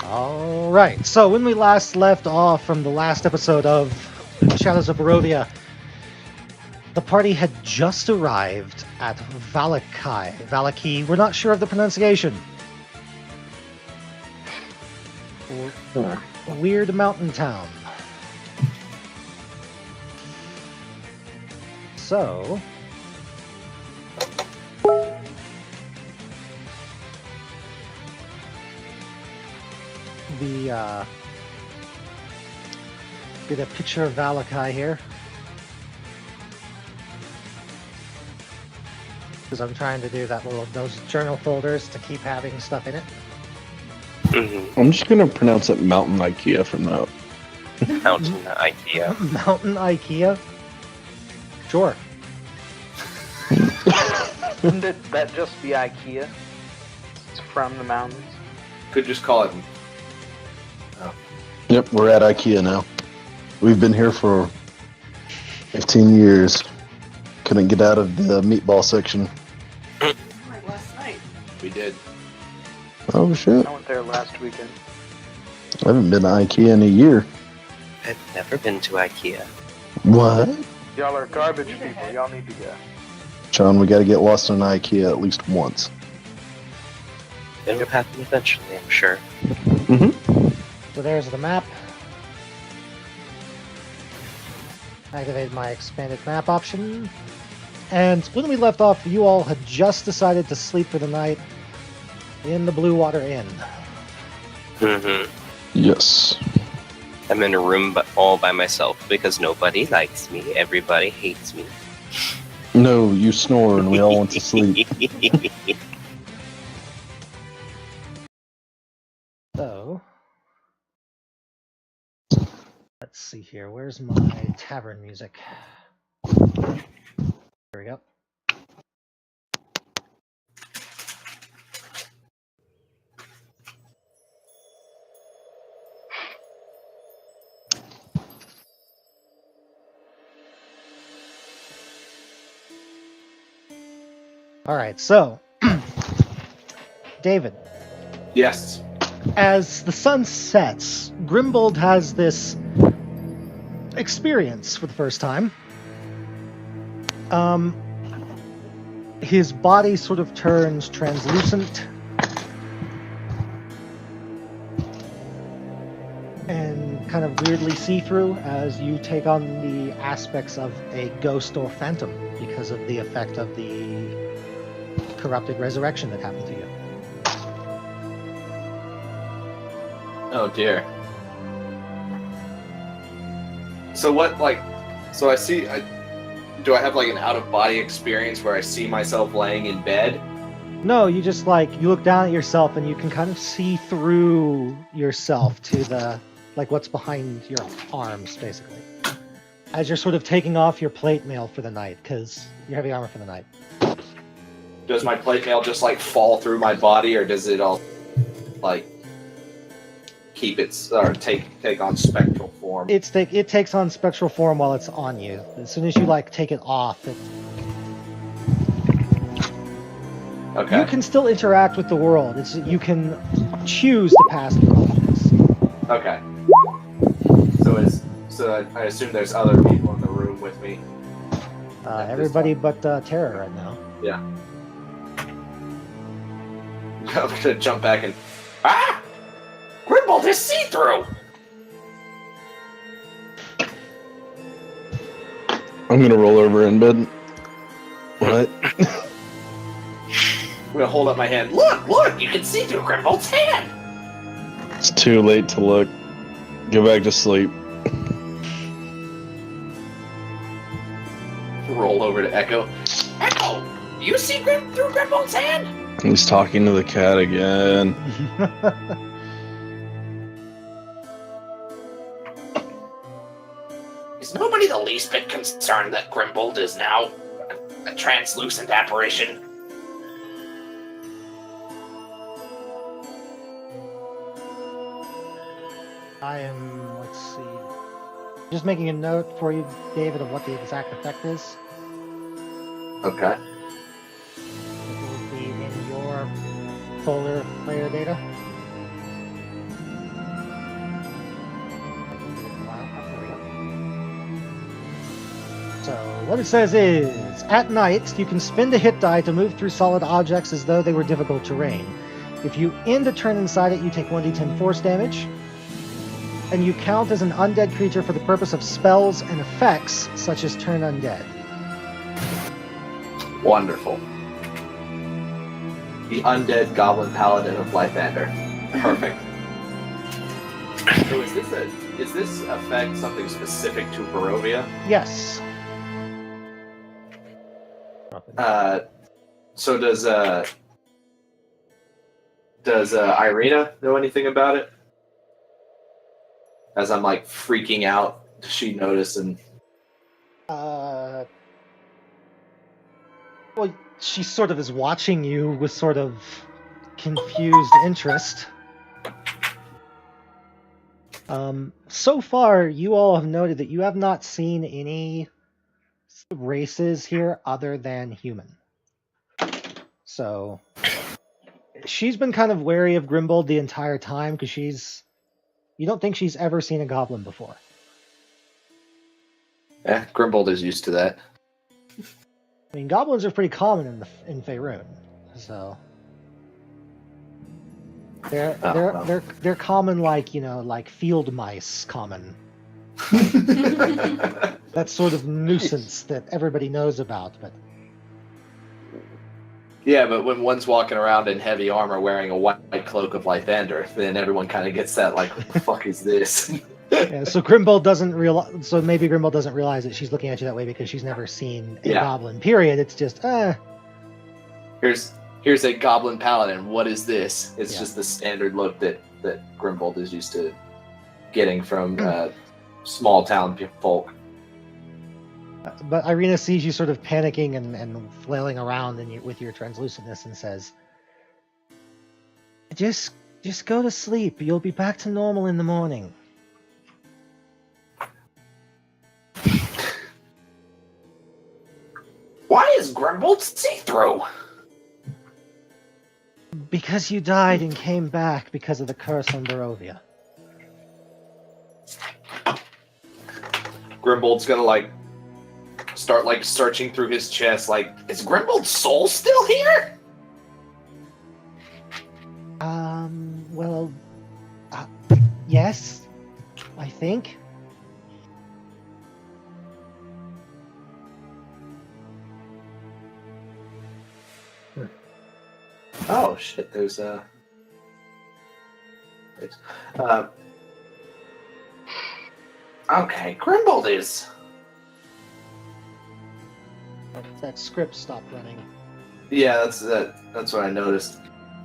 Alright, so when we last left off from the last episode of Shadows of Barovia, the party had just arrived at Vallaki. Vallaki, we're not sure of the pronunciation. A weird mountain town. So... get a picture of Vallaki here. Because I'm trying to do those journal folders to keep having stuff in it. Mm-hmm. I'm just gonna pronounce it Mountain IKEA from now. Mountain IKEA. Mountain IKEA? Sure. Wouldn't that just be IKEA? It's from the mountains. Could just call it. Yep, we're at IKEA now. We've been here for 15 years. Couldn't get out of the meatball section. Like last night. We did. Oh shit. I went there last weekend. I haven't been to IKEA in a year. I've never been to IKEA. What? Y'all are garbage people. Y'all need to go. Sean, we gotta get lost in IKEA at least once. It'll happen eventually, I'm sure. Mm-hmm. So there's the map. Activate my expanded map option. And when we left off, you all had just decided to sleep for the night in the Blue Water Inn. Mm-hmm. Yes. I'm in a room all by myself because nobody likes me. Everybody hates me. No, you snore and we all want to sleep. So, let's see here. Where's my tavern music? Here we go. All right, so David. Yes. As the sun sets, Grimbold has this experience for the first time. His body sort of turns translucent and kind of weirdly see-through as you take on the aspects of a ghost or phantom because of the effect of the corrupted resurrection that happened to you. Oh dear. So what, so I see, do I have like an out-of-body experience where I see myself laying in bed? No, you just you look down at yourself and you can kind of see through yourself to the, what's behind your arms, basically. As you're sort of taking off your plate mail for the night, because your heavy armor for the night. Does my plate mail just fall through my body, or does it all keep its or take on spectral form? It takes on spectral form while it's on you. As soon as you take it off, Okay. You can still interact with the world. You can choose to pass through objects. Okay. So I assume there's other people in the room with me. Everybody but Terra right now. Yeah. I'm gonna jump back and Grimbold is see-through! I'm gonna roll over in bed. What? I'm gonna hold up my hand. Look! You can see through Grimbold's hand! It's too late to look. Go back to sleep. Roll over to Echo. Echo! You see through Grimbold's hand? He's talking to the cat again. Is nobody the least bit concerned that Grimbold is now a translucent apparition? I am, let's see, just making a note for you, David, of what the exact effect is. Okay. It will be in your folder player data. what it says is, at night, you can spin the hit die to move through solid objects as though they were difficult terrain. If you end a turn inside it, you take 1d10 force damage, and you count as an undead creature for the purpose of spells and effects, such as turn undead. Wonderful. The undead goblin paladin of Lythander. Perfect. So is this effect something specific to Barovia? Yes. So does Irina know anything about it? As I'm like freaking out, does she notice? And Well, she sort of is watching you with sort of confused interest. So far, you all have noted that you have not seen any races here other than human. So, she's been kind of wary of Grimbold the entire time because you don't think she's ever seen a goblin before. yeah, Grimbold is used to that. I mean, goblins are pretty common in Faerun, so they're common like field mice common. That sort of nuisance that everybody knows about, but Yeah, but when one's walking around in heavy armor wearing a white cloak of Lythander, then everyone kind of gets that, like, what the fuck is this? yeah, so Grimbold doesn't realize. So maybe Grimbold doesn't realize that she's looking at you that way because she's never seen a goblin. Period. It's just Here's a goblin paladin. What is this? It's Yeah. just the standard look that Grimbold is used to getting from small town folk. But Irina sees you sort of panicking and flailing around with your translucentness and says, Just go to sleep. You'll be back to normal in the morning. Why is Grimbold see-through? Because you died and came back because of the curse on Barovia. Grimbold's gonna start searching through his chest, is Grimbold's soul still here? Well, yes, I think. Oh shit! There's okay, Grimbold is. That script stopped running. Yeah, that's what I noticed.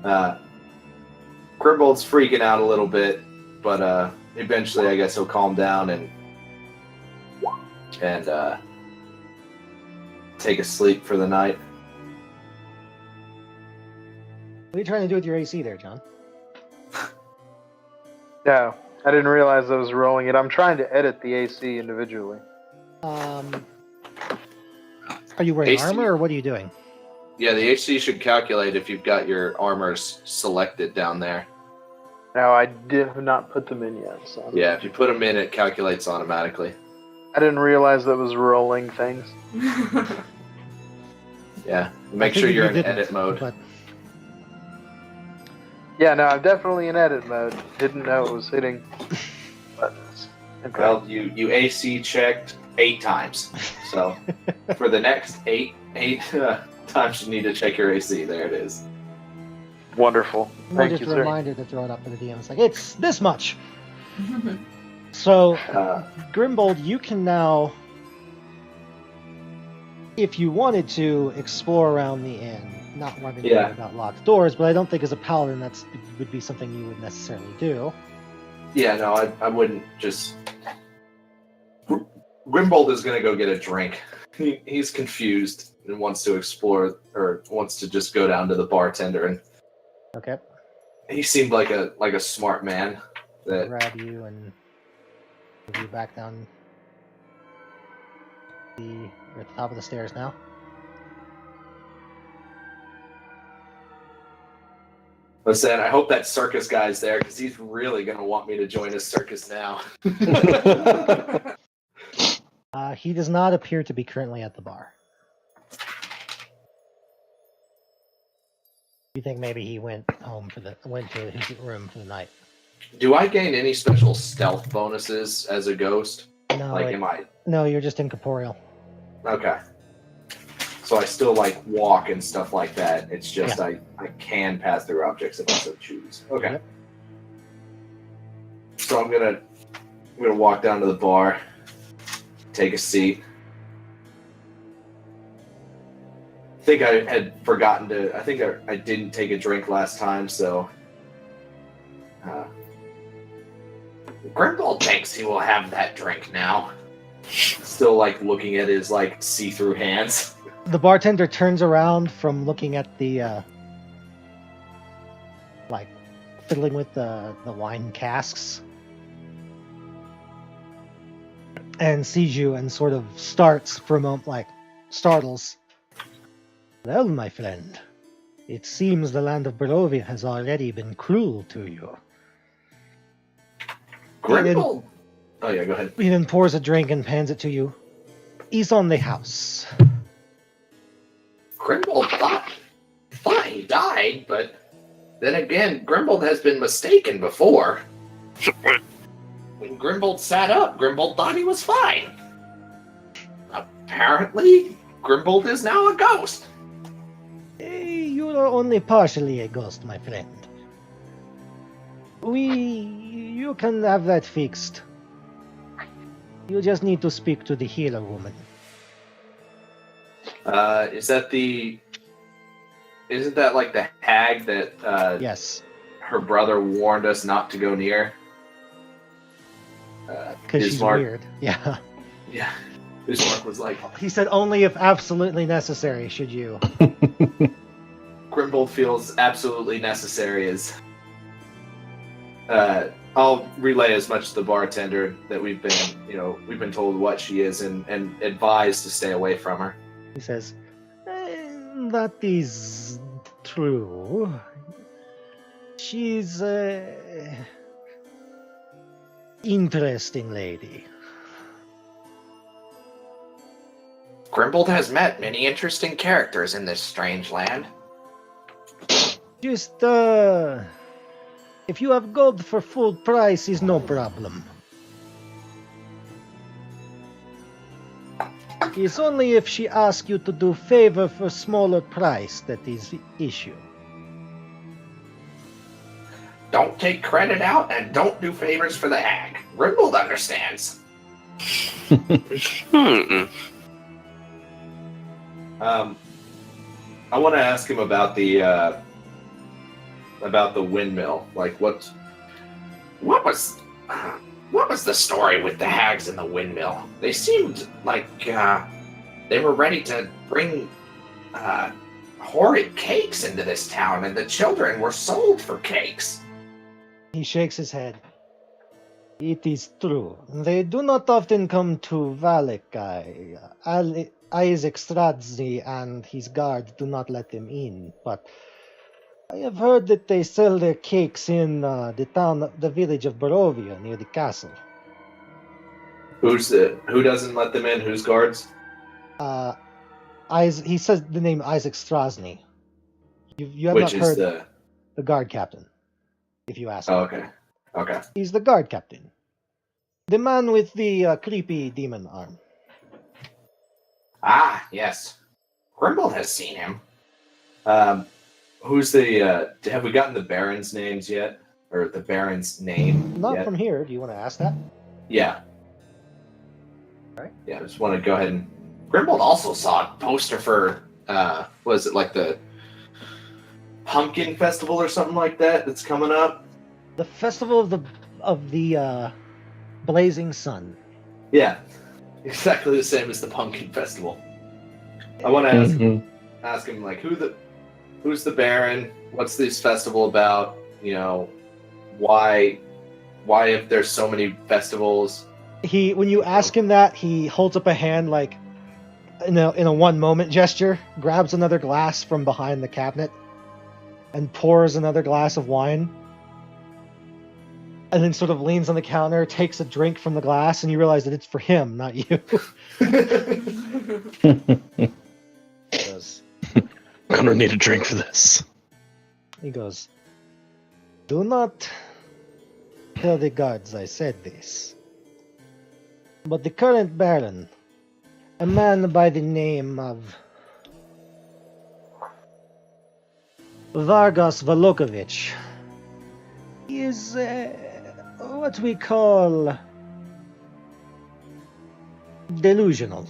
Grimbold's freaking out a little bit, but eventually I guess he'll calm down and take a sleep for the night. What are you trying to do with your AC there, John? No, I didn't realize I was rolling it. I'm trying to edit the AC individually. Are you wearing AC? armor, or what are you doing? Yeah, the HC should calculate if you've got your armors selected down there. No, I did not put them in yet. So Yeah, if you put them in, it calculates automatically. I didn't realize that was rolling things. Yeah, I make sure figured you're you in didn't, edit mode. But Yeah, no, I'm definitely in edit mode. Didn't know it was hitting buttons. Okay. Well, you AC checked 8 times, so for the next eight times you need to check your AC. There it is. Wonderful. more Thank just you, a sir. reminder to throw it up for the DM. It's like, it's this much. So, Grimbold, you can now, if you wanted to, explore around the inn. Not wanting to Yeah. worry about locked doors, but I don't think as a paladin that would be something you would necessarily do. Yeah, no, I wouldn't just. Grimbold is gonna go get a drink. He's confused and wants to explore, or wants to just go down to the bartender. And Okay. he seemed like a smart man. That Grab you and move you back down. You're at the top of the stairs now. Listen, I hope that circus guy's there because he's really gonna want me to join his circus now. He does not appear to be currently at the bar. You think maybe he went to his room for the night? Do I gain any special stealth bonuses as a ghost? No, Like, am I? No, you're just incorporeal. Okay. So I still like walk and stuff like that. It's just I can pass through objects if I so choose. Okay. Yep. So I'm gonna walk down to the bar, take a seat. I think I had forgotten to. I think I didn't take a drink last time, so. Grimble thinks he will have that drink now. Still like looking at his like see-through hands. The bartender turns around from looking at the like fiddling with the wine casks and sees you and sort of starts for a moment, like startles. Well, my friend, it seems the land of Barovia has already been cruel to you. Grimble. Oh yeah, go ahead. He then pours a drink and hands it to you. He's on the house. Grimble thought he died, but then again, Grimble has been mistaken before. When Grimble sat up, Grimble thought he was fine. Apparently, Grimble is now a ghost. You are only partially a ghost, my friend. You can have that fixed. You just need to speak to the healer woman. Isn't that like the hag that Yes. her brother warned us not to go near? Because she's Ismark- weird. Yeah. Yeah. Ismark was like, He said only if absolutely necessary should you. Grimble feels absolutely necessary as I'll relay as much to the bartender that we've been told what she is and advised to stay away from her. He says, that is true. She's a interesting lady. Grimble has met many interesting characters in this strange land. Just, if you have gold for full price is no problem. It's only if she asks you to do favor for smaller price that is issue. Don't take credit out and don't do favors for the hag. Grimble understands. I want to ask him about the windmill. Like, what was the story with the hags in the windmill? They seemed like they were ready to bring horrid cakes into this town, and the children were sold for cakes. He shakes his head. It is true. They do not often come to Vallaki. Isaac Stradzi and his guard do not let them in, but I have heard that they sell their cakes in the village of Barovia near the castle. Who doesn't let them in? Whose guards? He says the name Isaac Strasny. You have Which not is heard the guard captain, if you ask Oh, him. okay. He's the guard captain. The man with the creepy demon arm. Ah, yes. Grimble has seen him. Who's the? Have we gotten the Baron's names yet, or the Baron's name? Not yet? from here. Do you want to ask that? Yeah. Alright. Yeah, I just want to go ahead and. Grimble also saw a poster for. Was it like the Pumpkin Festival or something like that? That's coming up. The festival of the blazing sun. Yeah, exactly the same as the Pumpkin Festival. I want to ask him like who's the Baron? What's this festival about? You know, why if there's so many festivals? When you ask him that, he holds up a hand like in a one moment gesture, grabs another glass from behind the cabinet, and pours another glass of wine. and then sort of leans on the counter, takes a drink from the glass, and you realize that it's for him, not you. Goes, I don't need a drink for this. he goes, "Do not tell the guards I said this. But the current Baron, a man by the name of Vargas Valokovich, is what we call delusional.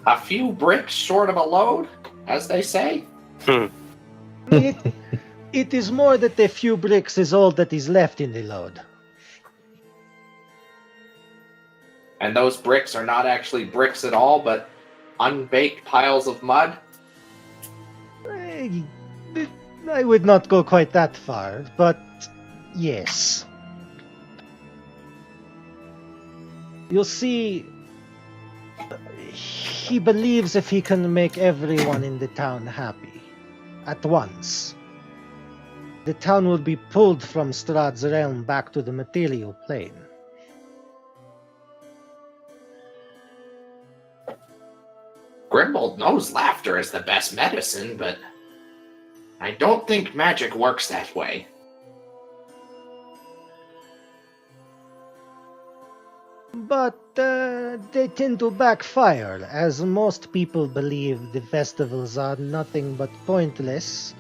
A few bricks short of a load, as they say. It is more that a few bricks is all that is left in the load. And those bricks are not actually bricks at all, but unbaked piles of mud. I would not go quite that far, but yes. You'll see, he believes if he can make everyone in the town happy at once, the town will be pulled from Strahd's realm back to the material plane. Grimbold knows laughter is the best medicine, but I don't think magic works that way. But they tend to backfire, as most people believe the festivals are nothing but pointless,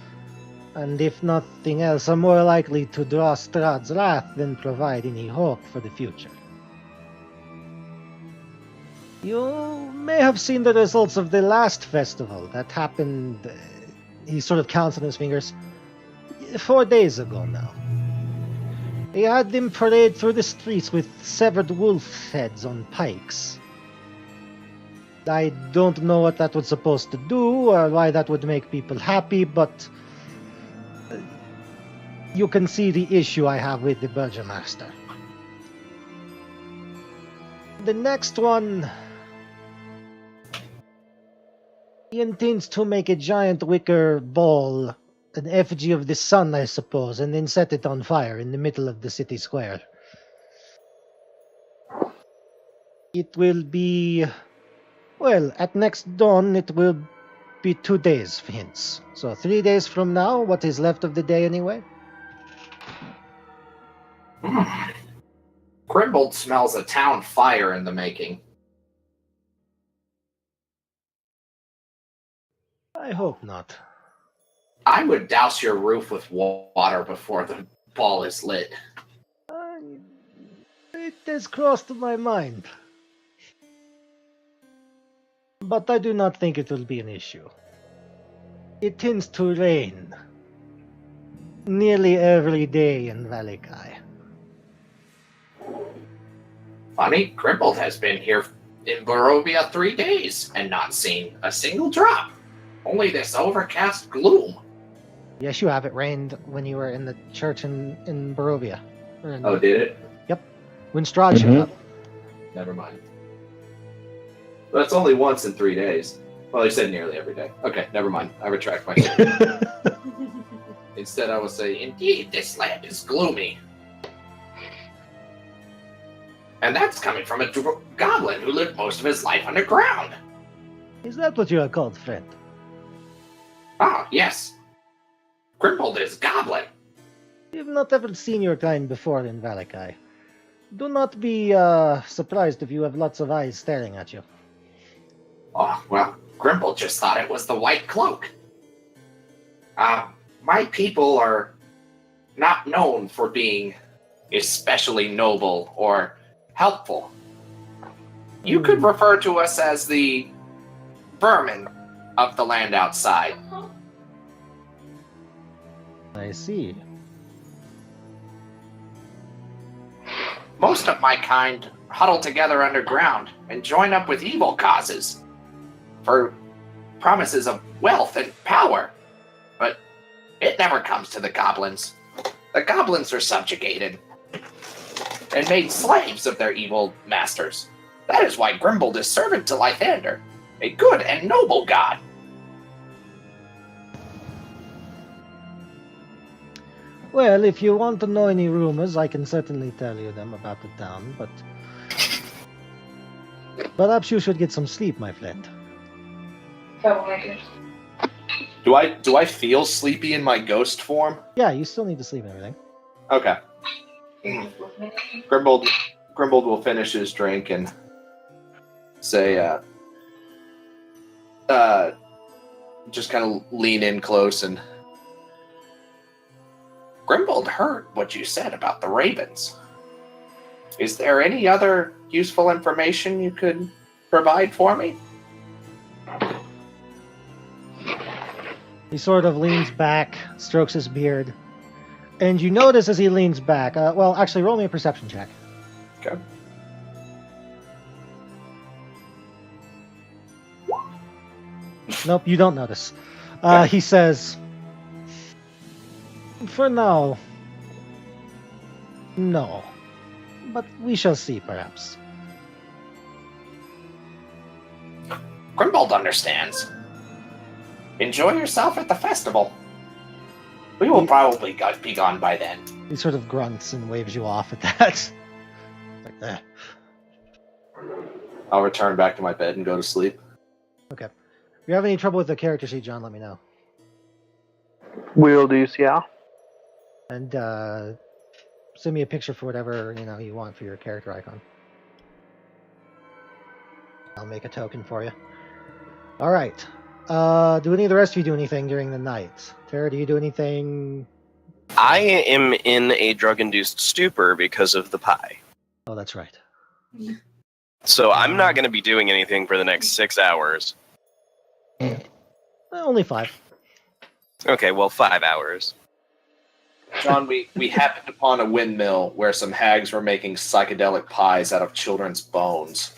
and if nothing else, are more likely to draw Strahd's wrath than provide any hope for the future. You may have seen the results of the last festival that happened, he sort of counts on his fingers, 4 days ago now. He had them parade through the streets with severed wolf heads on pikes. I don't know what that was supposed to do, or why that would make people happy, but you can see the issue I have with the Burgomaster. The next one, he intends to make a giant wicker ball, an effigy of the sun, I suppose, and then set it on fire in the middle of the city square. It will be, well, at next dawn it will be 2 days hence. So 3 days from now, what is left of the day anyway? Grimbold smells a town fire in the making. I hope not. I would douse your roof with water before the ball is lit. It has crossed my mind. But I do not think it will be an issue. It tends to rain nearly every day in Vallaki. Funny, Grimbold has been here in Barovia 3 days and not seen a single drop. Only this overcast gloom. Yes, you have. It rained when you were in the church in Barovia. Oh, did it? Yep. When Strahd showed up. Never mind. That's only once in 3 days. Well, he said nearly every day. Okay, never mind. I retract my statement. Instead, I will say, indeed, this land is gloomy. And that's coming from a goblin who lived most of his life underground. Is that what you are called, friend? Ah, yes. Grimbold is goblin. You've not ever seen your kind before in Vallaki. Do not be surprised if you have lots of eyes staring at you. Oh, well, Grimbold just thought it was the white cloak. My people are not known for being especially noble or helpful. You could refer to us as the vermin of the land outside. I see. Most of my kind huddle together underground and join up with evil causes for promises of wealth and power. But it never comes to the goblins. The goblins are subjugated and made slaves of their evil masters. That is why Grimbold is servant to Lythander, a good and noble god. Well, if you want to know any rumors, I can certainly tell you them about the town, but perhaps you should get some sleep, my friend. Do I feel sleepy in my ghost form? Yeah, you still need to sleep and everything. Okay. Grimbold will finish his drink and say, just kind of lean in close and. Grimbold heard what you said about the ravens. Is there any other useful information you could provide for me? He sort of leans back, strokes his beard, and you notice as he leans back, well, actually, roll me a perception check. Okay. Nope, you don't notice. He says, for now, no. But we shall see, perhaps. Grimbold understands. Enjoy yourself at the festival. We will probably be gone by then. He sort of grunts and waves you off at that. Like, eh. I'll return back to my bed and go to sleep. Okay. If you have any trouble with the character sheet, John, let me know. Will do, yeah. And send me a picture for whatever you want for your character icon. I'll make a token for you. All right. Do any of the rest of you do anything during the night? Tara, do you do anything? I am in a drug-induced stupor because of the pie. Oh, that's right. So I'm not going to be doing anything for the next 6 hours. Only 5. Okay, well, 5 hours. John, we happened upon a windmill where some hags were making psychedelic pies out of children's bones.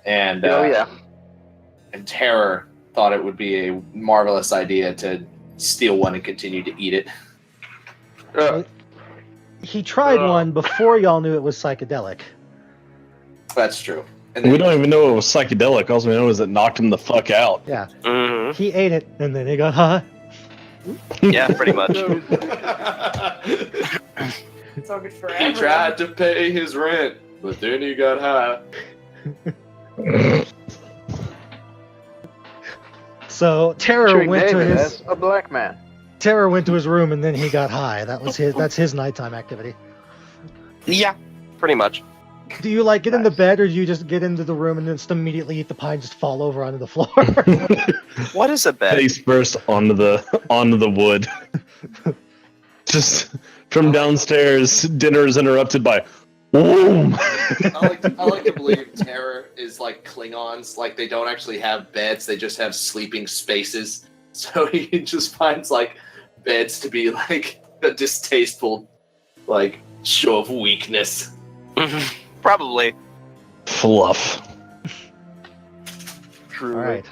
And and Terror thought it would be a marvelous idea to steal one and continue to eat it. He tried one before y'all knew it was psychedelic. That's true. And We then don't even know it was psychedelic. All we know is it knocked him the fuck out. Yeah. Mm-hmm. He ate it, and then he got high. Yeah, pretty much. Talking he forever. tried to pay his rent, but then he got high. So Terror Picturing went to David his as a black man. Terror went to his room, and then he got high. That's his nighttime activity. Yeah, pretty much. Do you get into bed, or do you just get into the room and then just immediately eat the pie and just fall over onto the floor? What is a bed? Face first onto the wood. Just from downstairs, dinner is interrupted by boom. I like to believe Terror is like Klingons, like they don't actually have beds, they just have sleeping spaces. So he just finds beds to be like a distasteful show of weakness. Probably. Fluff. True. All right.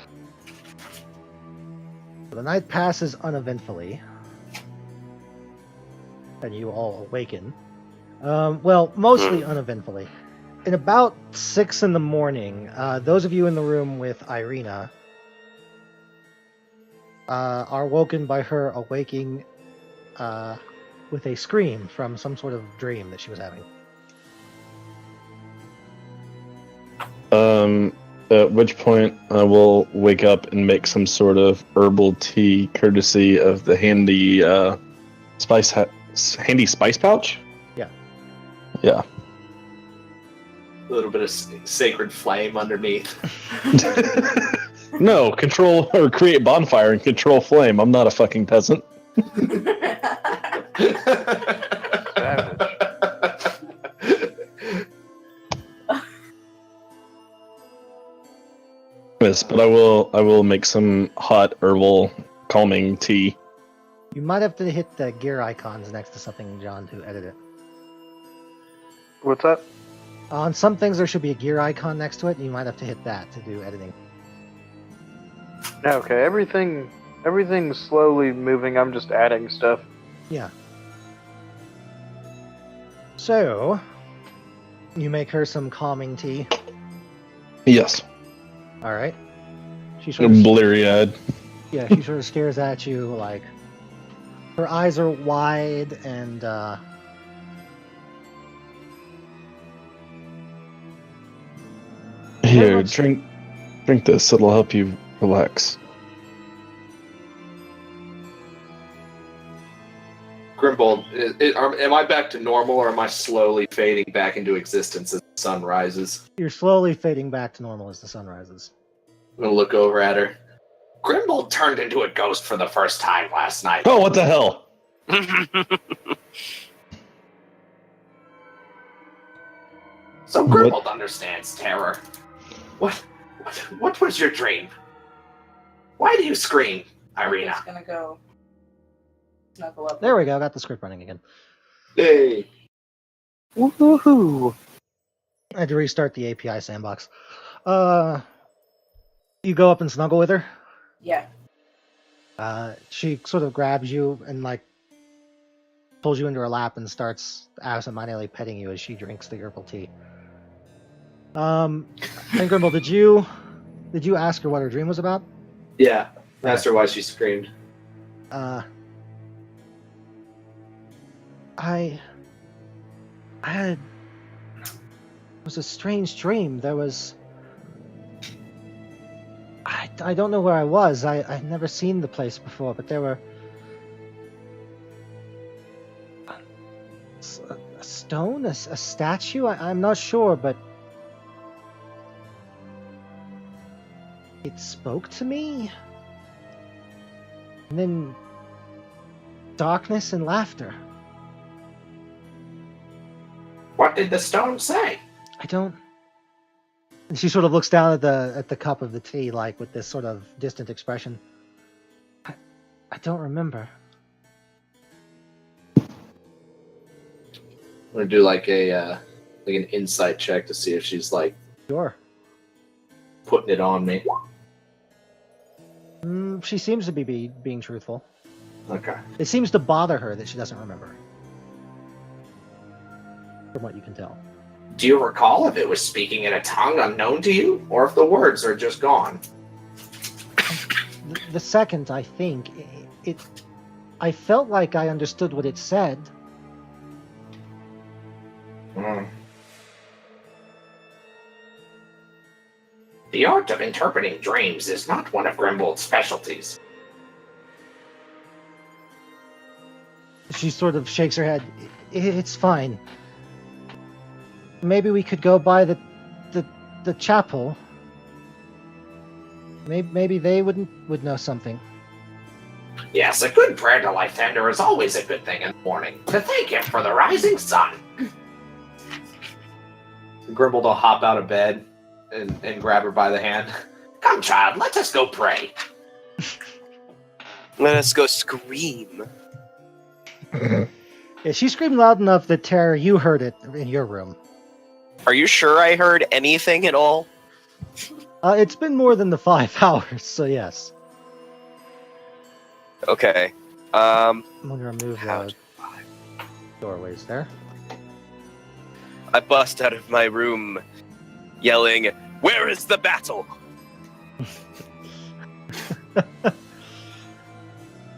So the night passes uneventfully, and you all awaken. Well, mostly uneventfully. In about 6 in the morning, those of you in the room with Irina are woken by her awaking with a scream from some sort of dream that she was having. At which point I will wake up and make some sort of herbal tea courtesy of the handy spice pouch. Yeah. Yeah. A little bit of sacred flame underneath. No, control or create bonfire and control flame. I'm not a fucking peasant. Savage. Yes, but I will make some hot herbal calming tea. You might have to hit the gear icons next to something, John, to edit it. What's that? On some things, there should be a gear icon next to it, and you might have to hit that to do editing. Okay, everything's slowly moving. I'm just adding stuff. Yeah. So, you make her some calming tea. Yes. All right. She sort of, Bleary-eyed. yeah, she sort of stares at you like, Her eyes are wide and Here, much- drink this. It'll help you relax. Grimbold, am I back to normal, or am I slowly fading back into existence as the sun rises? you're slowly fading back to normal as the sun rises. I'm gonna look over at her. Grimbold turned into a ghost for the first time last night. Oh, what the hell? So What? Grimbold understands terror. What was your dream? Why do you scream, I'm Irina? just gonna go snuggle up. There we go. Got the script running again. Hey. Woohoo! I had to restart the API sandbox. You go up and snuggle with her. Yeah. She sort of grabs you and like pulls you into her lap and starts absentmindedly petting you as she drinks the herbal tea. And Grimble, did you ask her what her dream was about? Yeah. Asked her why she screamed. I had it was a strange dream. There was I don't know where I was. I'd never seen the place before, but there were a stone, a statue. I'm not sure, but it spoke to me. And then darkness and laughter. What did the stone say? I don't. And she sort of looks down at the cup of the tea, like with this sort of distant expression. I don't remember. I'm gonna do like an insight check to see if she's like Sure. putting it on me. She seems to be being truthful. Okay. It seems to bother her that she doesn't remember, from what you can tell. Do you recall if it was speaking in a tongue unknown to you, or if the words are just gone? The second, I think, I felt like I understood what it said. The art of interpreting dreams is not one of Grimbold's specialties. She sort of shakes her head. It's fine. Maybe we could go by the chapel. Maybe they would know something. Yes, a good prayer to Lythander is always a good thing in the morning, to thank him for the rising sun. Grimbold will hop out of bed and grab her by the hand. Come, child, let us go pray. Let us go scream. Yeah, she screamed loud enough that Tara, you heard it in your room. Are you sure I heard anything at all? It's been more than the 5 hours, so yes. Okay. I'm gonna remove How the doorways there. I bust out of my room, yelling, "Where is the battle?"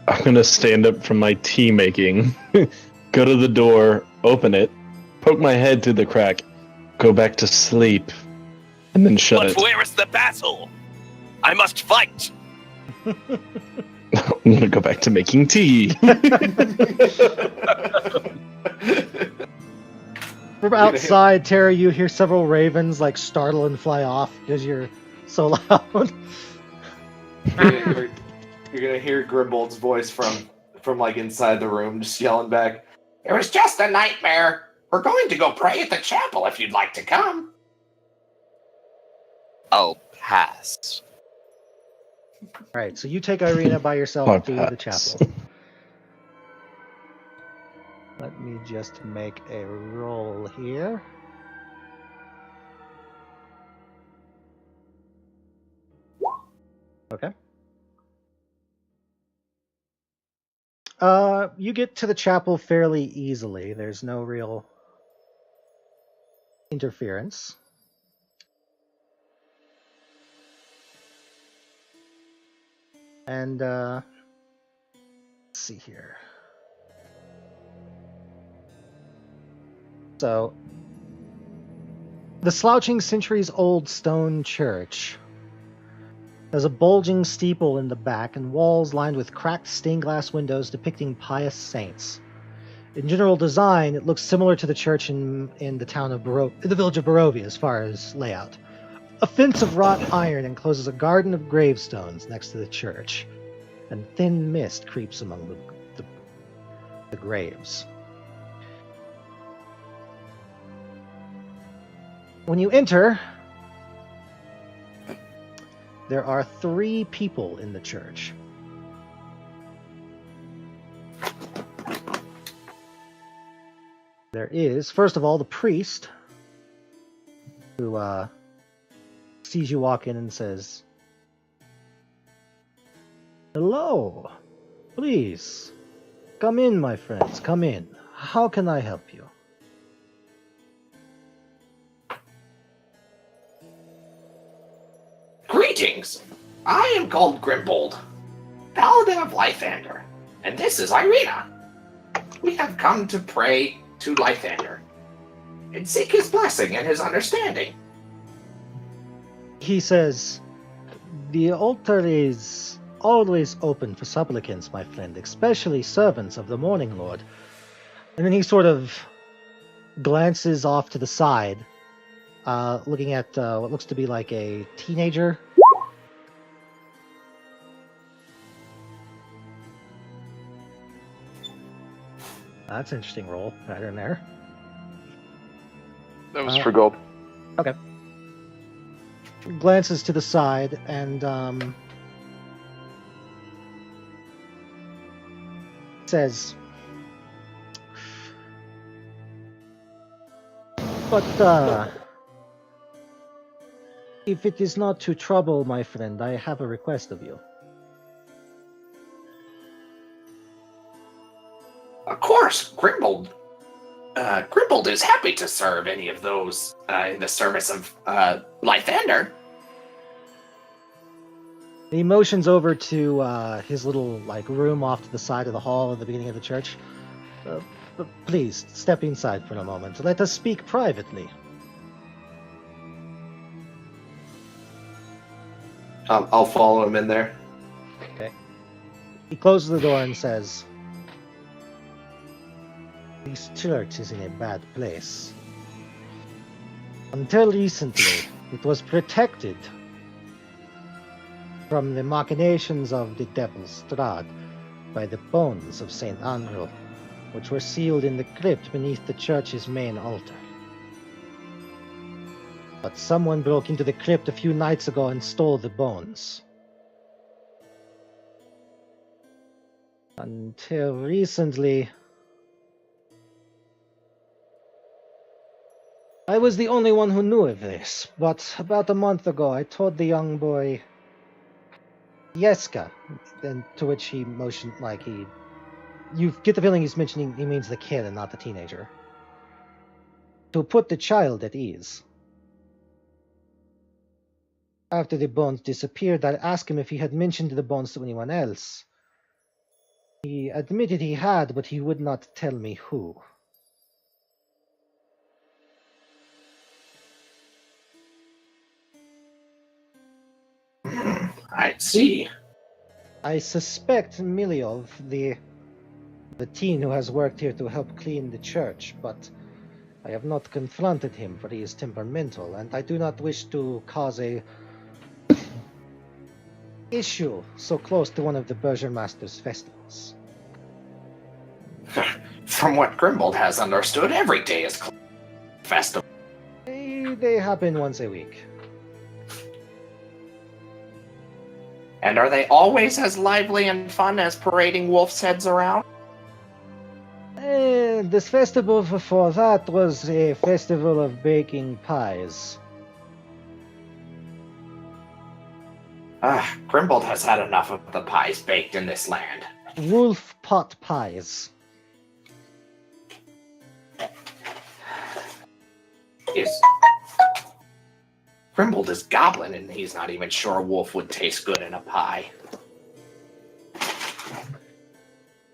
I'm gonna stand up from my tea making, go to the door, open it, poke my head through the crack, go back to sleep, and then shut But it. where is the battle? I must fight! I'm gonna go back to making tea. From outside, Tara, you hear several ravens like startle and fly off because you're so loud. You're gonna hear Grimbold's voice from like inside the room, just yelling back, "It was just a nightmare. We're going to go pray at the chapel if you'd like to come." I'll pass. Right, so you take Irina by yourself I'll to the pass. chapel. Let me just make a roll here. Okay. You get to the chapel fairly easily. There's no real interference. And let's see here. So, the slouching centuries-old stone church has a bulging steeple in the back and walls lined with cracked stained glass windows depicting pious saints. In general design, it looks similar to the church in the town of the village of Barovia as far as layout. A fence of wrought iron encloses a garden of gravestones next to the church, and thin mist creeps among the graves. When you enter, there are 3 people in the church. There is, first of all, the priest, who sees you walk in and says, "Hello, please, come in, my friends, come in. How can I help you?" Greetings! I am called Grimbold, Paladin of Lythander, and this is Irina. We have come to pray to Lythander and seek his blessing and his understanding. He says, "The altar is always open for supplicants, my friend, especially servants of the Morning Lord." And then he sort of glances off to the side, looking at what looks to be like a teenager. That's an interesting roll pattern there. That was for gold. Okay. Glances to the side and says, "But if it is not to trouble, my friend, I have a request of you." Of course, Grimbold. Grimbold is happy to serve any of those in the service of Lythander. He motions over to his little room off to the side of the hall at the beginning of the church. Please, step inside for a moment. Let us speak privately. I'll follow him in there. Okay. He closes the door and says, "This church is in a bad place. Until recently, it was protected from the machinations of the Devil's Strahd by the bones of St. Andrew, which were sealed in the crypt beneath the church's main altar. But someone broke into the crypt a few nights ago and stole the bones. Until recently, I was the only one who knew of this, but about a month ago I told the young boy, Yeska," and to which he motioned you get the feeling he means the kid and not the teenager, "to put the child at ease. After the bones disappeared, I asked him if he had mentioned the bones to anyone else. He admitted he had, but he would not tell me who." I see. "I suspect Miliov, the teen who has worked here to help clean the church, but I have not confronted him, for he is temperamental, and I do not wish to cause a issue so close to one of the Burgermaster's festivals." From what Grimbold has understood, every day is festival. They happen once a week. And are they always as lively and fun as parading wolf's heads around? This festival before that was a festival of baking pies. Grimbold has had enough of the pies baked in this land. Wolf pot pies. Grimbold is goblin, and he's not even sure wolf would taste good in a pie.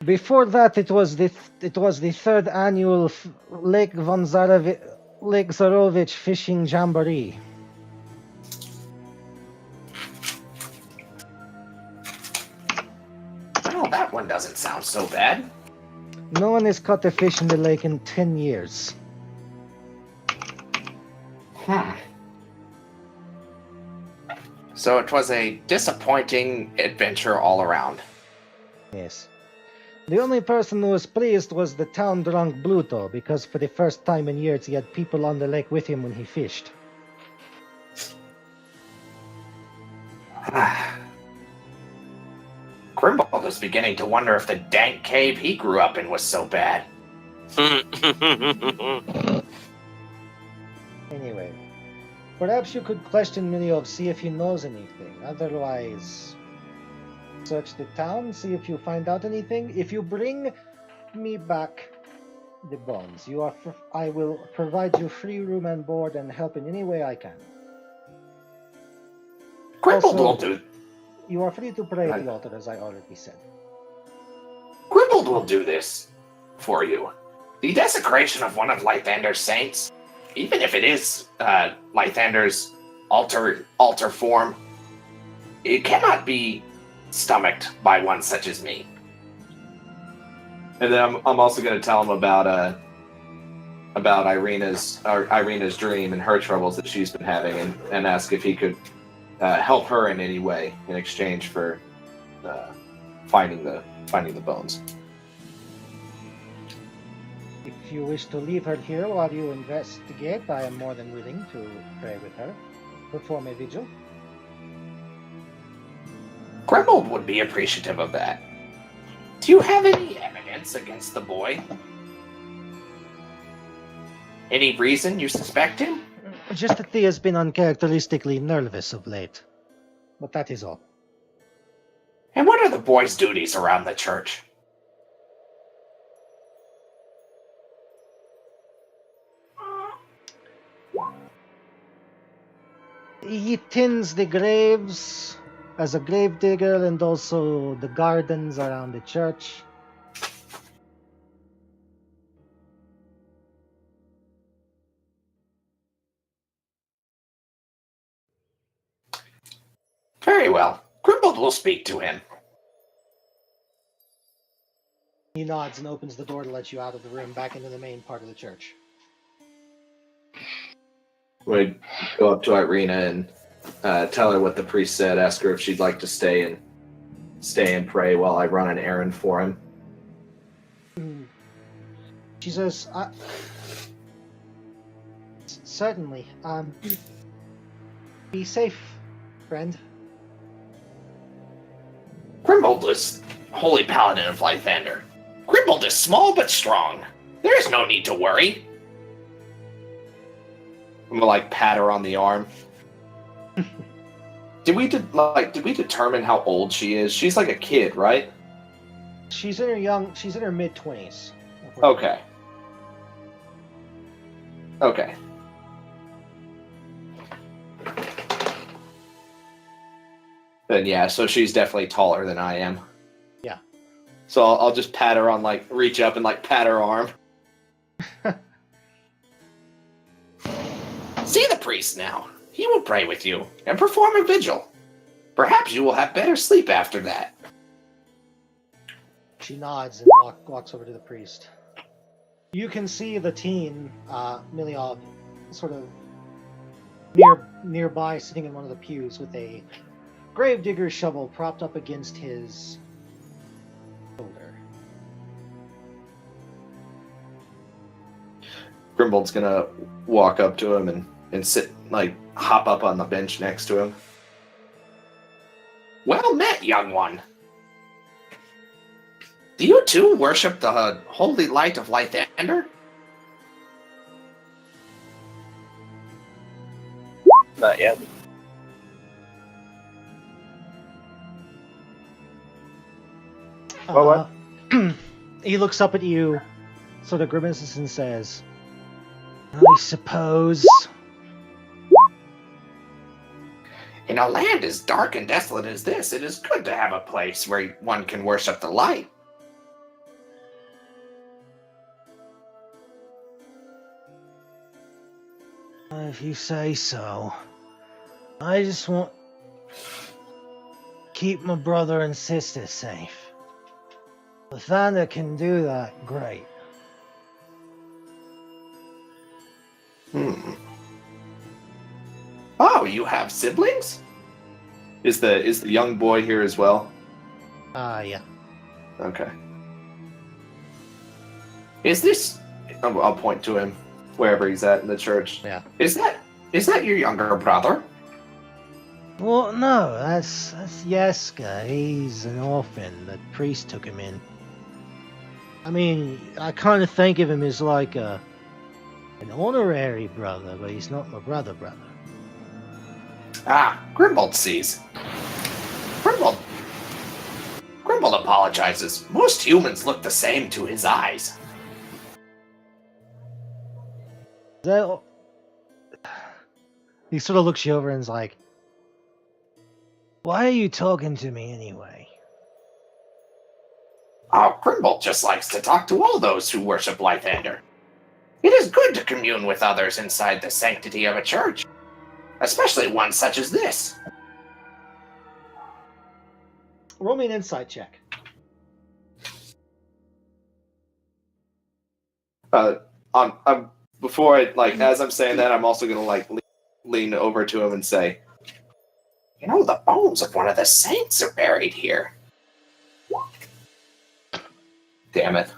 Before that, it was the third annual Lake Zarovich Fishing Jamboree. Well, that one doesn't sound so bad. No one has caught a fish in the lake in 10 years. So it was a disappointing adventure all around. Yes. The only person who was pleased was the town drunk Bluto, because for the first time in years he had people on the lake with him when he fished. Grimbold was beginning to wonder if the dank cave he grew up in was so bad. Anyway, perhaps you could question Miliov, see if he knows anything. Otherwise, search the town, see if you find out anything. If you bring me back the bones, I will provide you free room and board and help in any way I can. Grimbold will do. You are free to pray at the altar, as I already said. Grimbold will do this for you. The desecration of one of Lythander's saints, even if it is Lythander's altar form, it cannot be stomached by one such as me. And then I'm also going to tell him about Irina's dream and her troubles that she's been having, and ask if he could help her in any way in exchange for finding the bones. If you wish to leave her here while you investigate, I am more than willing to pray with her, perform a vigil. Grimbold would be appreciative of that. Do you have any evidence against the boy? Any reason you suspect him? Just that he has been uncharacteristically nervous of late. But that is all. And what are the boy's duties around the church? He tends the graves as a grave digger and also the gardens around the church. Very well. Grimbold will speak to him. He nods and opens the door to let you out of the room back into the main part of the church. We'd go up to Irina and tell her what the priest said, ask her if she'd like to stay and pray while I run an errand for him. She says, certainly. Be safe, friend. Grimbold is holy paladin of Lythander. Grimbold is small but strong. There is no need to worry. I'm gonna pat her on the arm. Did we determine how old she is? She's like a kid, right? She's in her mid-20s. Okay. Then yeah, so she's definitely taller than I am. Yeah. So I'll just pat her on, reach up and pat her arm. See the priest now. He will pray with you and perform a vigil. Perhaps you will have better sleep after that. She nods and walks over to the priest. You can see the teen, Miliov, sort of nearby, sitting in one of the pews with a gravedigger's shovel propped up against his shoulder. Grimbold's gonna walk up to him and sit, hop up on the bench next to him. Well met, young one. Do you too worship the holy light of Lythander? Not yet. What? He looks up at you, sort of grimaces and says, I suppose. In a land as dark and desolate as this, it is good to have a place where one can worship the light. If you say so. I just want to keep my brother and sister safe. If Thunder can do that, great. Oh, you have siblings? Is the young boy here as well? Yeah. Okay. Is this? I'll point to him wherever he's at in the church. Yeah. Is that your younger brother? Well, no, that's Yeska. He's an orphan. The priest took him in. I mean, I kind of think of him as like an honorary brother, but he's not my brother. Ah, Grimbold sees. Grimbold apologizes. Most humans look the same to his eyes. He sort of looks you over and is like, "Why are you talking to me anyway?" Oh, Grimbold just likes to talk to all those who worship Lythander. It is good to commune with others inside the sanctity of a church, especially one such as this. Roll me an insight check. Before as I'm saying that, I'm also gonna lean over to him and say, You know, the bones of one of the saints are buried here. "Damn it!"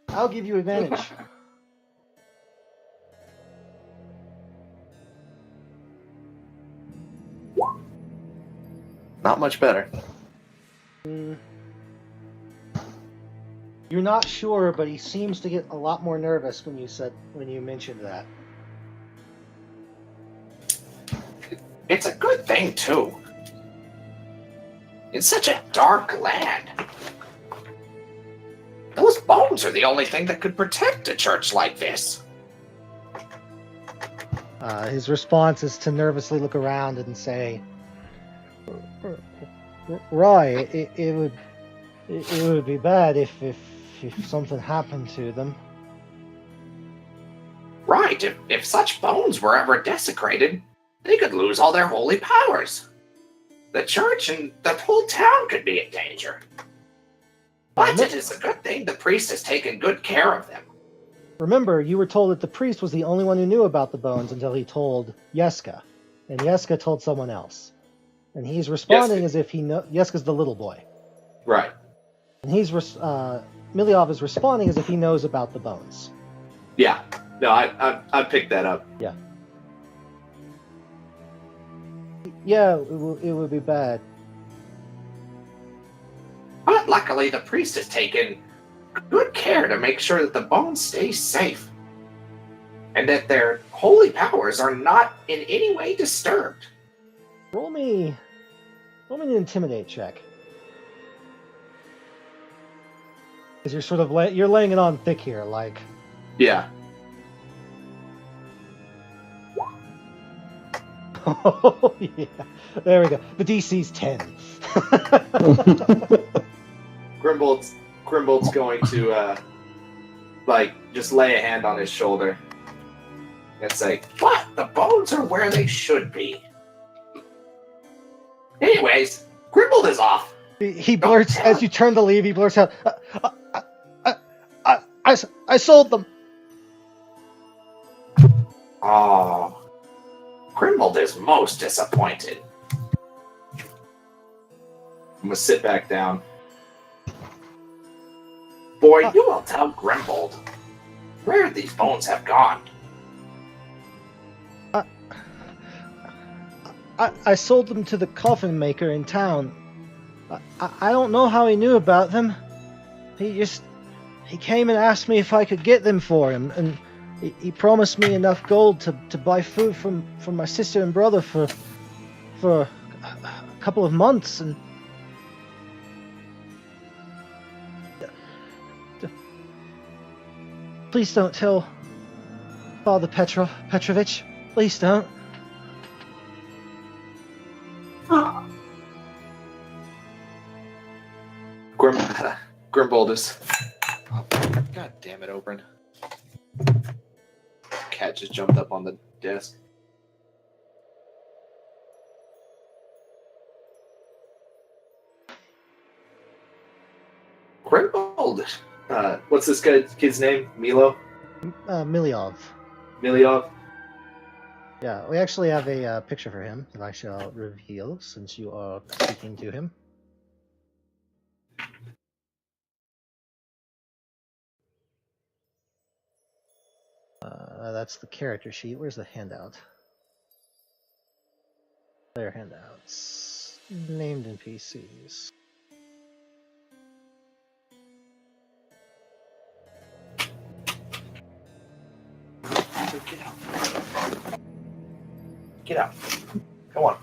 I'll give you advantage. Not much better. You're not sure, but he seems to get a lot more nervous when you mentioned that. It's a good thing, too. In such a dark land, those bones are the only thing that could protect a church like this. His response is to nervously look around and say, "Right, it would be bad if something happened to them." Right, if such bones were ever desecrated, they could lose all their holy powers. The church and the whole town could be in danger. But it is a good thing the priest has taken good care of them. Remember, you were told that the priest was the only one who knew about the bones until he told Yeska. And Yeska told someone else. And he's responding as if he knows. Yeska's the little boy. Right. And Miliov is responding as if he knows about the bones. Yeah. No, I picked that up. Yeah. Yeah, it would be bad. But luckily, the priest has taken good care to make sure that the bones stay safe. And that their holy powers are not in any way disturbed. Roll me an intimidate check. Because you're sort of you're laying it on thick here, like. Yeah. Oh yeah, there we go. The DC's 10. Grimbold's going to just lay a hand on his shoulder and say, But the bones are where they should be. Anyways, Grimbold is off. He blurts as you turn to leave. He blurts out, "I sold them." Oh, Grimbold is most disappointed. I'm gonna sit back down. Boy, you will tell Grimbold where these bones have gone. I sold them to the coffin maker in town. I don't know how he knew about them. He came and asked me if I could get them for him, and he promised me enough gold to buy food from my sister and brother for a couple of months, and please don't tell Father Petrovich. Please don't. Grimbold is. God damn it, Oberon. cat just jumped up on the desk. Grimbold. What's this kid's name? Milo? Miliov. Miliov? Yeah, we actually have a picture for him that I shall reveal since you are speaking to him. That's the character sheet. Where's the handout? There, handouts. Named NPCs. Get out. Get out. Come on.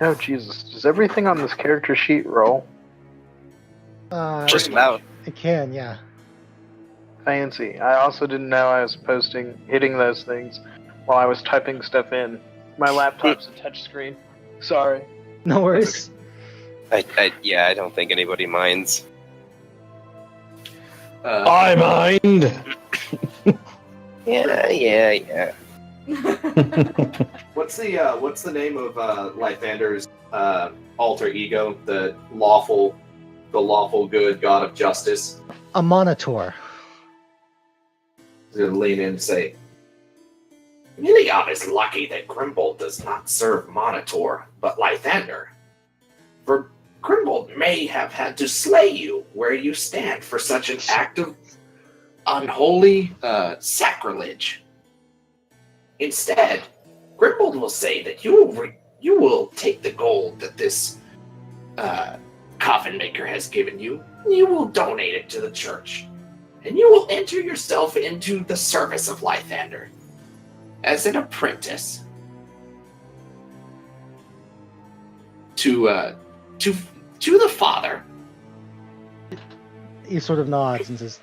Oh, Jesus. Does everything on this character sheet roll? Just about. It can, yeah. Fancy. I also didn't know I was hitting those things while I was typing stuff in. My laptop's a touchscreen. Sorry. No worries. I don't think anybody minds. I mind. Yeah. What's the name of Lythander's alter ego? The lawful good god of justice. A monitor. He's gonna lean in and say, Milion is lucky that Grimbold does not serve Monitor, but Lythander. For Grimbold may have had to slay you where you stand for such an act of unholy sacrilege. Instead, Grimbold will say that you will take the gold that this coffin maker has given you, and you will donate it to the church, and you will enter yourself into the service of Lythander as an apprentice to the father. He sort of nods and says,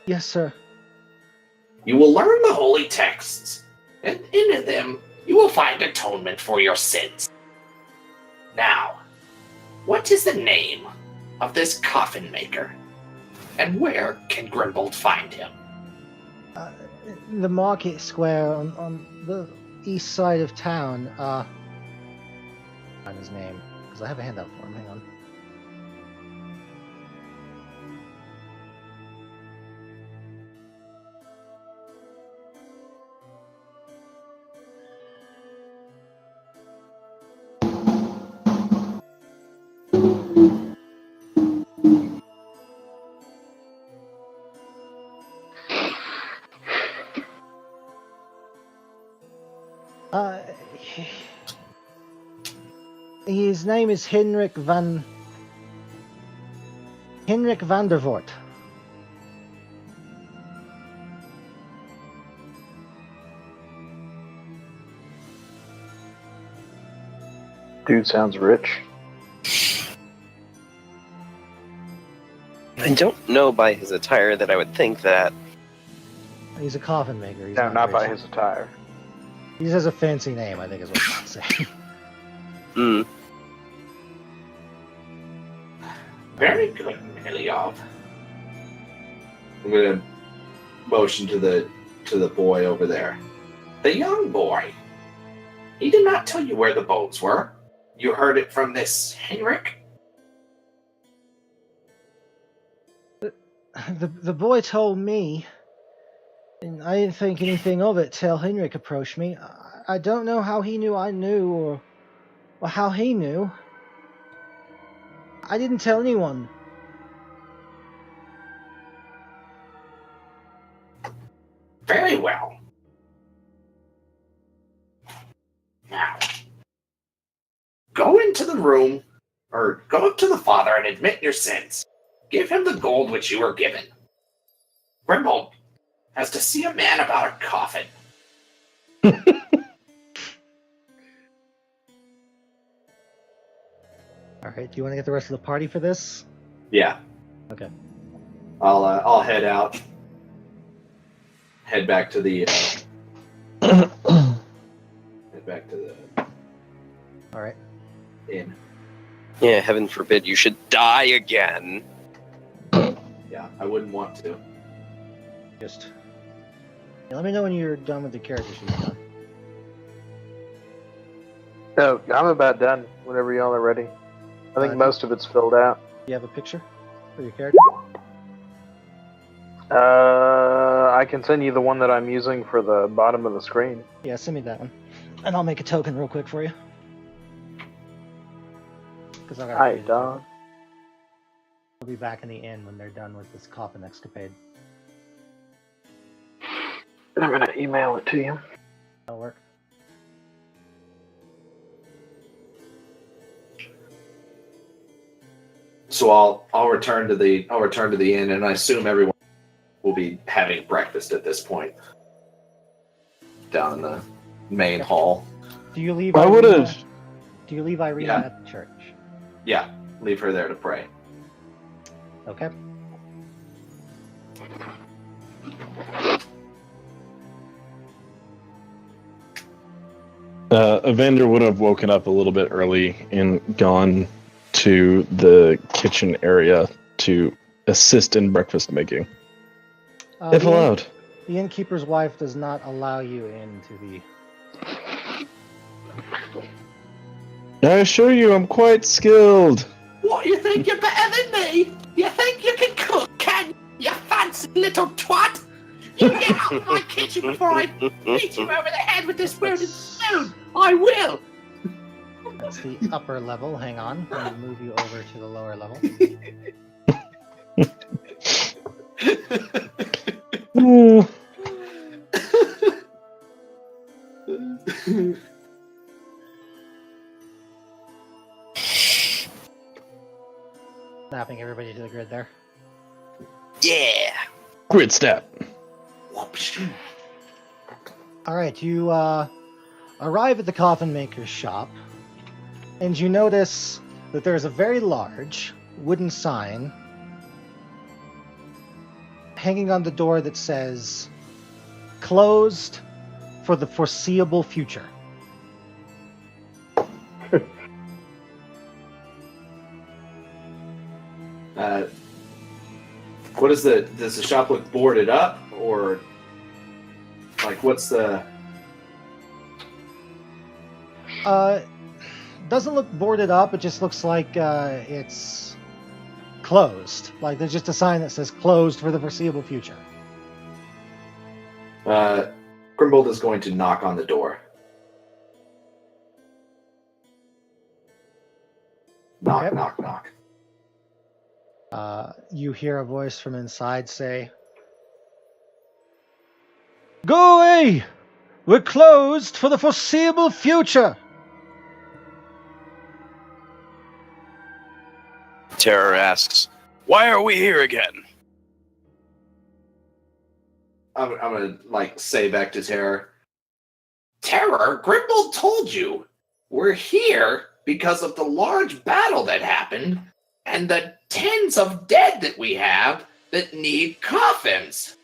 "Yes, sir." You will learn the holy texts, and in them you will find atonement for your sins. Now, what is the name of this coffin maker, and where can Grimbold find him? The market square on the east side of town. Find his name, because I have a handout for him. Hang on. His name is Henrik van der Voort. Dude sounds rich. I don't know by his attire that I would think that. He's a coffin maker. He's No, not by rich. his attire. He just has a fancy name, I think is what I'm saying. Hmm. Very good, Miliov. I'm gonna motion to the boy over there. The young boy. He did not tell you where the bones were. You heard it from this Henrik? The boy told me, and I didn't think anything of it till Henrik approached me. I don't know how he knew I knew, or how he knew. I didn't tell anyone. Very well. Now, go into the room, or go up to the father and admit your sins. Give him the gold which you were given. Grimbold has to see a man about a coffin. Alright, do you want to get the rest of the party for this? Yeah. Okay. I'll head out. Head back to the. Head back to the Alright. inn. Yeah, heaven forbid you should die again. Yeah, I wouldn't want to. Just Let me know when you're done with the character sheet, John. No, I'm about done. Whenever y'all are ready. I think most of it's filled out. Do you have a picture for your character? I can send you the one that I'm using for the bottom of the screen. Yeah, send me that one. And I'll make a token real quick for you. Because I got Hi, dog. I'll be back in the inn when they're done with this coffin escapade. I'm gonna email it to you. That'll work. So I'll return to the inn, and I assume everyone will be having breakfast at this point down in the main hall. Do you leave? I Irina- would've- Do you leave Irina Yeah. at the church? Yeah, leave her there to pray. Okay. Evander would have woken up a little bit early and gone to the kitchen area to assist in breakfast making, if the allowed. The innkeeper's wife does not allow you into the... I assure you, I'm quite skilled. What, you think you're better than me? You think you can cook, can you fancy little twat? You get out of my kitchen before I beat you over the head with this wooden spoon! I will! That's the upper level. Hang on. Let me move you over to the lower level. Snapping everybody to the grid there. Yeah. Grid stat. Alright, you arrive at the coffin maker's shop, and you notice that there's a very large wooden sign hanging on the door that says, "Closed for the foreseeable future." What is does the shop look boarded up, or like what's the? Doesn't look boarded up. It just looks like it's closed. Like there's just a sign that says "Closed for the foreseeable future." Grimbold is going to knock on the door. Knock, Okay. knock, knock. You hear a voice from inside say, "Go away! We're closed for the foreseeable future." Terror asks, "Why are we here again?" I'm gonna say back to Terror. Terror, Grimbold told you we're here because of the large battle that happened and the tens of dead that we have that need coffins.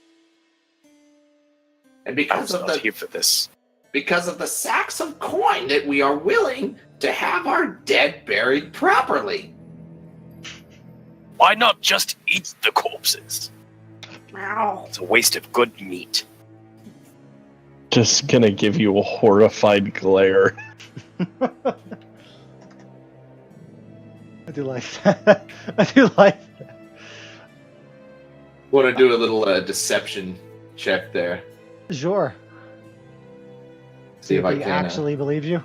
And I because was of not here for this. because of the sacks of coin that we are willing to have our dead buried properly. Why not just eat the corpses? Ow. It's a waste of good meat. Just gonna give you a horrified glare. I do like that. I do like that. Want to do a little deception check there? Sure. See if I he can. actually believes you.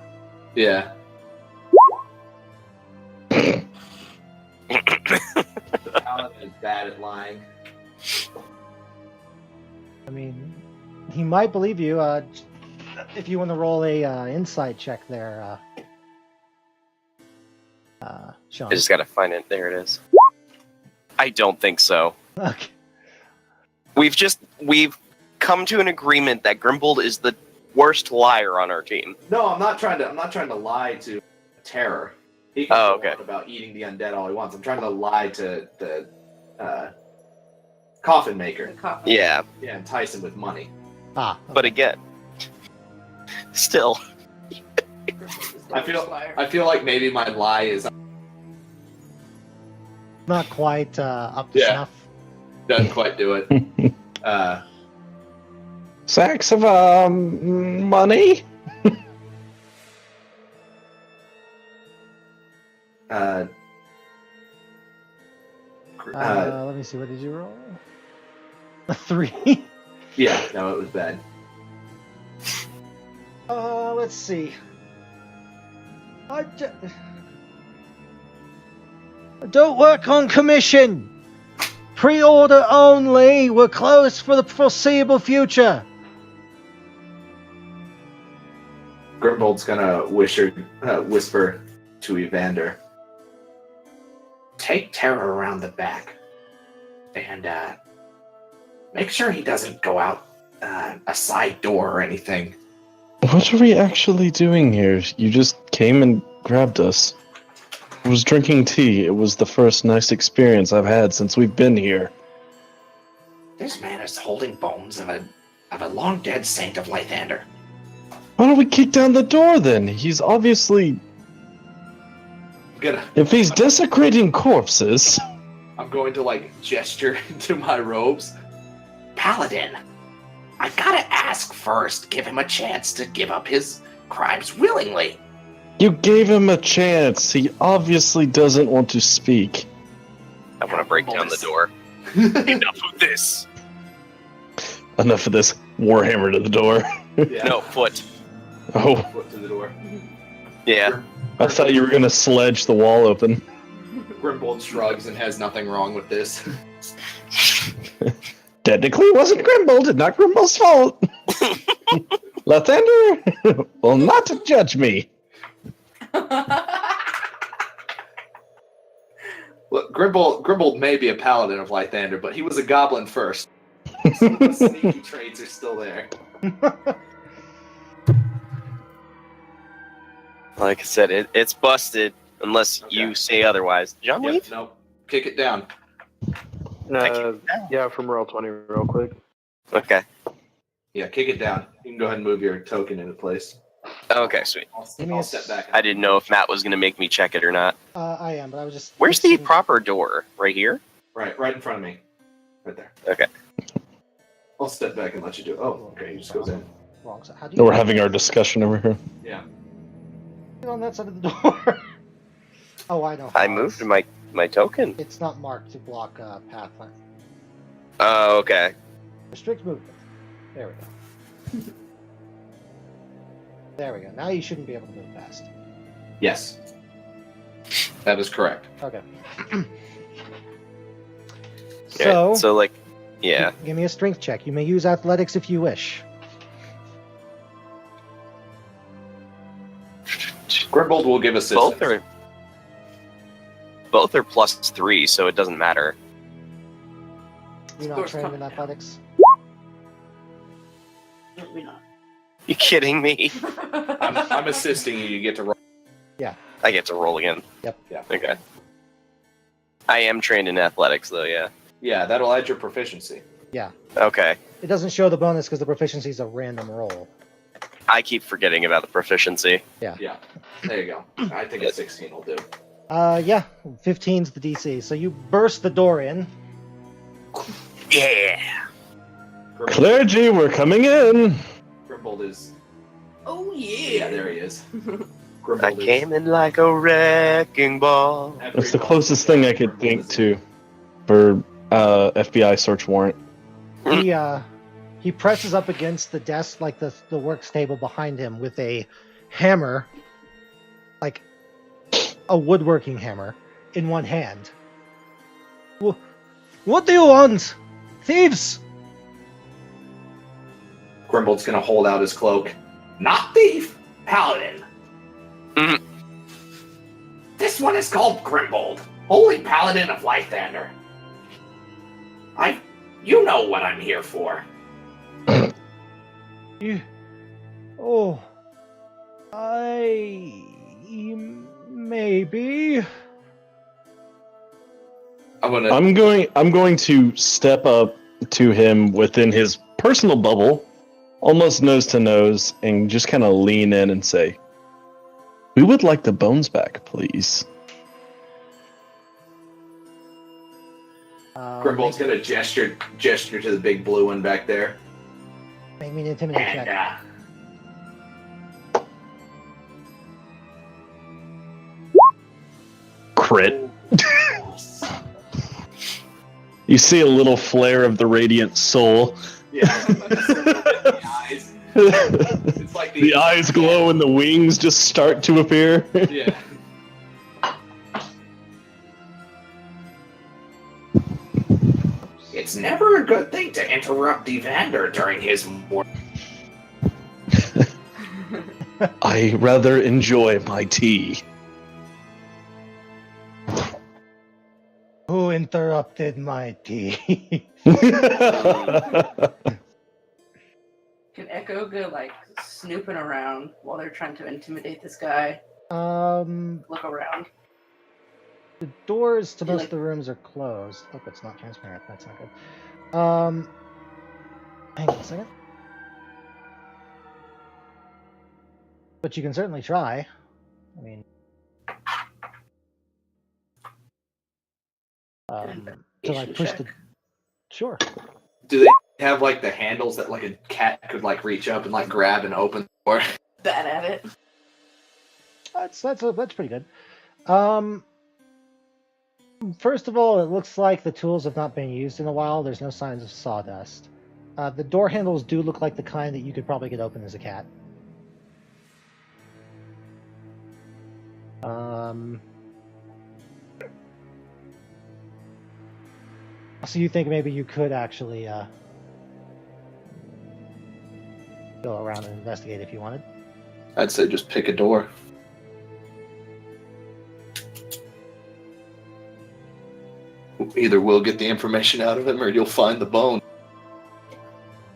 Yeah. Jonathan is bad at lying. I mean, he might believe you. If you want to roll a insight check there, Sean. I just gotta find it. There it is. I don't think so. Okay. We've come to an agreement that Grimbold is the worst liar on our team. No, I'm not trying to lie to Terror. He can Oh, go okay. on about eating the undead all he wants. I'm trying to lie to the coffin maker. Yeah, Yeah, entice him with money. Ah, but again, still, I feel like maybe my lie is not quite up to Yeah. snuff. doesn't quite do it. Sacks of money. Let me see. What did you roll? A 3. Yeah, no, it was bad. Let's see. I don't work on commission. Pre-order only. We're closed for the foreseeable future. Grimbold's gonna whisper to Evander. Take Terror around the back. And make sure he doesn't go out a side door or anything. What are we actually doing here? You just came and grabbed us. I was drinking tea. It was the first nice experience I've had since we've been here. This man is holding bones of a long dead saint of Lythander. Why don't we kick down the door then? He's obviously... If he's desecrating corpses... I'm going to, gesture to my robes. Paladin, I gotta ask first. Give him a chance to give up his crimes willingly. You gave him a chance. He obviously doesn't want to speak. I want to break down the door. Enough of this. Enough of this. Warhammer to the door. Yeah. No, foot. Oh, Foot to the door. Yeah. I thought you were going to sledge the wall open. Grimbold shrugs and has nothing wrong with this. Technically, it wasn't Grimbold. It's not Grimbold's fault. Lathander will not judge me. Look, Grimbold may be a paladin of Lythander, but he was a goblin first. So the sneaky traits are still there. Like I said, it's busted unless Okay. you say otherwise. John, Yep, leave? no, kick it down. Yeah, from Roll20 real quick. Okay. Yeah, kick it down. You can go ahead and move your token into place. Okay, sweet. I'll step back. I didn't know if Matt was going to make me check it or not. I am, but I was just... Where's the proper door? Right here? Right in front of me. Right there. Okay. I'll step back and let you do it. Oh, okay, he just goes in. Wrong side. How do you We're having our discussion over here. Yeah. get on that side of the door? Oh, I know. I moved my token. It's not marked to block pathline. Oh, okay. Restrict movement. There we go. There we go. Now you shouldn't be able to move fast. Yes. That is correct. Okay. Yeah, so yeah. Give me a strength check. You may use athletics if you wish. Grimbold will give assistance. Both are +3, so it doesn't matter. You're not trained in athletics? Maybe not. You kidding me? I'm assisting you. You get to roll. I get to roll again. Yep. Yeah. Okay. I am trained in athletics, though. Yeah. Yeah, that'll add your proficiency. Okay. It doesn't show the bonus because the proficiency is a random roll. I keep forgetting about the proficiency. Yeah. There you go. I think a 16 will do. Yeah. 15's the DC. So you burst the door in. Yeah. Clergy, we're coming in. Grimbold is. Oh Yeah, yeah. there he is. I Grimbold came in like a wrecking ball. That's the closest thing I could think to for FBI search warrant. He presses up against the desk, like the works table behind him, with a hammer, like a woodworking hammer, in one hand. What do you want? Thieves! Grimbold's gonna hold out his cloak. Not thief, paladin. Mhm. This one is called Grimbold, holy paladin of Lythander. You know what I'm here for. Oh, maybe. I'm going to step up to him within his personal bubble, almost nose to nose, and just kind of lean in and say, "We would like the bones back, please." Grimbold's gonna gesture to the big blue one back there. Make me an intimidate And check. Crit. You see a little flare of the radiant soul. yeah, the eyes. It's like The eyes glow and the wings just start to appear. Yeah. It's never a good thing to interrupt Evander during his morning. I rather enjoy my tea. Who interrupted my tea? Can Echo go like snooping around while they're trying to intimidate this guy? Look around. The doors to Do you most like- of the rooms are closed. Oh, it's not transparent. That's not good. Hang on a second. But you can certainly try. I mean, to like push the. Sure. Do they have like the handles that like a cat could like reach up and like grab and open the door? Bad at it. That's pretty good. First of all, it looks like the tools have not been used in a while. There's no signs of sawdust. The door handles do look like the kind that you could probably get open as a cat. So you think maybe you could actually go around and investigate if you wanted? I'd say just pick a door. Either we'll get the information out of him or you'll find the bone.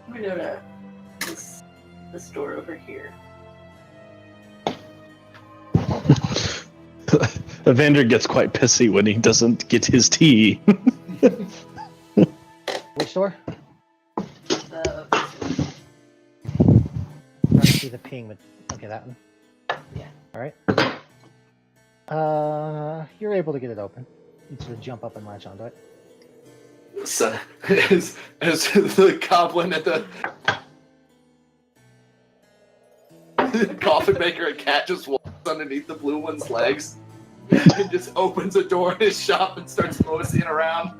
I'm gonna go to this door over here. Evander gets quite pissy when he doesn't get his tea. Which door? The Trying to see the ping, but okay, that one. Yeah. All right. You're able to get it open. You sort of jump up and latch onto it. So, as the goblin at the coffin maker, a cat just walks underneath the blue one's legs and just opens a door in his shop and starts moseying around.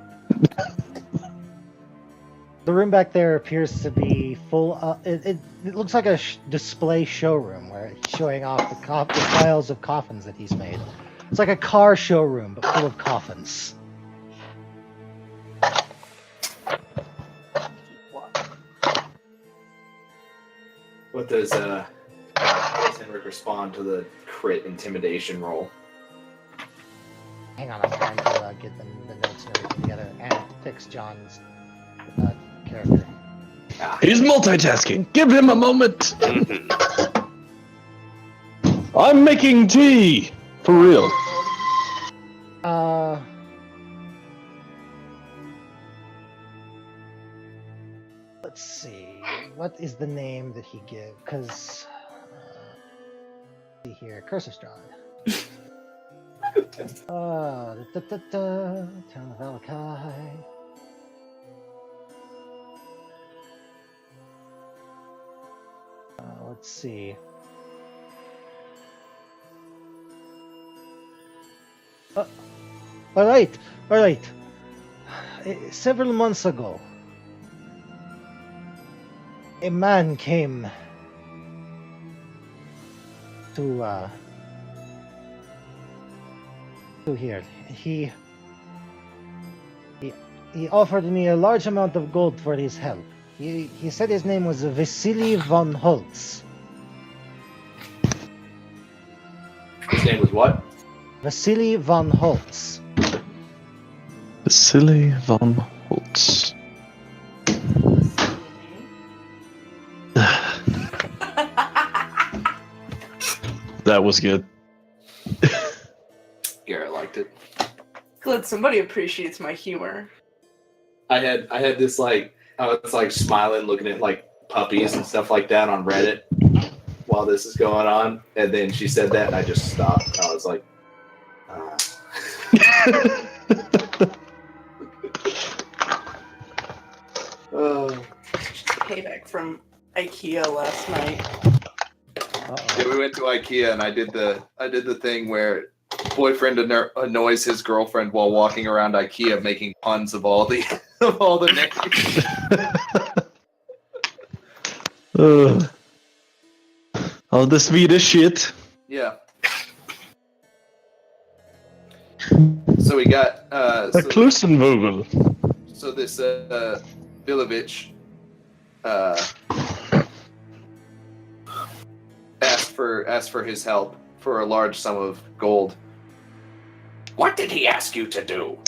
The room back there appears to be full. It looks like a display showroom where it's showing off the piles of coffins that he's made. It's like a car showroom, but full of coffins. What does Henrik respond to the crit intimidation roll? Hang on, I'm trying to get the notes and everything together and fix John's character. He's multitasking. Give him a moment. I'm making tea. For real. Let's see. What is the name that he gives? Because see here, Curse of Strahd. Town of Vallaki. Let's see. All right. Several months ago, a man came to here. He offered me a large amount of gold for his help. He said his name was Vasily von Holtz. His name was what? Vasily von Holtz. Vasily von Holtz. That was good. Garrett liked it. Glad somebody appreciates my humor. I had this like I was like smiling, looking at like puppies and stuff like that on Reddit while this is going on, and then she said that, and I just stopped. I was like, Payback from IKEA last night. Yeah, we went to IKEA and I did the thing where boyfriend annoys his girlfriend while walking around IKEA making puns of all the names. Oh, this Swedish shit. Yeah. So we got Klusenvogel. so this Vilovich asked for his help for a large sum of gold. What did he ask you to do?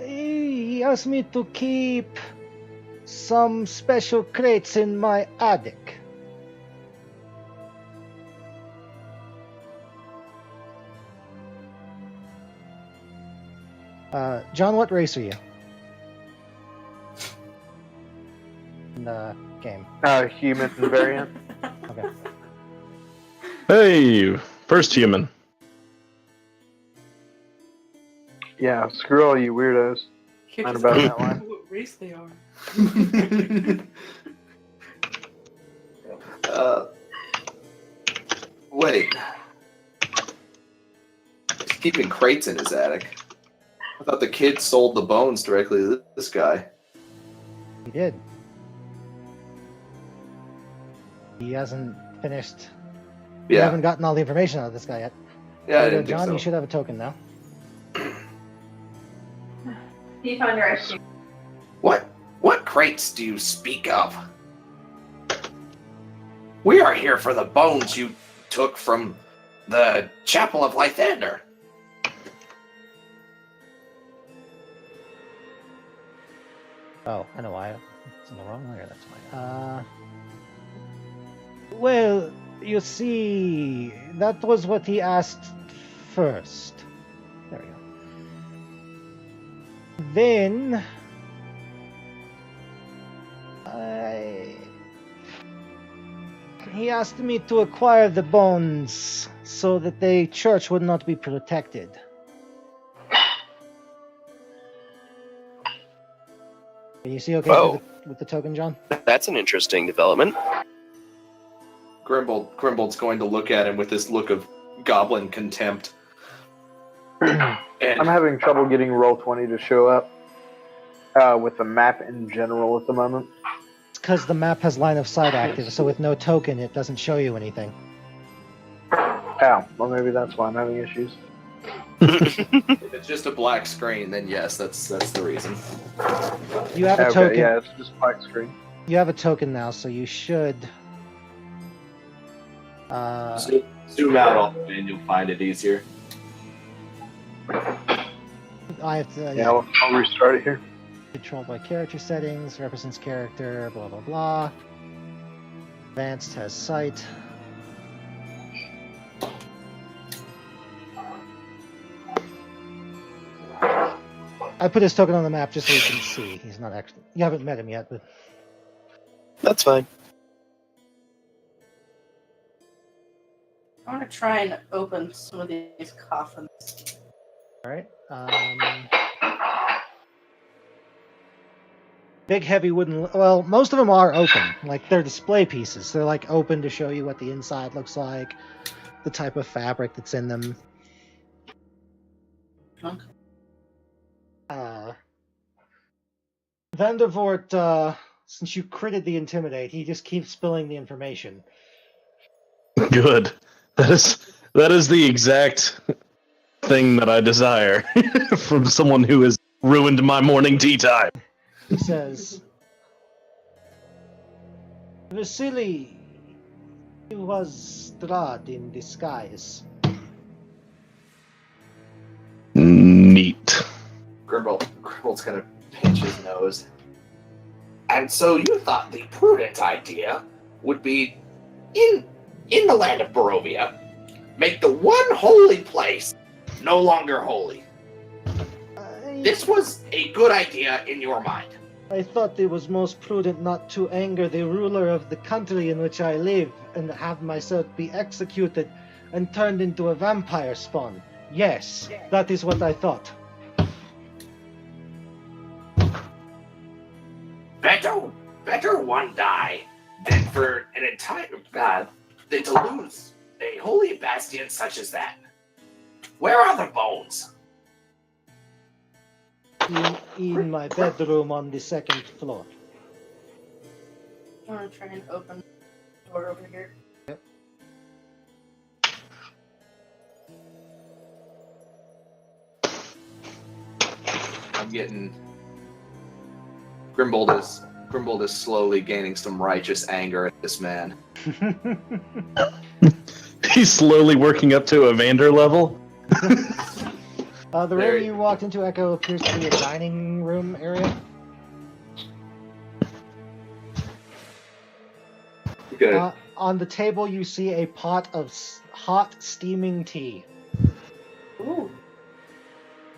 He asked me to keep some special crates in my attic. John, what race are you? In the game. Human variant. Okay. Hey, first human. Yeah, screw all you weirdos. Not about that one. What race they are. Wait. He's keeping crates in his attic. I thought the kid sold the bones directly to this guy. He did. He hasn't finished. You Yeah. haven't gotten all the information out of this guy yet. Yeah, I There you go, didn't think John, so. you should have a token now. He found your ice cream. What crates do you speak of? We are here for the bones you took from the Chapel of Lythander. Oh, I know why. It's in the wrong layer, that's why. Well, you see, that was what he asked first. There we go. Then... He asked me to acquire the bones so that the church would not be protected. Can you see okay Whoa. with the token, John? That's an interesting development. Grimbold's going to look at him with this look of goblin contempt. I'm And having trouble getting Roll20 to show up with the map in general at the moment. It's because the map has line of sight active, so with no token, it doesn't show you anything. Oh, well maybe that's why I'm having issues. if it's just a black screen, then yes, that's the reason. You have a Okay, token. yeah, it's just black screen. You have a token now, so you should. Zoom out all the way and you'll find it easier. I have to. Yeah, I'll restart it here. Controlled by character settings, represents character, blah blah blah. Advanced has sight. I put his token on the map just so you can see. He's not actually. You haven't met him yet, but That's fine. I want to try and open some of these coffins. all right. Big heavy wooden. Well, most of them are open. Like they're display pieces. They're like open to show you what the inside looks like, the type of fabric that's in them. Okay. Vandervoort, since you critted the intimidate, he just keeps spilling the information. Good. That is the exact thing that I desire from someone who has ruined my morning tea time. He says, Vasily, he was Strahd in disguise. Neat. Grimbold's gonna pinch his nose. And so you thought the prudent idea would be in the land of Barovia, make the one holy place no longer holy. This was a good idea in your mind. I thought it was most prudent not to anger the ruler of the country in which I live and have myself be executed and turned into a vampire spawn. Yes, that is what I thought. one die than for an entire than to lose a holy bastion such as that. Where are the bones? In my bedroom on the second floor. I want to try and open the door over here. Yep. I'm getting. Grimbold is slowly gaining some righteous anger at this man. He's slowly working up to Evander level. The room you walked into, Echo, appears to be a dining room area. Good. On the table, you see a pot of hot, steaming tea. Ooh.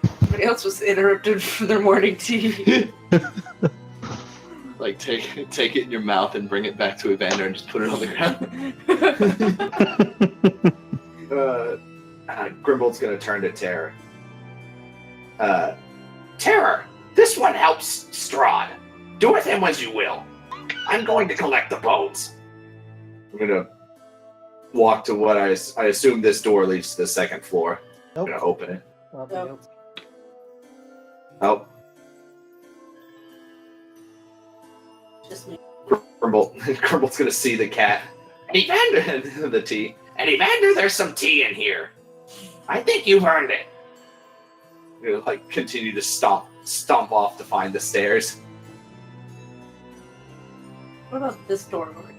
Everybody else was interrupted from their morning tea. Like, take it in your mouth and bring it back to Evander and just put it on the ground. Grimbold's gonna turn to Terror. Terror, this one helps Strahd. Do with him as you will. I'm going to collect the bones. I'm gonna walk to what I assume this door leads to the second floor. Nope. I'm gonna open it. Nope. Oh, Just me. Grimbold's gonna see the cat. And Evander, The tea. and Evander, there's some tea in here. I think you've earned it. I'm gonna, like, continue to stomp off to find the stairs. What about this door over here?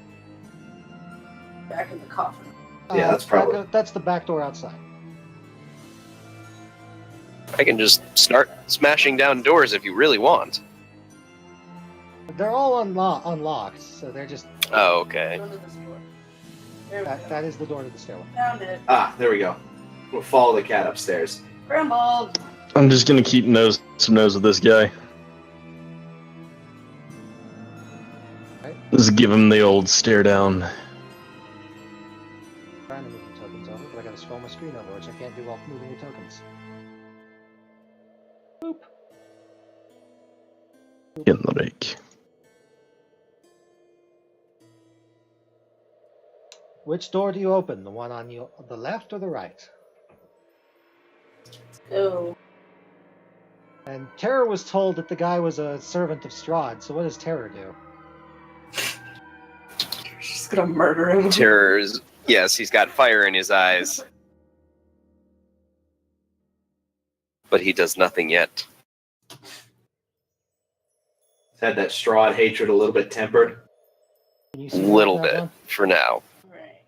Back in the coffin. Yeah, that's probably. That's the back door outside. I can just start smashing down doors if you really want. They're all unlocked, so they're just. Oh, okay. Go to this door. There we go. That is the door to the stairwell. Found it. Ah, there we go. We'll follow the cat upstairs. Grimbold. I'm just gonna keep nose to nose with this guy. Right. Just give him the old stare down. Trying to move the tokens over, but I gotta scroll my screen over, which I can't do while moving the tokens. Boop. In the rake. Which door do you open? The one on the left or the right? Go. And Terror was told that the guy was a servant of Strahd, so what does Terror do? She's gonna murder him. Terrors. Yes, he's got fire in his eyes. But he does nothing yet. Had that Strahd hatred a little bit tempered. Can you A see little that bit, now? for now. Right.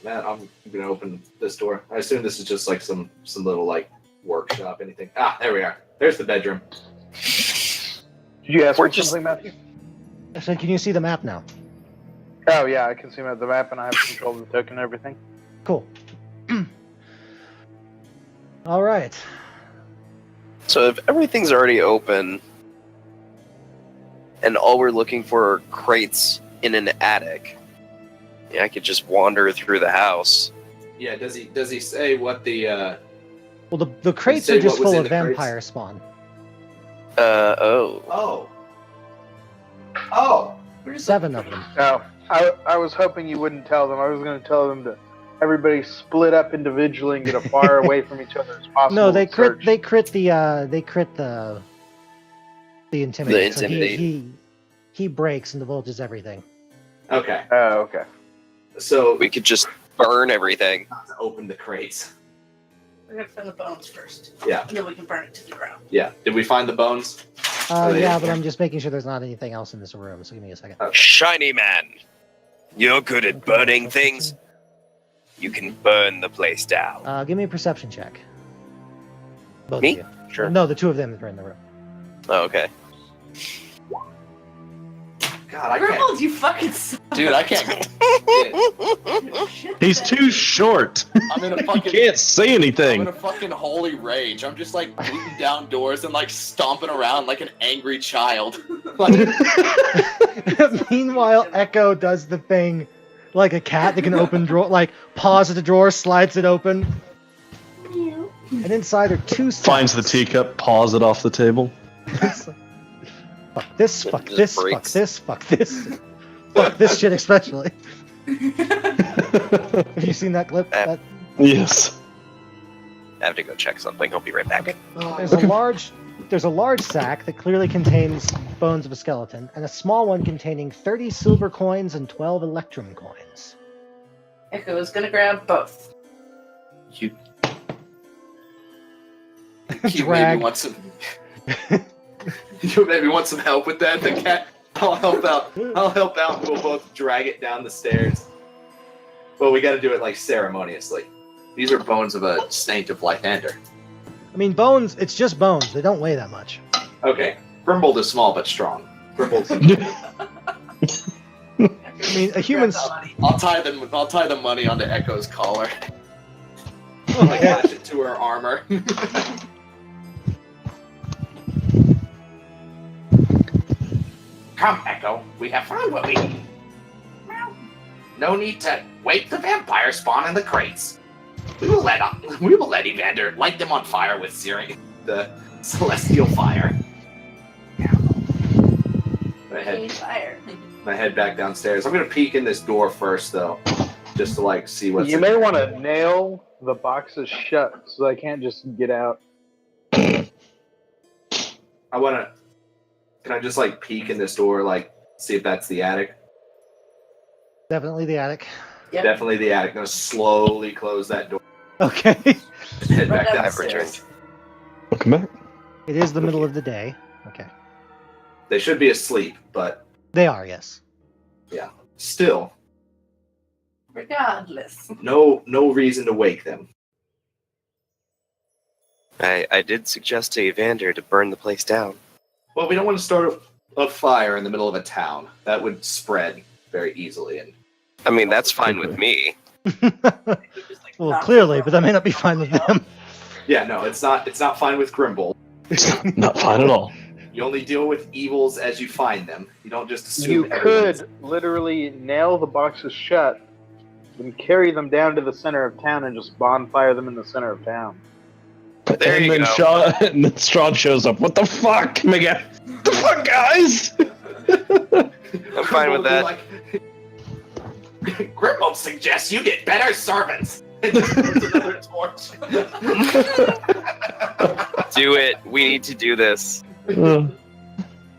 Matt, I'm gonna open this door. I assume this is just like some little like workshop, anything. Ah, there we are. There's the bedroom. Did you ask We're for just- something, Matthew? I said, can you see the map now? Oh, yeah, I can see the map and I have control of the token and everything. Cool. All right. So if everything's already open, and all we're looking for are crates in an attic, yeah, I could just wander through the house. Yeah, does he say what the Well, the crates say are just what was full in of the crates? vampire spawn. Oh. Oh. Where's 7 of them. Oh, I was hoping you wouldn't tell them. I was going to tell them to everybody split up individually and get as far away from each other as possible. No, they and crit. search. They crit the intimidate. So intimidate. he breaks and divulges everything. Okay. Oh, okay. So We could just burn everything. not to open the crates. We gotta find the bones first. Yeah. And then we can burn it to the ground. Yeah. Did we find the bones? Oh, Yeah, yeah. but I'm just making sure there's not anything else in this room. So give me a second. Shiny man, you're good at burning things. You can burn the place down. Give me a perception check. Both Me? of you. Sure. No, the two of them that are in the room. Oh, okay. God, I can't. Grimbold, you fucking suck. Dude, I can't. Shit, He's man. too short. I'm in a He fucking. can't say I'm in anything. a fucking holy rage. I'm just like beating down doors and like stomping around like an angry child. Like, Meanwhile, Echo does the thing like a cat that can open drawer, like paws at the drawer, slides it open, and inside are 2 sets. Finds the teacup, paws it off the table. Fuck this, It fuck just this, fuck breaks. this, fuck this. Fuck this shit especially. Have you seen that clip? That, Yes. I have to go check something. I'll be right back. there's a large sack that clearly contains bones of a skeleton, and a small one containing 30 silver coins and 12 electrum coins. Echo is gonna grab both. You Drag. maybe want some. You maybe want some help with that. The cat. I'll help out. I'll help out. And we'll both drag it down the stairs. Well, we got to do it like ceremoniously. These are bones of a saint of Lythander. I mean, bones, it's just bones. They don't weigh that much. Okay, Grimbold is small but strong. Grimbold. I mean, a human's... I'll tie the money onto Echo's collar. Okay. Attach it to her armor. Come, Echo. We have found what we need. No need to wait the vampire spawn in the crates. We will let Evander light them on fire with the celestial fire. Fire. I head back downstairs. I'm gonna peek in this door first, though, just to like see what's. You may want to nail the boxes shut so they can't just get out. I wanna. Can I just like peek in this door, like see if that's the attic? Definitely the attic. Yep. Definitely the attic. I'm gonna slowly close that door. Okay. And head Right back down the downstairs. stairs. Welcome back. It is the middle of the day. Okay. They should be asleep, but They are, yes. still, Regardless. no reason to wake them. I did suggest to Evander to burn the place down. Well, we don't want to start a fire in the middle of a town. That would spread very easily. And I mean, that's fine with me. Well, clearly, but that may not be fine with them. yeah, no, it's not fine with Grimbold. Not fine at all. You only deal with evils as you find them. You don't just assume. You everyone's- could literally nail the boxes shut, then carry them down to the center of town and just bonfire them in the center of town. There and you then go. and then Strahd shows up. What the fuck, Mega? What the fuck, guys? I'm fine with that. Like, Grimbold suggests you get better servants. Another torch. Do it. We need to do this. Grimbold,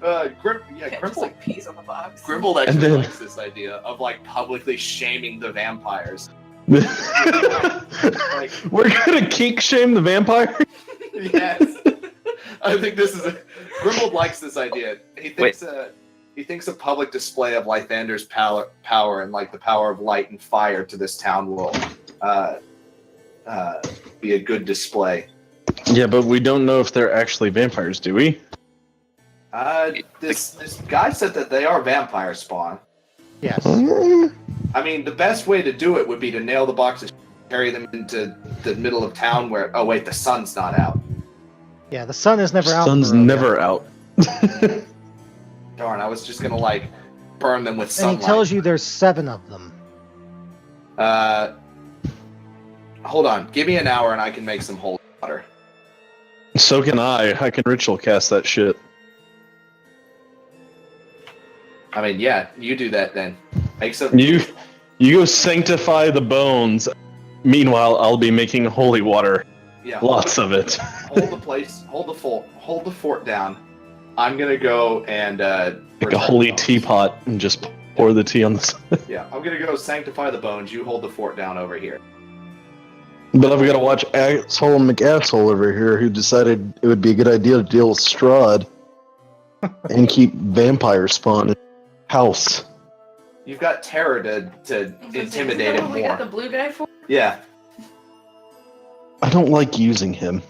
Like peas on the box. Grimbold And actually then- likes this idea of like publicly shaming the vampires. We're gonna kink shame the vampire. Yes, I think this is. Grimbold likes this idea. He thinks a public display of Lythander's power and like the power of light and fire to this town will be a good display. Yeah, but we don't know if they're actually vampires, do we? This guy said that they are vampire spawn. Yes. I mean, the best way to do it would be to nail the boxes, carry them into the middle of town where. Oh wait, the sun's not out. Yeah, the sun is never out. Sun's in Barovia. never out. Darn, I was just gonna like burn them with And sunlight. he tells you there's 7 of them. Hold on, give me an hour and I can make some holy water. So can I. I can ritual cast that shit. I mean, yeah, you do that then. Make some. You go sanctify the bones. Meanwhile, I'll be making holy water. Yeah, Lots of it. hold the place, hold the fort down. I'm gonna go and Make a holy teapot and just pour the tea on the side. Yeah, I'm gonna go sanctify the bones. You hold the fort down over here. But I've got to watch asshole McAsshole over here who decided it would be a good idea to deal with Strahd and keep vampire spawn in house. You've got terror to intimidate him We got the more. blue guy for. Yeah, I don't like using him.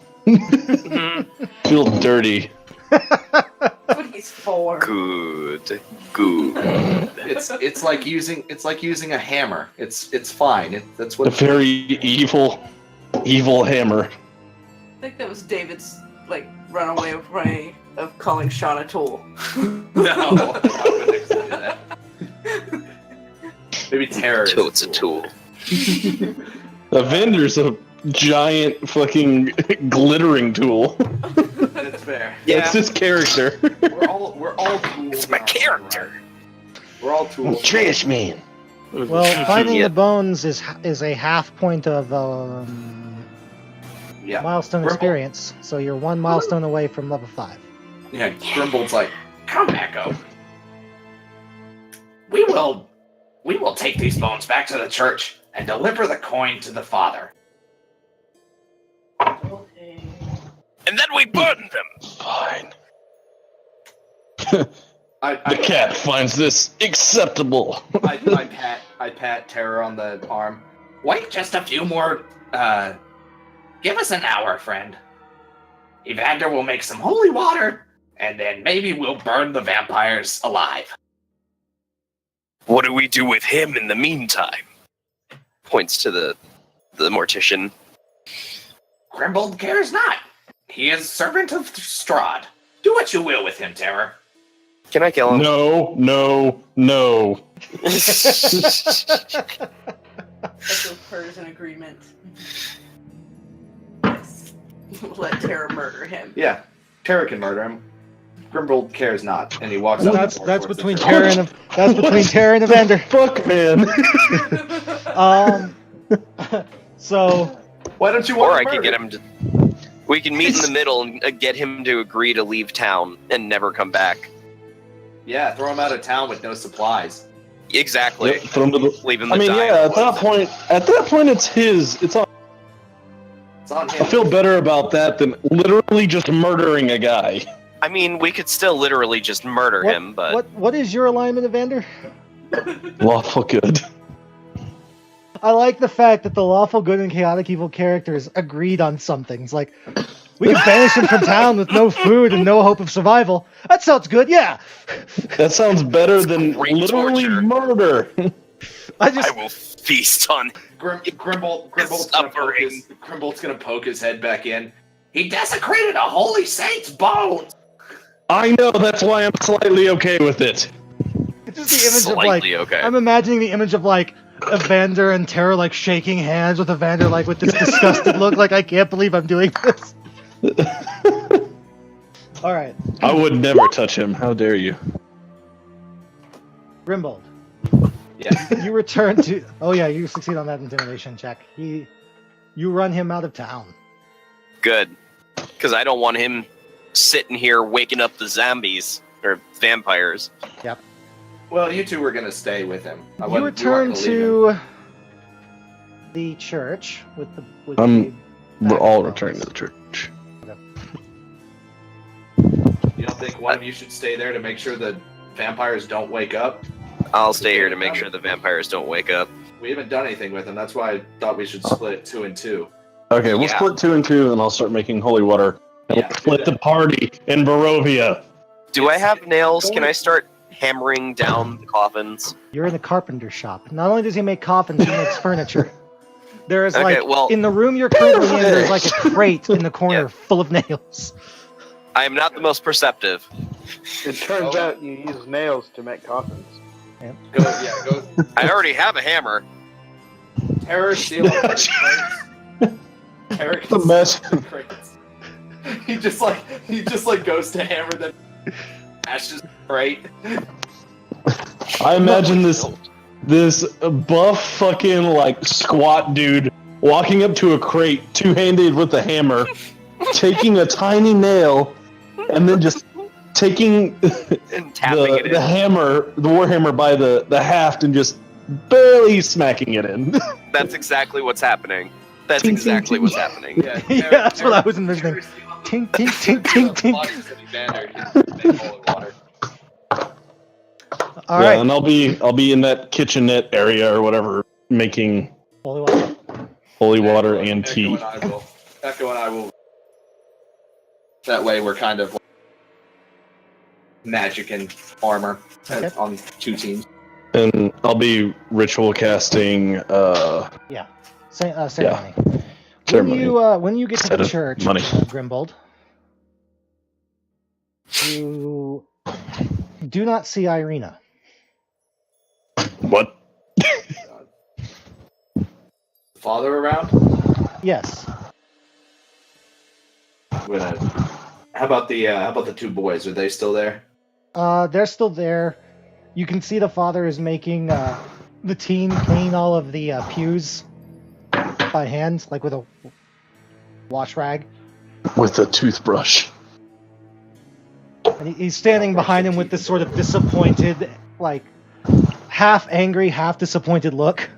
Feel dirty. That's what he's for. Good. it's like using a hammer. It's fine. That's A what. very evil hammer. I think that was David's like runaway way of calling Sean a tool. No, I wouldn't actually do that. Maybe terror. So it's a tool. The vendor's a giant fucking glittering tool. That's fair. That's his character. We're all tools. It's my character. We're all tools. Trash man. Well, finding Yeah. the bones is a half point of Yeah. milestone Grimble- experience, so you're one milestone away from level 5. Yeah. Grimbold's like, Come, Echo. We will take these bones back to the church and deliver the coin to the father. Okay. And then we burn them. Fine. I The cat finds this acceptable. I pat Terror on the arm. Wait just a few more. Give us an hour, friend. Evander will make some holy water, and then maybe we'll burn the vampires alive. What do we do with him in the meantime? Points to the mortician. Grimbold cares not. He is servant of Strahd. Do what you will with him, Terror. Can I kill him? No. Echo purrs in agreement. Yes. Let Terra murder him. Yeah. Terror can murder him. Grimbold cares not, and he walks. So up that's towards between the Terra and Terra and Evander. Fuck, man. So Why don't you Or want I to could murder? get him to. We can meet in the middle and get him to agree to leave town and never come back. Yeah, throw him out of town with no supplies. Exactly. Yep, throw him to the- Leave him I to mean, die. yeah. At that point, it's his. It's on. It's on him. I feel better about that than literally just murdering a guy. I mean, we could still literally just murder him, but what is your alignment, Evander? Lawful good. I like the fact that the lawful good and chaotic evil characters agreed on something. It's like, we can banish him from town with no food and no hope of survival. That sounds good, yeah. That sounds better than great literally torture. murder. I I will feast on. Grimbold's gonna poke his head back in. He desecrated a holy saint's bones. I know. That's why I'm slightly okay with it. It's just the image of like, Slightly okay. I'm imagining the image of like Evander and Terra like shaking hands with Evander like with this disgusted look, like I can't believe I'm doing this. All right, I would never touch him. How dare you? Grimbold. Yeah. You return to. Oh yeah, you succeed on that intimidation check. You run him out of town. Good. Because I don't want him sitting here waking up the zombies or vampires. Well, you two were gonna stay with him. You return to the church with the. We're all returning to the church. You don't think one of you should stay there to make sure the vampires don't wake up? I'll stay here to make sure the vampires don't wake up. We haven't done anything with them. That's why I thought we should split it 2 and 2. Okay, we'll Yeah. split 2 and 2, and I'll start making holy water. And Yeah, we'll split the party in Barovia. Do I have nails? Can I start hammering down the coffins? You're in the carpenter shop. Not only does he make coffins, he makes furniture. There is Okay, like well- in the room you're currently in. There's like a crate in the corner Yeah. full of nails. I am not the most perceptive. It turns out you use nails to make coffins. Go. I already have a hammer. Terror steal crates. Terror The mess. crates. He just like goes to hammer them. Smashes the crate. I imagine this buff fucking like squat dude walking up to a crate, two-handed with a hammer, taking a tiny nail, and then just taking And tapping it in. the hammer, the warhammer by the haft, and just barely smacking it in. That's exactly what's happening. That's Ting, ting, exactly ting. what's happening. Yeah, Yeah, that's what I was envisioning. Tink, tink, tink, tink, tink. All Yeah, right. and I'll be in that kitchenette area or whatever, making Holy water. holy water and tea. Echo and I will. That way, we're kind of like magic and armor Okay. on 2 teams. And I'll be ritual casting. Ceremony. Ceremony. When you get to Instead the of church, money. Grimbold, you do not see Irina. What? Father around? Yes. I'm gonna How about the two boys? Are they still there? They're still there. You can see the father is making the teen clean all of the pews by hand, like with a wash rag. With a toothbrush. And he's standing behind him with this sort of disappointed, like, half angry, half disappointed look.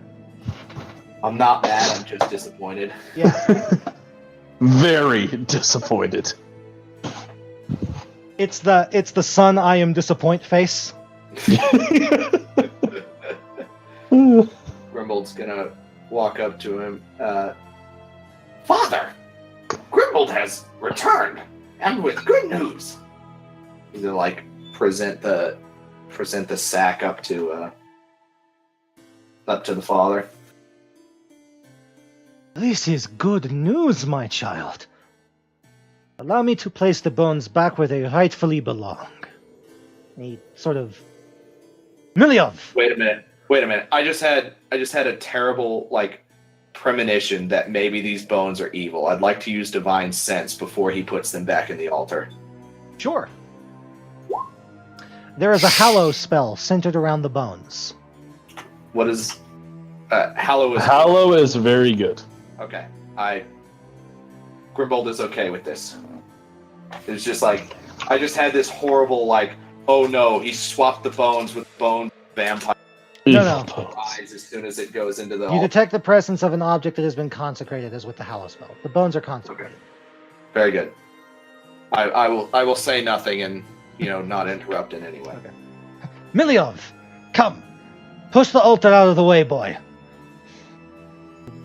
I'm not mad, I'm just disappointed. Yeah. Very disappointed. It's the son I am disappoint face. Grimbold's gonna walk up to him. Father, Grimbold has returned, and with good news. He's gonna like present the sack up to the father. This is good news, my child. Allow me to place the bones back where they rightfully belong. He sort of... Miliov! Wait a minute. I just had a terrible premonition that maybe these bones are evil. I'd like to use divine sense before he puts them back in the altar. Sure. There is a hallow spell centered around the bones. What is hallow? Hallow is very good. Okay. Grimbold is okay with this. It's just I just had this horrible oh no, he swapped the bones with bone vampire No. eyes as soon as it goes into the You altar. detect the presence of an object that has been consecrated as with the hallow spell. The bones are consecrated. Very good. I will say nothing and not interrupt in any way. Okay. Miliov, come. Push the altar out of the way, boy.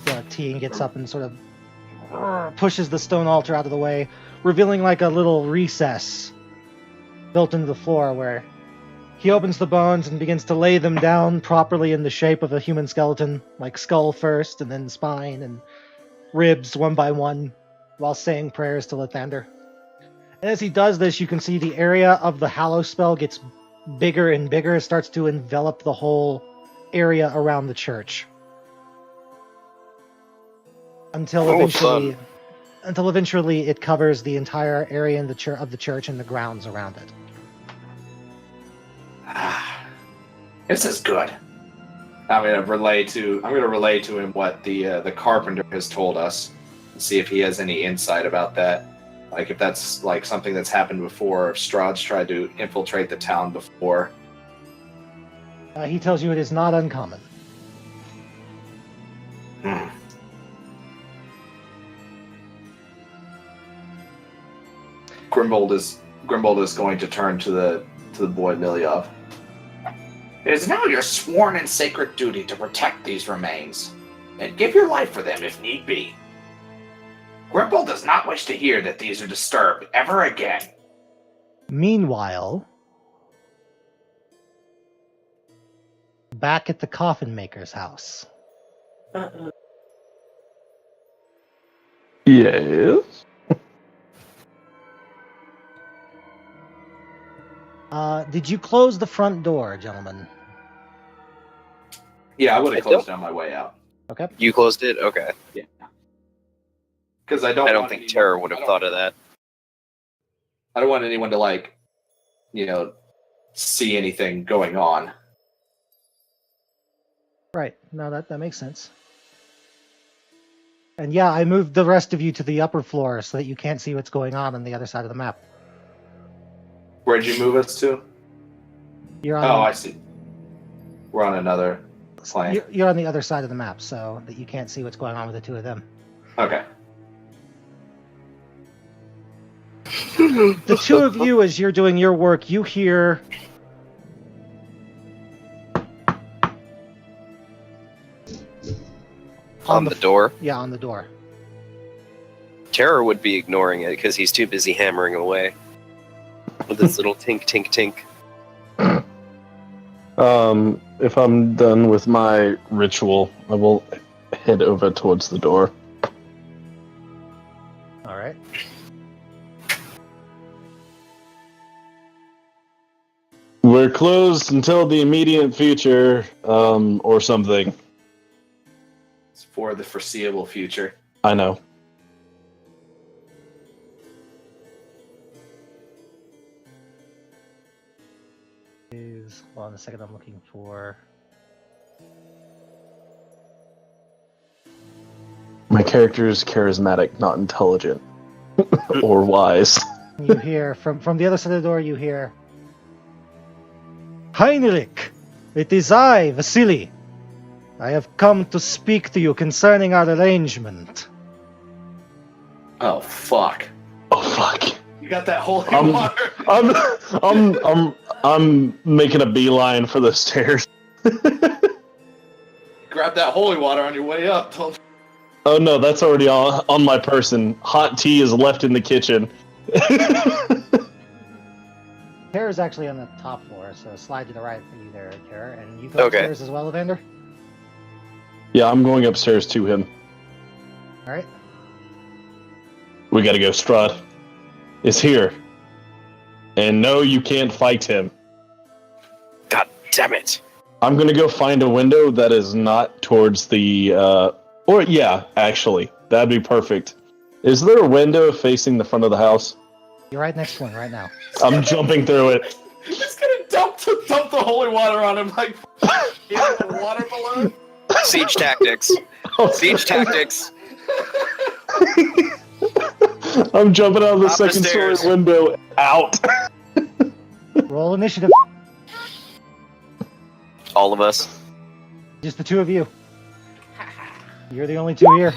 The teen gets up and sort of pushes the stone altar out of the way, revealing a little recess built into the floor where he opens the bones and begins to lay them down properly in the shape of a human skeleton, like skull first and then spine and ribs one by one, while saying prayers to Lathander. And as he does this, you can see the area of the hallow spell gets bigger and bigger. It starts to envelop the whole area around the church. Until eventually it covers the entire area in of the church and the grounds around it. This is good. I'm gonna relay to him what the carpenter has told us, and see if he has any insight about that. If that's something that's happened before, if Strahd's tried to infiltrate the town before. He tells you it is not uncommon. Grimbold is going to turn to the boy Miliov. It is now your sworn and sacred duty to protect these remains, and give your life for them if need be. Grimbold does not wish to hear that these are disturbed ever again. Meanwhile, back at the coffin maker's house. Yes. Did you close the front door, gentlemen? Yeah, I would have closed on my way out. Okay. You closed it? Okay. Yeah. Because I don't think Terror would have thought of that. I don't want anyone to see anything going on. Right. No, that makes sense. And yeah, I moved the rest of you to the upper floor so that you can't see what's going on the other side of the map. Where'd you move us to? You're on. I see. We're on another plane. You're on the other side of the map, so that you can't see what's going on with the two of them. Okay. The two of you, as you're doing your work, you hear on the door? Yeah, on the door. Terror would be ignoring it because he's too busy hammering away with his little tink, tink, tink. If I'm done with my ritual, I will head over towards the door. All right. We're closed until the immediate future, or something. It's for the foreseeable future. I know. Hold on a second, I'm looking for... My character is charismatic, not intelligent. Or wise. You hear, from the other side of the door, you hear... Heinrich! It is I, Vasily. I have come to speak to you concerning our arrangement. Oh fuck! Oh fuck. You got that holy I'm- water. I'm making a beeline for the stairs. Grab that holy water on your way up. Don't... Oh no, that's already on my person. Hot tea is left in the kitchen. Tara's actually on the top floor, so slide to the right for you there, Tara. And you go upstairs as well, Evander? Yeah, I'm going upstairs to him. Alright. We gotta go. Strahd is here. And no, you can't fight him. God damn it. I'm gonna go find a window that is not towards the, or yeah, actually, that'd be perfect. Is there a window facing the front of the house? You're right next to one right now. I'm jumping through it. He's gonna dump the holy water on him like a water balloon. Siege tactics. Siege tactics. I'm jumping out of the Up the second story stairs. window. Out. Roll initiative. All of us. Just the two of you. You're the only two here.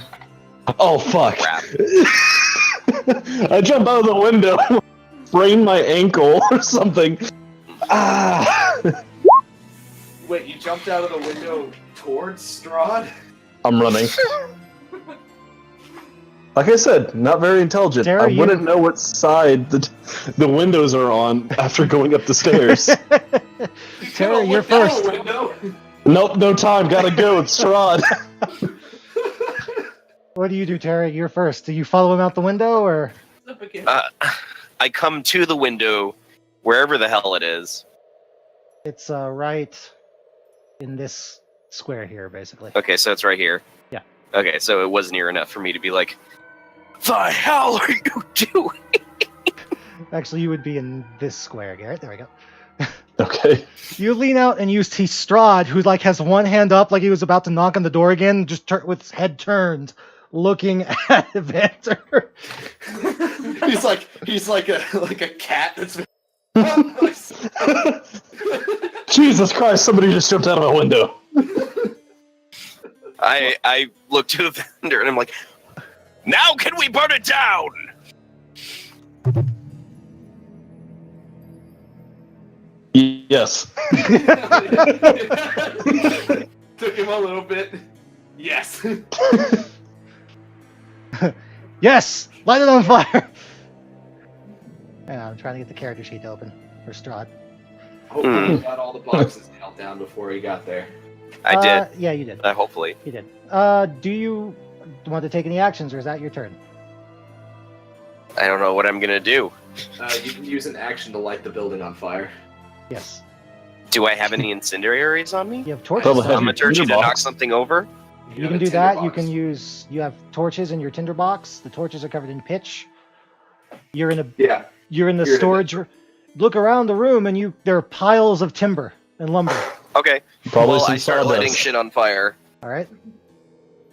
Oh fuck. Crap. I jump out of the window, sprain my ankle or something. Ah. Wait, you jumped out of the window towards Strahd? I'm running. Like I said, not very intelligent. Tara, I wouldn't know what side the windows are on after going up the stairs. Tara, you're first. Nope, no time. Gotta go. It's Strahd. What do you do, Tara? You're first. Do you follow him out the window, or...? I come to the window, wherever the hell it is. It's right in this square here, basically. Okay, so it's right here. Yeah. Okay, so it was near enough for me to be like, the hell are you doing? Actually, you would be in this square, Garrett. There we go. Okay. You lean out and you see Strahd, who like has one hand up, like he was about to knock on the door again, just with his head turned, looking at Evander. he's like a cat that's. Jesus Christ! Somebody just jumped out of a window. I look to the vendor and I'm like, now can we burn it down? Yes. Took him a little bit. Yes. Yes! Light it on fire! Yeah, I'm trying to get the character sheet open for Strahd. Hopefully he got all the boxes nailed down before he got there. I did. Yeah, you did. Hopefully. You did. Do you want to take any actions, or is that your turn? I don't know what I'm gonna do. You can use an action to light the building on fire. Yes. Do I have any incendiaries on me? You have torches. Probably have your Thaumaturgy to tinderbox. knock something over? You can do that. You can use. You have torches in your tinderbox. The torches are covered in pitch. You're in a. Yeah. You're in the You're in storage. Look around the room, and there are piles of timber and lumber. Okay. Probably well, some I start sawdust. lighting shit on fire. All right.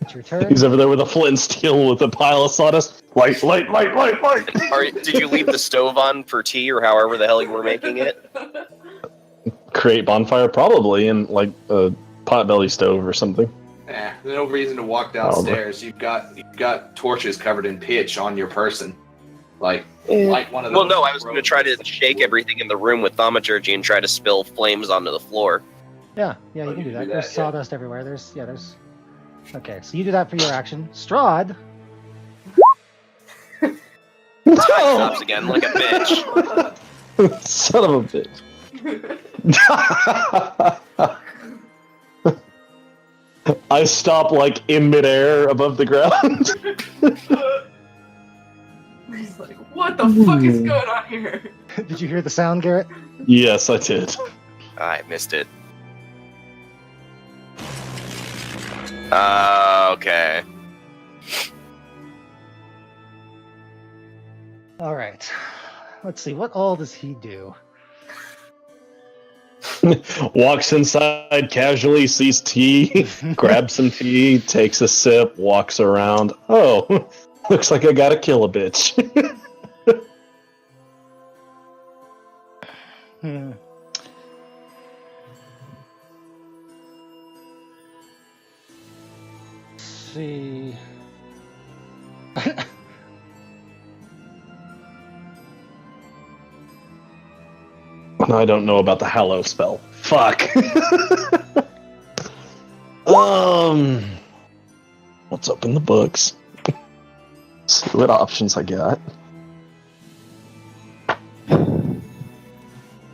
It's your turn. He's over there with a flint and steel with a pile of sawdust. Light. Did you leave the stove on for tea or however the hell you were making it? Create bonfire, probably in like a potbelly stove or something. There's no reason to walk downstairs. You've got torches covered in pitch on your person. Like one of those. Well, no, I was going to try to shake everything in the room with thaumaturgy and try to spill flames onto the floor. Yeah, you can do that. There's sawdust everywhere. There's. Okay, so you do that for your action. Strahd. Stops again like a bitch. Son of a bitch. I stop like in midair above the ground. He's like, what the fuck is going on here? Did you hear the sound, Garrett? Yes, I did. I missed it. Okay. All right. Let's see. What all does he do? Walks inside casually, sees tea, grabs some tea, takes a sip, walks around. Oh, looks like I gotta kill a bitch. Hmm. Let's see. No, I don't know about the Hallow spell. Fuck. Let's open the books. See what options I got.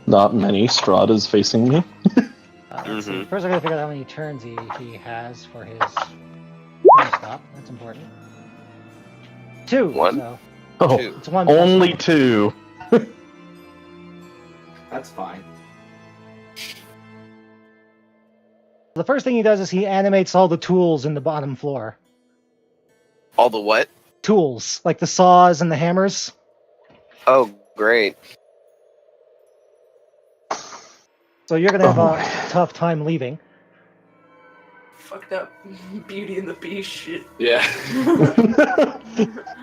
Not many. Strahd is facing me. Let's see. First, I gotta figure out how many turns he has for his stop. That's important. 2. One? So Oh, it's 1. only 2. That's fine. The first thing he does is he animates all the tools in the bottom floor. All the what? Tools, like the saws and the hammers. Oh, great. So you're gonna have a tough time leaving. Fucked up Beauty and the Beast shit. Yeah.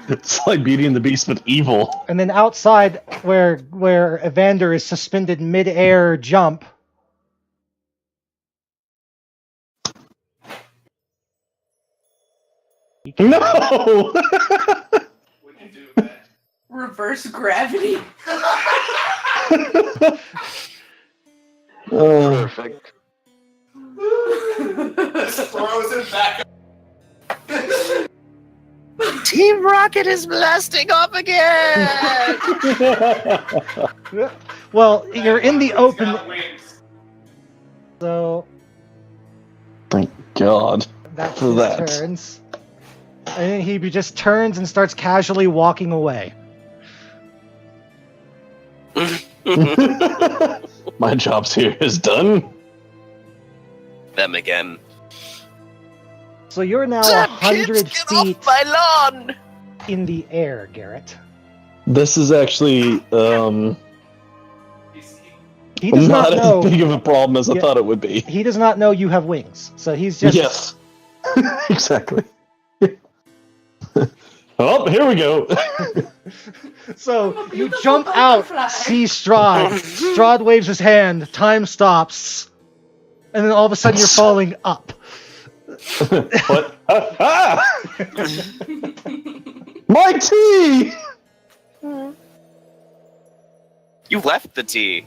It's like Beauty and the Beast, but evil. And then outside, where Evander is suspended mid-air jump. No! What'd you do, man? Reverse gravity. Perfect. Throws it back. Team Rocket is blasting off again! Well, you're in the open, so Thank God. that's For his that. turns. And then he just turns and starts casually walking away. My job's here is done. Them again. So you're now Damn, 100 kids, get feet off my lawn! in the air, Garrett. This is actually He does not not as know. big of a problem as I Yeah. thought it would be. He does not know you have wings, so he's just. Yes. Exactly. Oh, here we go. So you jump out, see Strahd. Strahd waves his hand. Time stops, and then all of a sudden you're falling up. What? Ah! My tea! You left the tea.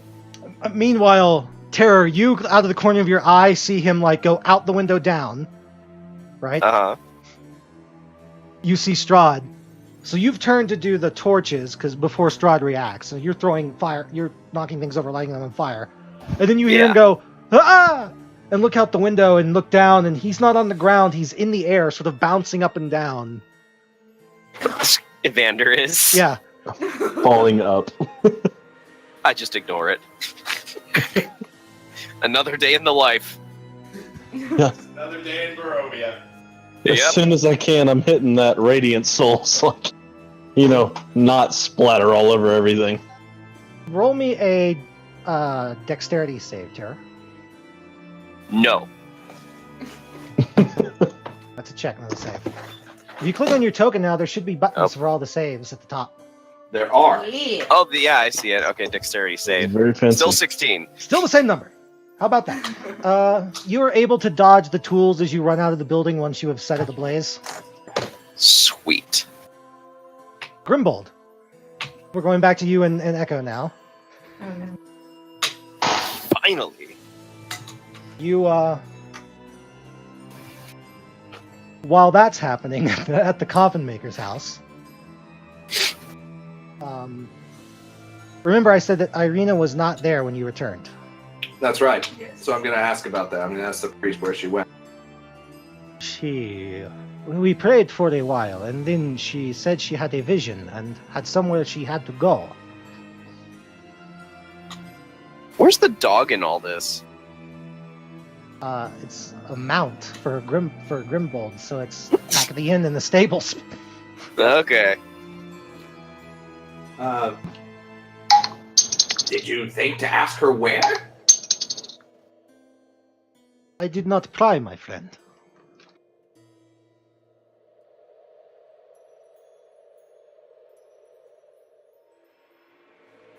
Meanwhile, Terror, you out of the corner of your eye see him like go out the window down. Right? Uh-huh. You see Strahd. So you've turned to do the torches because before Strahd reacts, so you're throwing fire, you're knocking things over, lighting them on fire, and then you hear him go ah, and look out the window and look down, and he's not on the ground, he's in the air, sort of bouncing up and down. Evander is. Yeah. Falling up. I just ignore it. Another day in the life. Another day in Barovia. As Yep. soon as I can, I'm hitting that radiant soul so I can, not splatter all over everything. Roll me a dexterity save, Terror. No. That's a check, not a save. If you click on your token now, there should be buttons for all the saves at the top. There are. Yeah. Oh, yeah, I see it. Okay, dexterity save. Very fancy. Still 16. Still the same number. How about that? You are able to dodge the tools as you run out of the building once you have set it ablaze. Sweet. Grimbold. We're going back to you and Echo now. Finally. You, while that's happening at the coffin maker's house, remember I said that Irina was not there when you returned. That's right. Yes. So I'm going to ask about that. I'm going to ask the priest where she went. We prayed for a while, and then she said she had a vision and had somewhere she had to go. Where's the dog in all this? It's a mount for Grimbold, so it's back at the inn in the stables. Okay. Did you think to ask her where? I did not pry, my friend.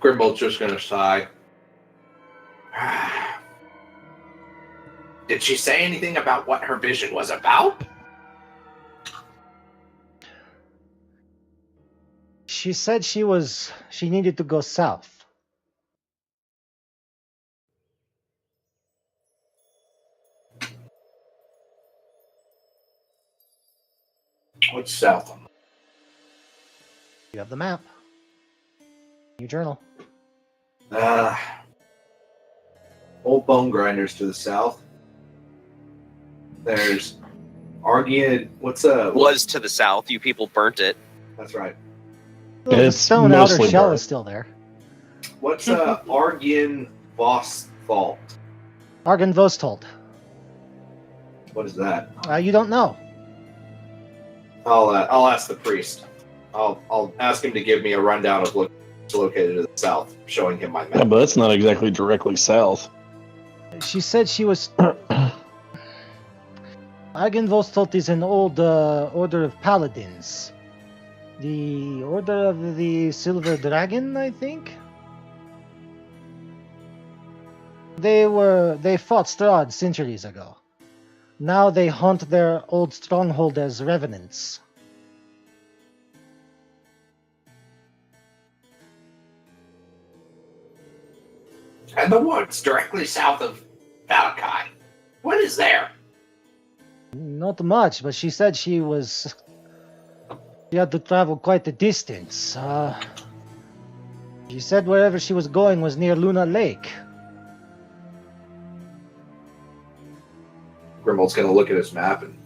Grimbold's just gonna sigh. Did she say anything about what her vision was about? She said she needed to go south. What's south? You have the map. Your journal. Old Bone Grinders to the south. There's Argian. Was to the south. You people burnt it. That's right. The It's stone outer mostly shell burnt. is still there. What's Argian Voss Fault? Argon Vostold. What is that? You don't know. I'll ask the priest. I'll ask him to give me a rundown of what's located to the south, showing him my Yeah, map. but that's not exactly directly south. She said she was... Argon Vostold is an old order of paladins. The Order of the Silver Dragon, I think? They fought Strahd centuries ago. Now they haunt their old stronghold as revenants. And the woods directly south of Vallaki. What is there? Not much, but she said she had to travel quite a distance. She said wherever she was going was near Luna Lake. Grimbold's gonna look at his map and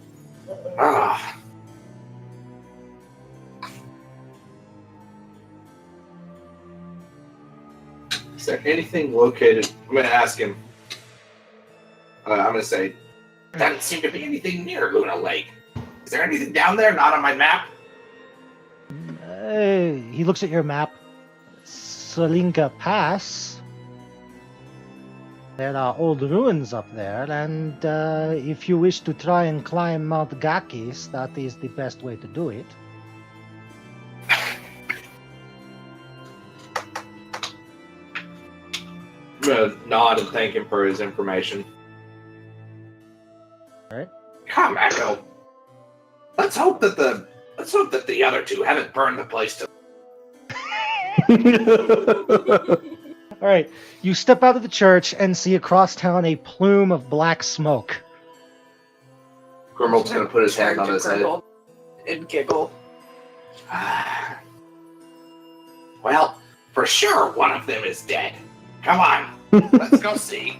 Is there anything located? I'm gonna ask him. I'm gonna say, doesn't seem to be anything near Luna Lake. Is there anything down there not on my map? He looks at your map. Solinka Pass. There are old ruins up there, and if you wish to try and climb Mount Gakis, that is the best way to do it. I'm gonna nod and thank him for his information. Alright. Come, Echo. Let's hope that the other two haven't burned the place to. Alright, you step out of the church and see across town a plume of black smoke. Grimbold's gonna put his hand on his head. And giggle. Well, for sure one of them is dead. Come on, let's go see.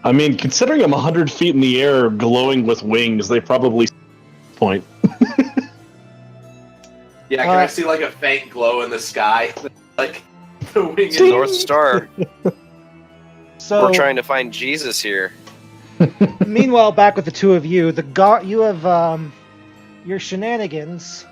I mean, considering I'm 100 feet in the air glowing with wings, they probably point. Yeah, can I see like a faint glow in the sky? Like the wing is North Star. So, We're trying to find Jesus here. meanwhile, back with the two of you, you have your shenanigans.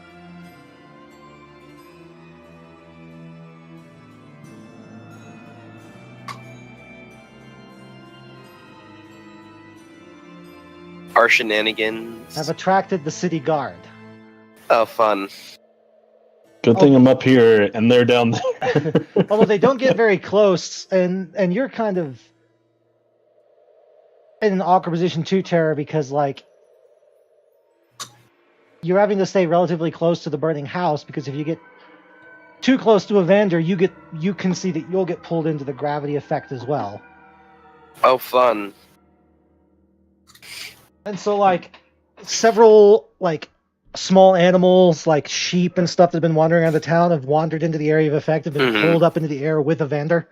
Our shenanigans. Have attracted the city guard. Oh, fun. Good thing I'm up here and they're down there. Although they don't get very close, and you're kind of in an awkward position too, Terra, because like you're having to stay relatively close to the burning house, because if you get too close to Evander, you can see that you'll get pulled into the gravity effect as well. Oh, fun. And so like several like small animals like sheep and stuff that have been wandering around the town have wandered into the area of effect, have been pulled up into the air with Evander.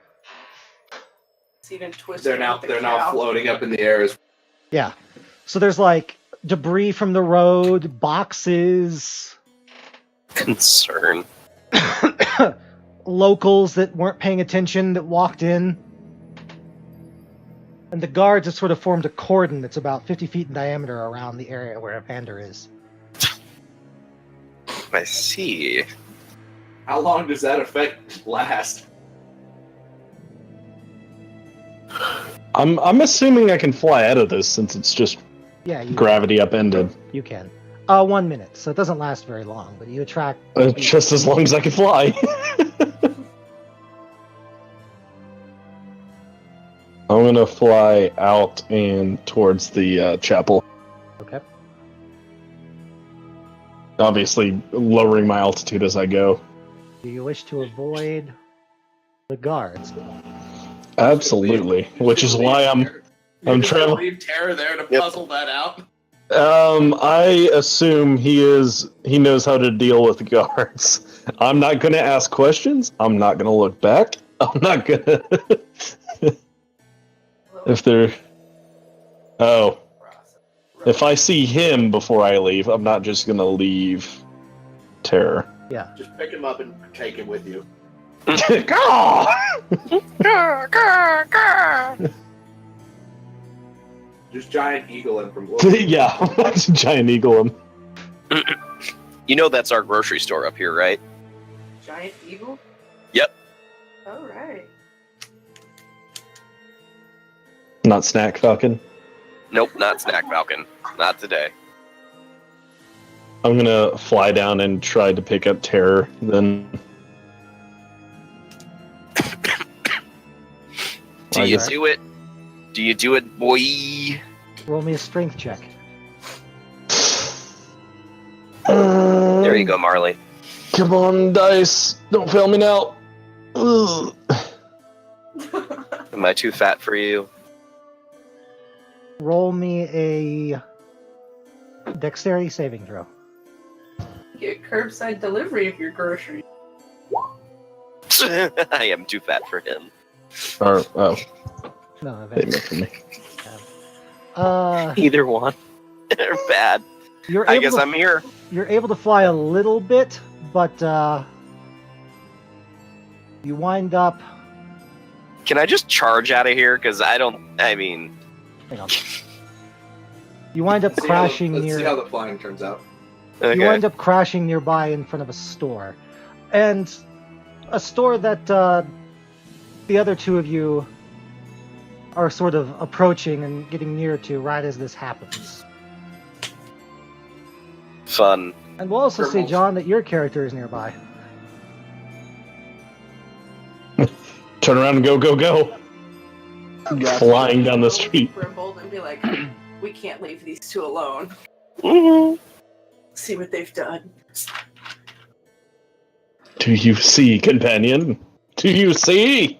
It's even twisted. They're now like a cow. floating up in the air. Yeah. So there's like debris from the road, boxes, Concern. locals that weren't paying attention that walked in. And the guards have sort of formed a cordon that's about 50 feet in diameter around the area where Evander is. I see. How long does that effect last? I'm I'm assuming I can fly out of this since it's just Yeah, you gravity upended. You can. 1 minute, so it doesn't last very long, but you attract. Just as long as I can fly. I'm gonna fly out and towards the chapel. Okay. Obviously, lowering my altitude as I go. Do you wish to avoid the guards? Absolutely, which is why I'm traveling. Leave Terra there to puzzle that out. I assume he knows how to deal with the guards. I'm not gonna ask questions. I'm not gonna look back. I'm not gonna. If I see him before I leave, I'm not just gonna leave Terror. Yeah. Just pick him up and take him with you. Just giant eagle him from below. Yeah, giant eagle him. You know that's our grocery store up here, right? Giant eagle? Yep. All right. Not Snack Falcon. Nope, not Snack Falcon. Not today. I'm gonna fly down and try to pick up Terror, then. Do you do it? Do you do it, boy? Roll me a strength check. There you go, Marley. Come on, dice. Don't fail me now. Ugh. Am I too fat for you? Roll me a dexterity saving throw. Get curbside delivery of your groceries. I am too fat for him. Oh, No, they meant for me. Either one. They're bad. I guess I'm here. You're able to fly a little bit, but you wind up. Can I just charge out of here? Because hang on. You wind up crashing Let's near. see how the flying turns out. Okay. You wind up crashing nearby in front of a store, and a store that the other two of you are sort of approaching and getting near to right as this happens. Fun. And we'll also see, John, that your character is nearby. Turn around and go, go, go. Flying down the street. Grimbold and be like, we can't leave these two alone. Mm-hmm. See what they've done. Do you see, companion? Do you see?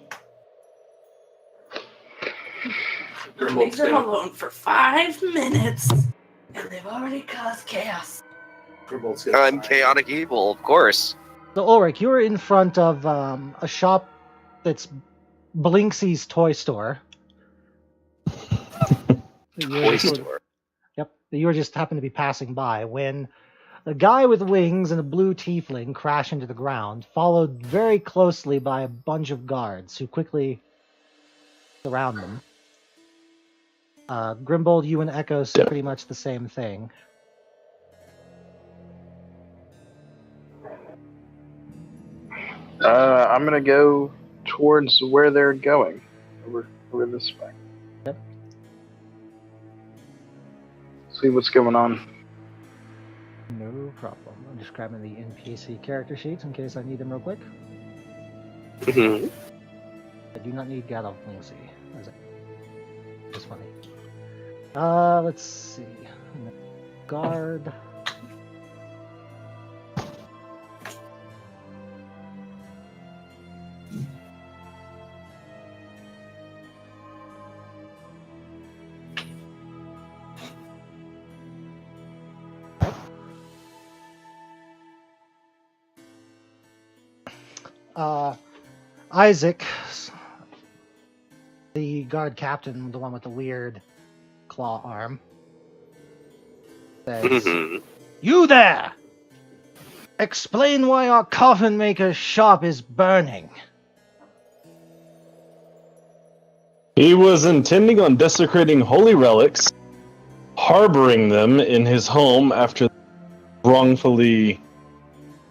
Leave them alone for 5 minutes, and they've already caused chaos. I'm chaotic evil, of course. So, Ulrich, you're in front of a shop that's Blinksy's toy store. Toy store. Yep, you were just happened to be passing by when a guy with wings and a blue tiefling crash into the ground, followed very closely by a bunch of guards who quickly surround them. Grimbold, you and Echo see pretty much the same thing. I'm gonna go towards where they're going. Over this way. Yep. See what's going on. No problem. I'm just grabbing the NPC character sheets in case I need them real quick. Mm-hmm. I do not need Gadol Linksy. That's funny. Let's see. Guard. Isaac, the guard captain, the one with the weird claw arm, says, "You there! Explain why our coffin maker's shop is burning." He was intending on desecrating holy relics, harboring them in his home after wrongfully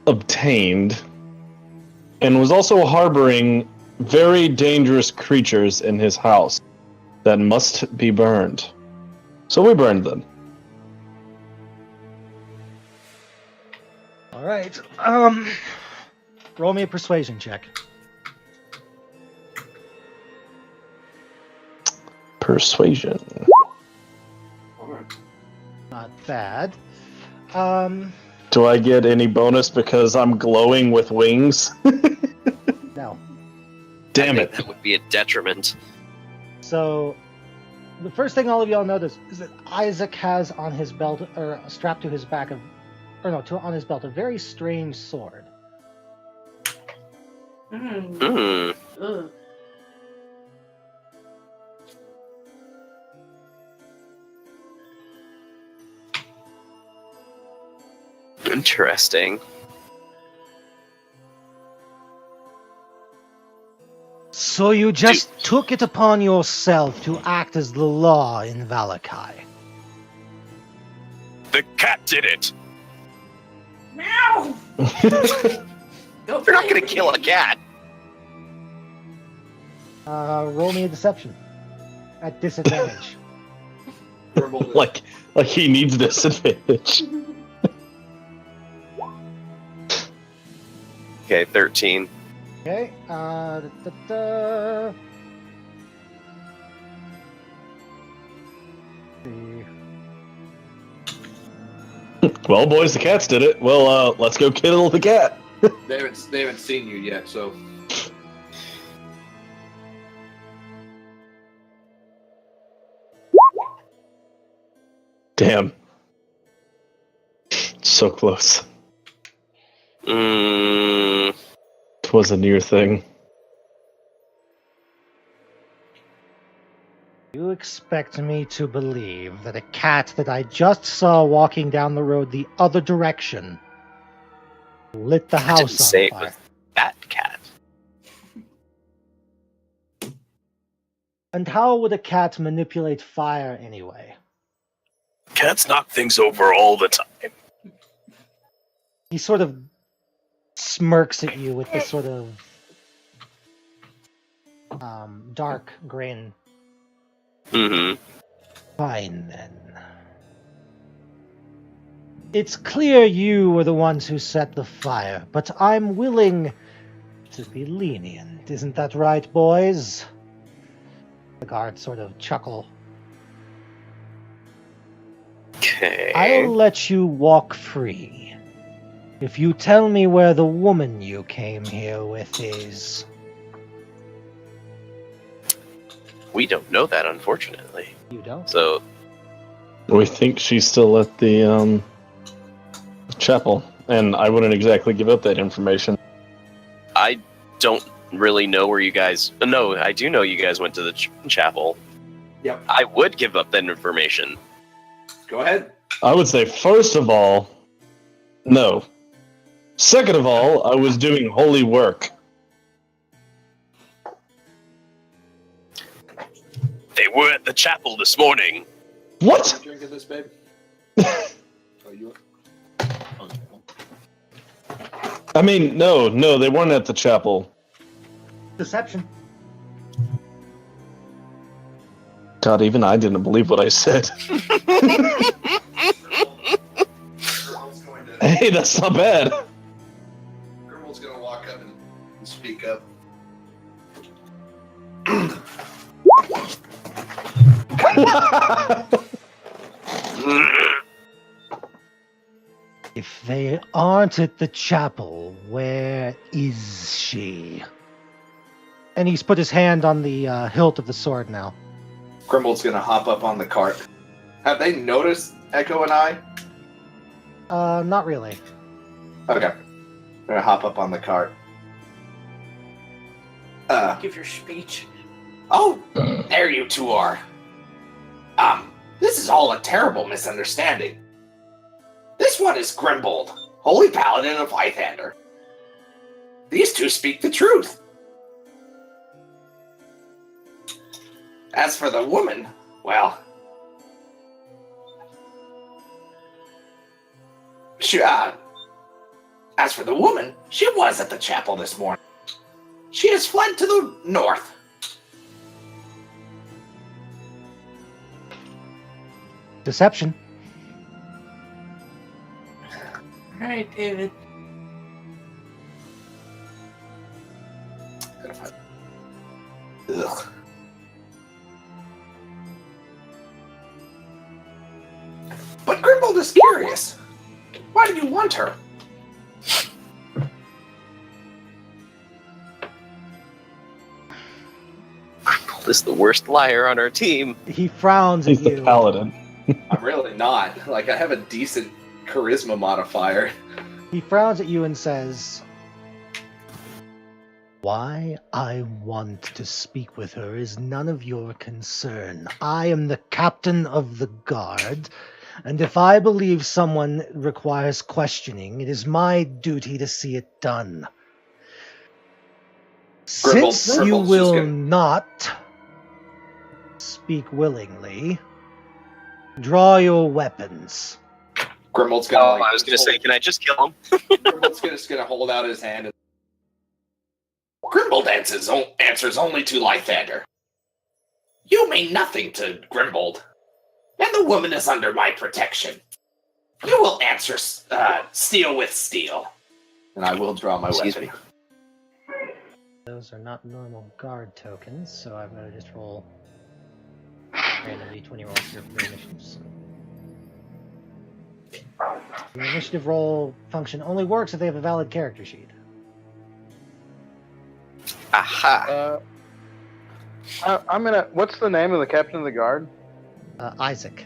obtained, and was also harboring very dangerous creatures in his house. that must be burned. So we burned them. All right. Roll me a persuasion check. Persuasion. Not bad. Do I get any bonus because I'm glowing with wings? No. Damn I it. think that would be a detriment. So, the first thing all of y'all notice is that Isaac has on his belt, or strapped to his back on his belt, a very strange sword. Ugh. Interesting. So you just took it upon yourself to act as the law in Vallaki. The cat did it. Meow! You're not gonna kill a cat. Roll me a deception. At disadvantage. like he needs disadvantage. Okay, 13. Okay. Well, boys, the cats did it. Well, let's go kill the cat. They haven't seen you yet, so. Damn. So close. It was a near thing. You expect me to believe that a cat that I just saw walking down the road the other direction lit the I house didn't say on it fire? was that cat. And how would a cat manipulate fire anyway? Cats knock things over all the time. He sort of smirks at you with this sort of dark grin. Mm-hmm. Fine then. It's clear you were the ones who set the fire, but I'm willing to be lenient. Isn't that right, boys? The guards sort of chuckle. Okay. I'll let you walk free if you tell me where the woman you came here with is. We don't know that, unfortunately. You don't? So, We think she's still at the chapel, and I wouldn't exactly give up that information. I don't really know where you guys... No, I do know you guys went to the chapel. Yep. I would give up that information. Go ahead. I would say, first of all, no. Second of all, I was doing holy work. They were at the chapel this morning. What? Drinking this, babe? Oh, you? I mean, no, they weren't at the chapel. Deception. God, even I didn't believe what I said. Hey, that's not bad. Grimwald's gonna walk up and speak up. If they aren't at the chapel, where is she? And he's put his hand on the hilt of the sword now. Grimwald's gonna hop up on the cart. Have they noticed Echo and I? Not really. Okay. I'm gonna hop up on the cart. Give your speech. Oh, there you two are. This is all a terrible misunderstanding. This one is Grimbold, Holy Paladin of Lythander. These two speak the truth. As for the woman, well, she was at the chapel this morning. She has fled to the north. Deception. All right, David. Ugh. But Grimbold is curious. Why do you want her? This is the worst liar on our team. He frowns He's at the you. paladin. I'm really not. Like, I have a decent charisma modifier. He frowns at you and says, "Why I want to speak with her is none of your concern. I am the captain of the guard, and if I believe someone requires questioning, it is my duty to see it done. Since you Grimble's will just not speak willingly, draw your weapons." Grimbold's gonna. I was going to say, can I just kill him? Grimbold's just gonna hold out his hand. Grimbold answers only to Lythander. You mean nothing to Grimbold, and the woman is under my protection. You will answer steel with steel. And I will draw my Excuse weapon. me. Those are not normal guard tokens, so I'm going to just roll random d20 rolls here for your initiatives. The initiative roll function only works if they have a valid character sheet. Aha. I'm gonna. What's the name of the captain of the guard? Isaac.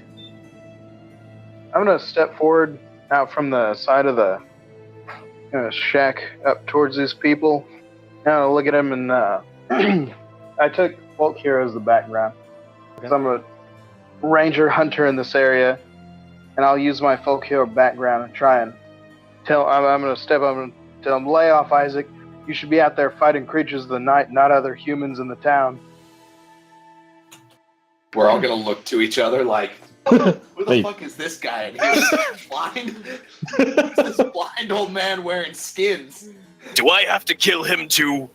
I'm gonna step forward out from the side of the shack up towards these people. And I'll look at them and I took folk hero as the background. Okay. So I'm a ranger hunter in this area, and I'll use my folk hero background and try and tell. I'm gonna step up and tell them, "Lay off, Isaac. You should be out there fighting creatures of the night, not other humans in the town." We're all gonna look to each other like, who the Hey. fuck is this guy? And he's blind. Who's this blind old man wearing skins? Do I have to kill him too?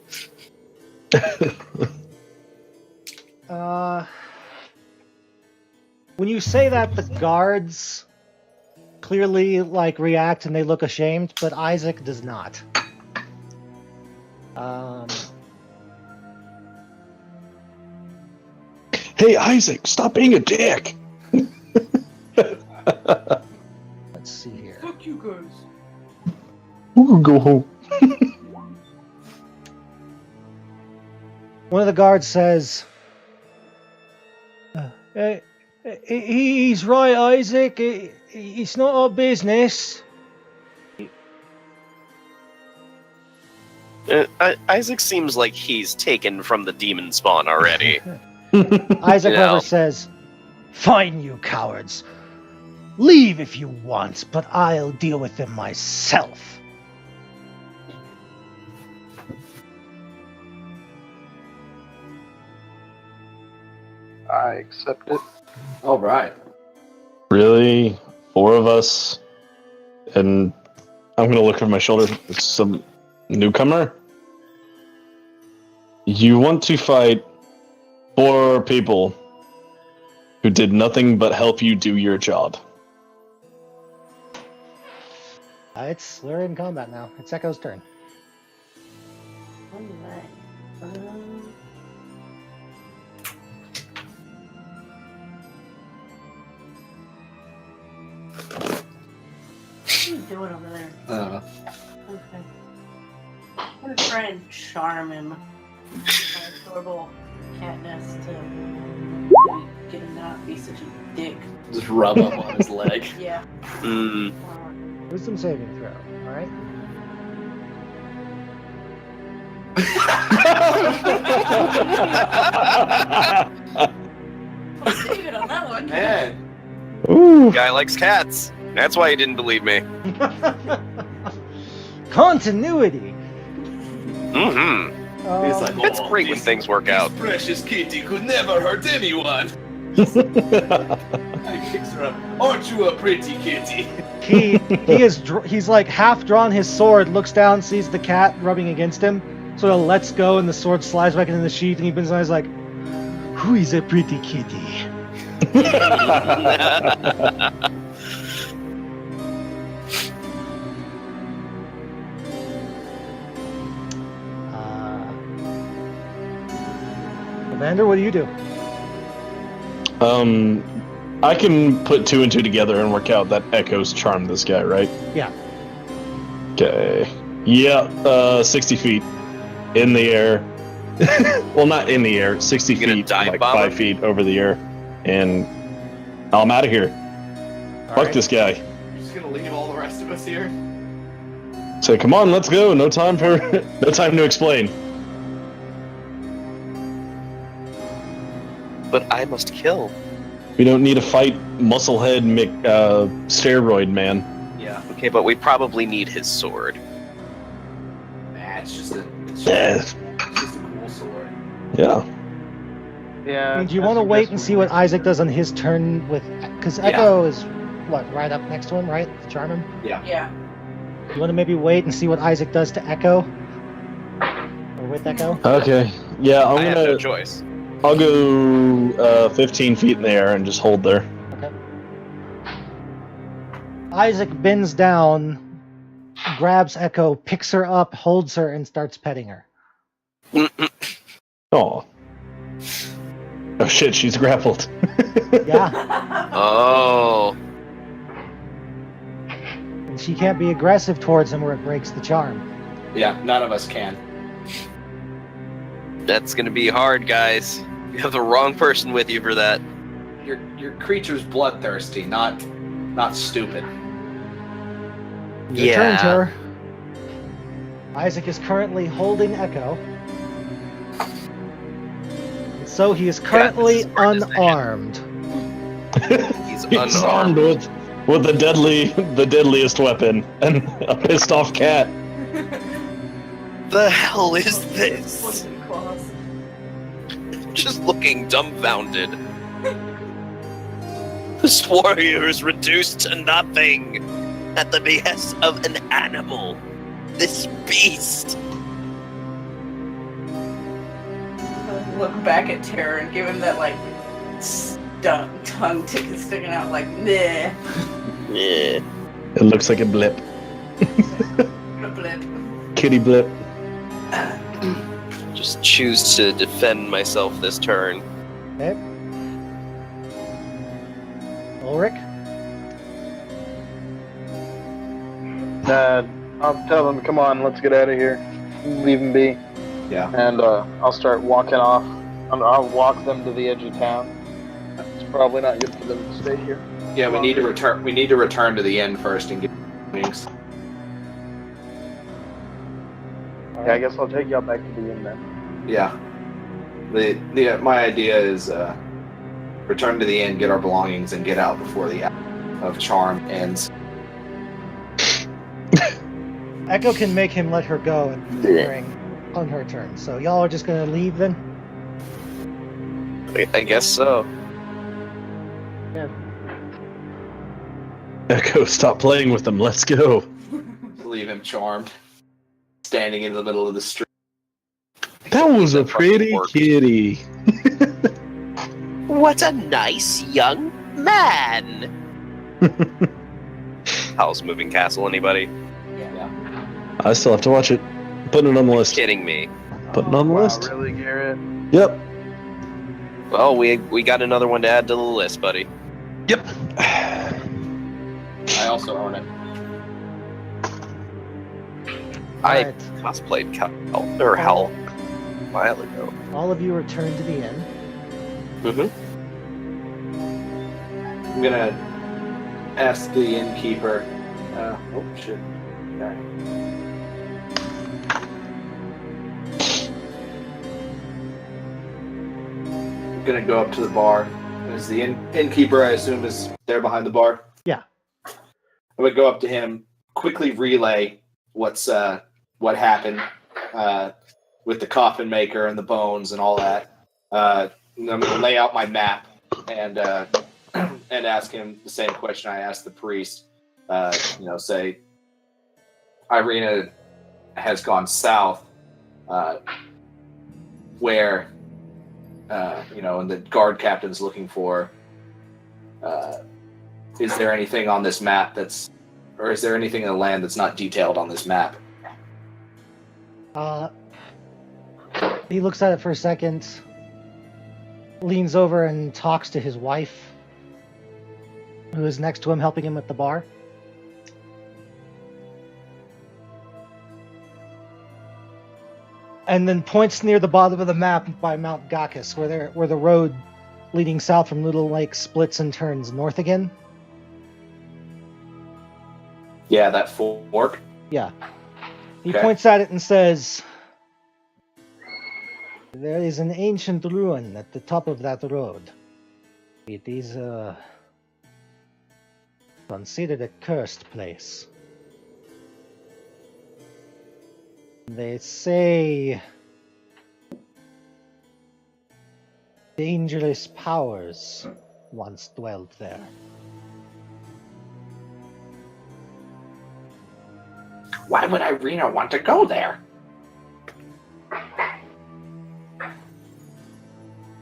When you say that, the guards clearly react and they look ashamed, but Isaac does not. Hey, Isaac, stop being a dick. Let's see here. Fuck you guys. Who can go home? One of the guards says, "He's right, Isaac. It's not our business." Isaac seems like he's taken from the demon spawn already. Isaac, You know. however, says, "Fine, you cowards. Leave if you want, but I'll deal with them myself." I accept it. All right. Really? 4 of us? And I'm gonna look over my shoulder. It's some newcomer? You want to fight 4 people who did nothing but help you do your job. We're in combat now. It's Echo's turn. Alright. What are you doing over there? Okay. I'm gonna try and charm him. My adorable catness to maybe get him not be such a dick. Just rub up on his leg. Yeah. Hmm. Wisdom saving throw. All right. Save it on that one. Man. Ooh. Guy likes cats. That's why he didn't believe me. Continuity. Mm-hmm. He's like, It's great when things work out. This precious kitty could never hurt anyone. I kicks her up. Aren't you a pretty kitty? He's like half drawn his sword, looks down, sees the cat rubbing against him, sort of lets go, and the sword slides back into the sheath, and he bends on. He's like, "Who is a pretty kitty?" Evander, what do you do? I can put two and two together and work out that Echo's charmed this guy, right? Yeah. Okay. Yeah, 60 feet in the air. Well, not in the air, 60 You gonna feet, dive like bomb 5 him? feet over the air. And I'm out of here. All Fuck right. this guy. You're just gonna leave all the rest of us here? So come on, let's go. No time to explain. But I must kill. We don't need to fight Musclehead Steroid Man. Yeah. Okay, but we probably need his sword. Nah, it's just a Yeah. cool sword. Yeah. Yeah. I mean, do you want to wait and see what Isaac does on his turn with? Because Echo is what, right up next to him, right? To charm him. Yeah. You want to maybe wait and see what Isaac does to Echo, or with Echo? Okay. Yeah, I have no choice. I'll go 15 feet in the air and just hold there. Okay. Isaac bends down, grabs Echo, picks her up, holds her, and starts petting her. Oh. Oh shit, she's grappled. Yeah. Oh. And she can't be aggressive towards him or it breaks the charm. Yeah, none of us can. That's gonna be hard, guys. You have the wrong person with you for that. Your creature's bloodthirsty, not stupid. Your turn, Ter. Isaac is currently holding Echo. And so he is currently unarmed. He's He's unarmed. armed with the deadliest weapon and a pissed off cat. The hell is this? Poison claws. Just looking dumbfounded. This warrior is reduced to nothing at the behest of an animal. This beast. Look back at Terror and give him that like tongue sticking out like meh. Yeah. It looks like a blip. Blip. Kitty blip. Just choose to defend myself this turn. Okay. Ulrich? I'll tell them, come on, let's get out of here. Leave them be. Yeah. And I'll start walking off. I'll walk them to the edge of town. It's probably not good for them to stay here. Yeah, we need to return. We need to return to the inn first and get wings. Yeah, I guess I'll take y'all back to the inn then. Yeah. My idea is return to the inn, get our belongings, and get out before the hour of charm ends. Echo can make him let her go on her turn. So y'all are just gonna leave then? I guess so. Echo, stop playing with them. Let's go. Leave him charmed, standing in the middle of the street. That was a That fucking pretty worked. kitty. What a nice young man. How's Moving Castle, anybody? I still have to watch it. Putting it on the list. Kidding me. Putting it on the Wow, list. really, Garrett? Yep. Well, we got another one to add to the list, buddy. Yep. I also own it. I Alright. cosplayed Hell a while ago. All of you return to the inn. Mm-hmm. I'm gonna ask the innkeeper. Oh shit! Alright. I'm gonna go up to the bar. Is the innkeeper? I assume is there behind the bar. Yeah. I would go up to him, quickly relay what happened with the coffin maker and the bones and all that. I'm gonna lay out my map and ask him the same question I asked the priest. Say Irina has gone south, where and the guard captain's looking for her. Is there anything on this map or is there anything in the land that's not detailed on this map? He looks at it for a second, leans over and talks to his wife, who is next to him helping him at the bar. And then points near the bottom of the map by Mount Gakis, where the road leading south from Little Lake splits and turns north again. Yeah, that fork. Yeah. He Okay. points at it and says, "There is an ancient ruin at the top of that road. It is considered a cursed place. They say dangerous powers once dwelt there." Why would Irina want to go there?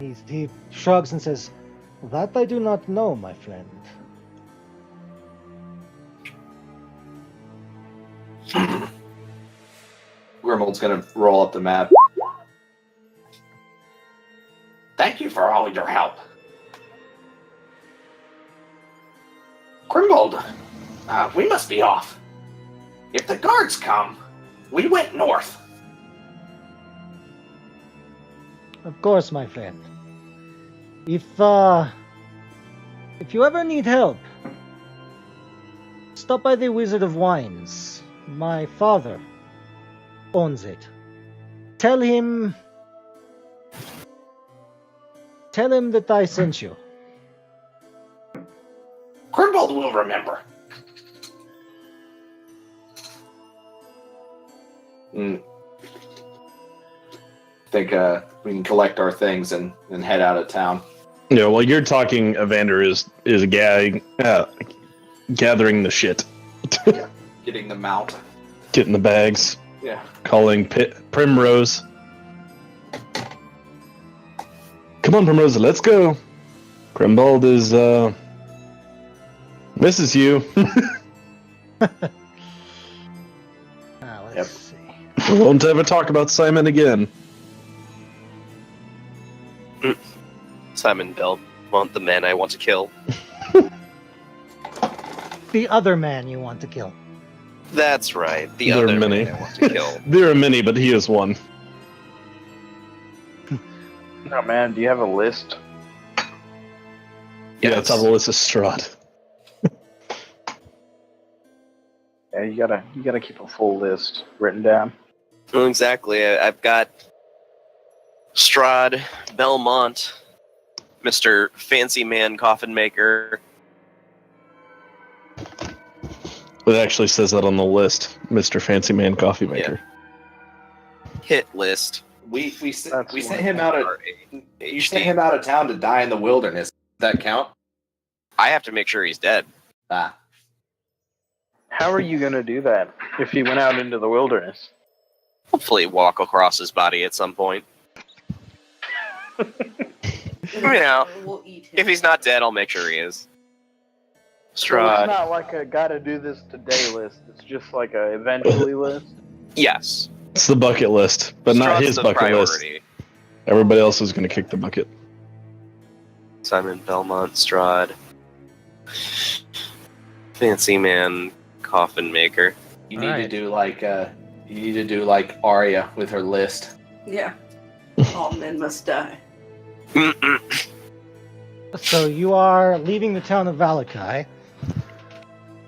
He shrugs and says, "That I do not know, my friend." Grimald's gonna roll up the map. Thank you for all your help. Grimbold, we must be off. If the guards come, we went north. Of course, my friend. If you ever need help, stop by the Wizard of Wines. My father owns it. Tell him that I sent you. Grimbold will remember. Think we can collect our things and head out of town. Yeah, while you're talking, Evander is gathering the shit. Getting the mount. Getting the bags. Yeah. Calling Primrose. Come on, Primrose, let's go. Grimbold is, misses you. Let's see. We won't ever talk about Simon again. Simon Belmont, the man I want to kill. The other man you want to kill. That's right. The There are other many. man I want to kill. There are many, but he is one. Oh man, do you have a list? Yeah, it's on the list of Strahd. Yeah, you gotta keep a full list written down. Well, exactly. I've got Strahd, Belmont, Mr. Fancy Man Coffin Maker. It actually says that on the list, Mr. Fancy Man Coffee Maker. Hit list. We sent That's him out of you sent him out of town to die in the wilderness. Does that count? I have to make sure he's dead. Ah. How are you gonna do that if he went out into the wilderness? Hopefully walk across his body at some point. We'll eat him. If he's not dead, I'll make sure he is. So Strahd. it's not like a gotta do this today list. It's just like a eventually list. Yes. It's the bucket list, but not Strahd's his the bucket list. priority. Everybody else is going to kick the bucket. Simon Belmont, Strahd. Fancy Man Coffin Maker. You need to do like Arya with her list. Yeah. All men must die. So you are leaving the town of Vallaki.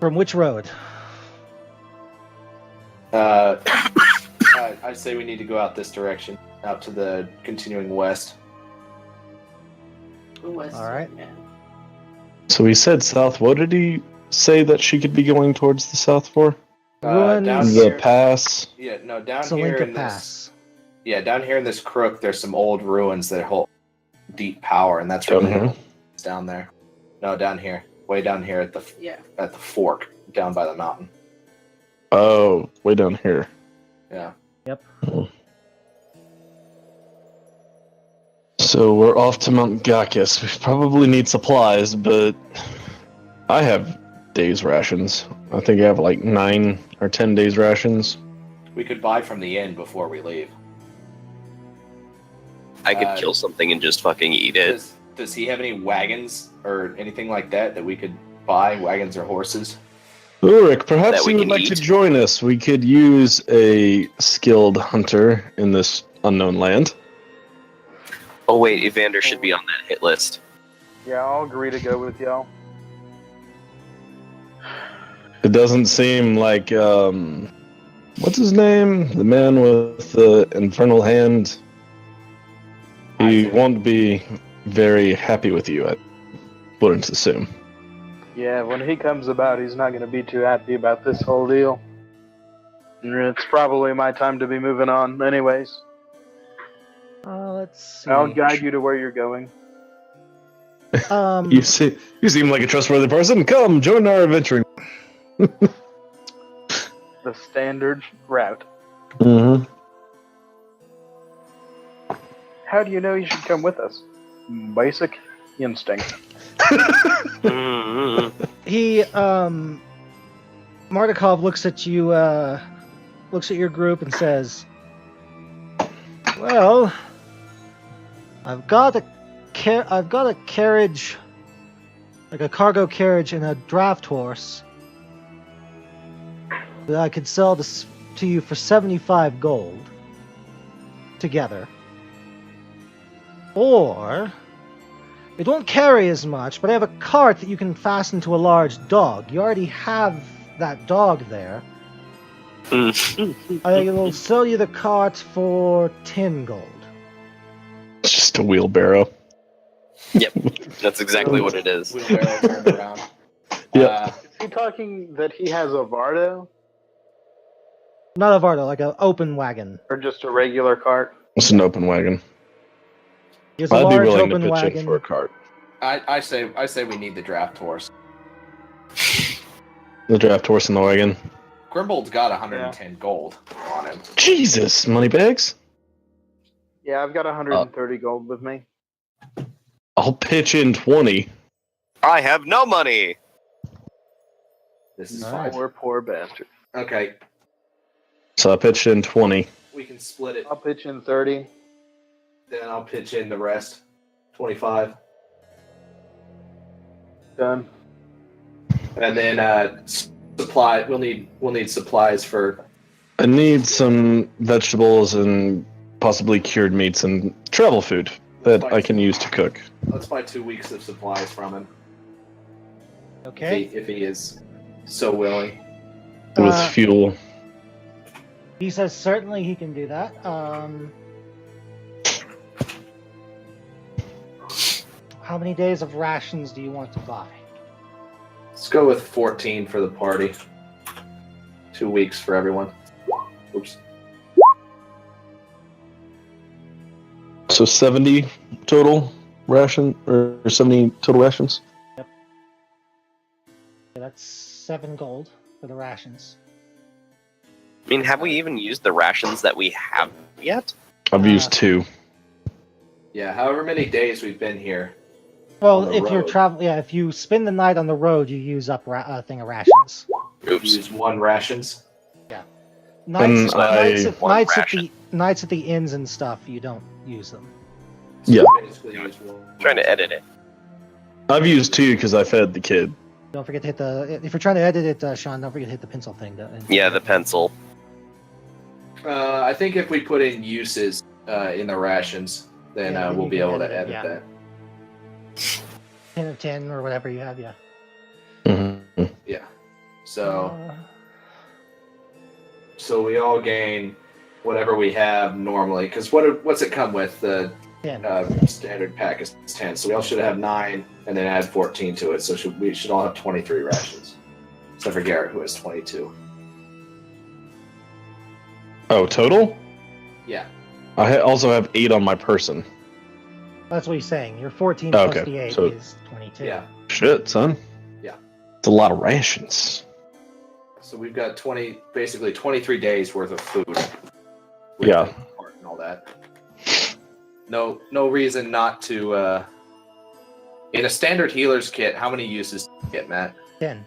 From which road? I say we need to go out this direction, out to the continuing west. All right. So he said south. What did he say that she could be going towards the south for? Ruins. Down The here, pass. yeah, no, down Salinka here in Pass. down here in this crook, there's some old ruins that hold deep power, and that's Down really here? it's down there. No, down here, way down here at the fork, down by the mountain. Oh, way down here. Yeah. Yep. So we're off to Mount Gakis. We probably need supplies, but I have days rations. I think I have like 9 or 10 days rations. We could buy from the inn before we leave. I could kill something and just fucking eat it. Does he have any wagons or anything like that we could buy? Wagons or horses? Ulrich, perhaps That we you would can like to eat? join us. We could use a skilled hunter in this unknown land. Oh wait, Evander should be on that hit list. Yeah, I'll agree to go with y'all. It doesn't seem like, what's his name? The man with the infernal hand. He won't be very happy with you, I wouldn't assume. Yeah, when he comes about, he's not going to be too happy about this whole deal. And it's probably my time to be moving on anyways. Let's see. I'll guide you to where you're going. You seem like a trustworthy person. Come, join our adventuring. The standard route. Mm-hmm. How do you know you should come with us? Basic instinct. He, Mardukov looks at you, looks at your group and says, well, I've got a carriage, like a cargo carriage and a draft horse that I could sell to you for 75 gold together. Or, it won't carry as much, but I have a cart that you can fasten to a large dog. You already have that dog there. I will sell you the cart for 10 gold. It's just a wheelbarrow. Yep, that's exactly what it is. Wheelbarrow turned around. Yeah. Is he talking that he has a Vardo? Not a Vardo, like an open wagon. Or just a regular cart? It's an open wagon. He has a I'd be large willing to open pitch wagon. in for a cart. I say we need the draft horse. The draft horse in the wagon. Grimbold's got 110 gold on him. Jesus, moneybags. Yeah, I've got 130 gold with me. I'll pitch in 20. I have no money. This is Nice. fine. Poor bastard. Okay, So I pitched in 20. we can split it. I'll pitch in 30. Then I'll pitch in the rest. 25. Done. And then supply. We'll need supplies for. I need some vegetables and possibly cured meats and travel food that I can use to cook. Let's buy 2 weeks of supplies from him. Okay. If he is so willing. With fuel. He says certainly he can do that. How many days of rations do you want to buy? Let's go with 14 for the party. 2 weeks for everyone. Oops. So 70 total ration, or 70 total rations? Yeah, that's 7 gold for the rations. I mean, have we even used the rations that we have yet? I've used 2. Yeah, however many days we've been here. Well, On the if you're road. traveling, yeah, if you spend the night on the road, you use up a thing of rations. Oops. Use 1 rations. Nights, One ration. nights at the inns and stuff, you don't use them. So Yeah. basically use 1. Trying to edit it. I've used 2 because I fed the kid. Don't forget to hit the. If you're trying to edit it, Sean, don't forget to hit the pencil thing. Yeah, the pencil. I think if we put in uses in the rations, then Yeah, we'll you be can able to edit it, edit yeah. 10 of 10 or whatever you have, yeah. Mm-hmm. that. Yeah. So we all gain whatever we have normally. Because what's it come with? The 10. standard pack is 10. So we all should have 9 and then add 14 to it. So we should all have 23 rations. Except for Garrett, who has 22. Oh, total? Yeah. I also have 8 on my person. That's what he's saying. Your 14 Oh, plus okay. the 8 So- is 22. Yeah. Shit, son. Yeah. It's a lot of rations. So we've got basically 23 days worth of food. With Yeah. the cart and all that. no reason not to. In a standard healer's kit, how many uses do you get, Matt? 10.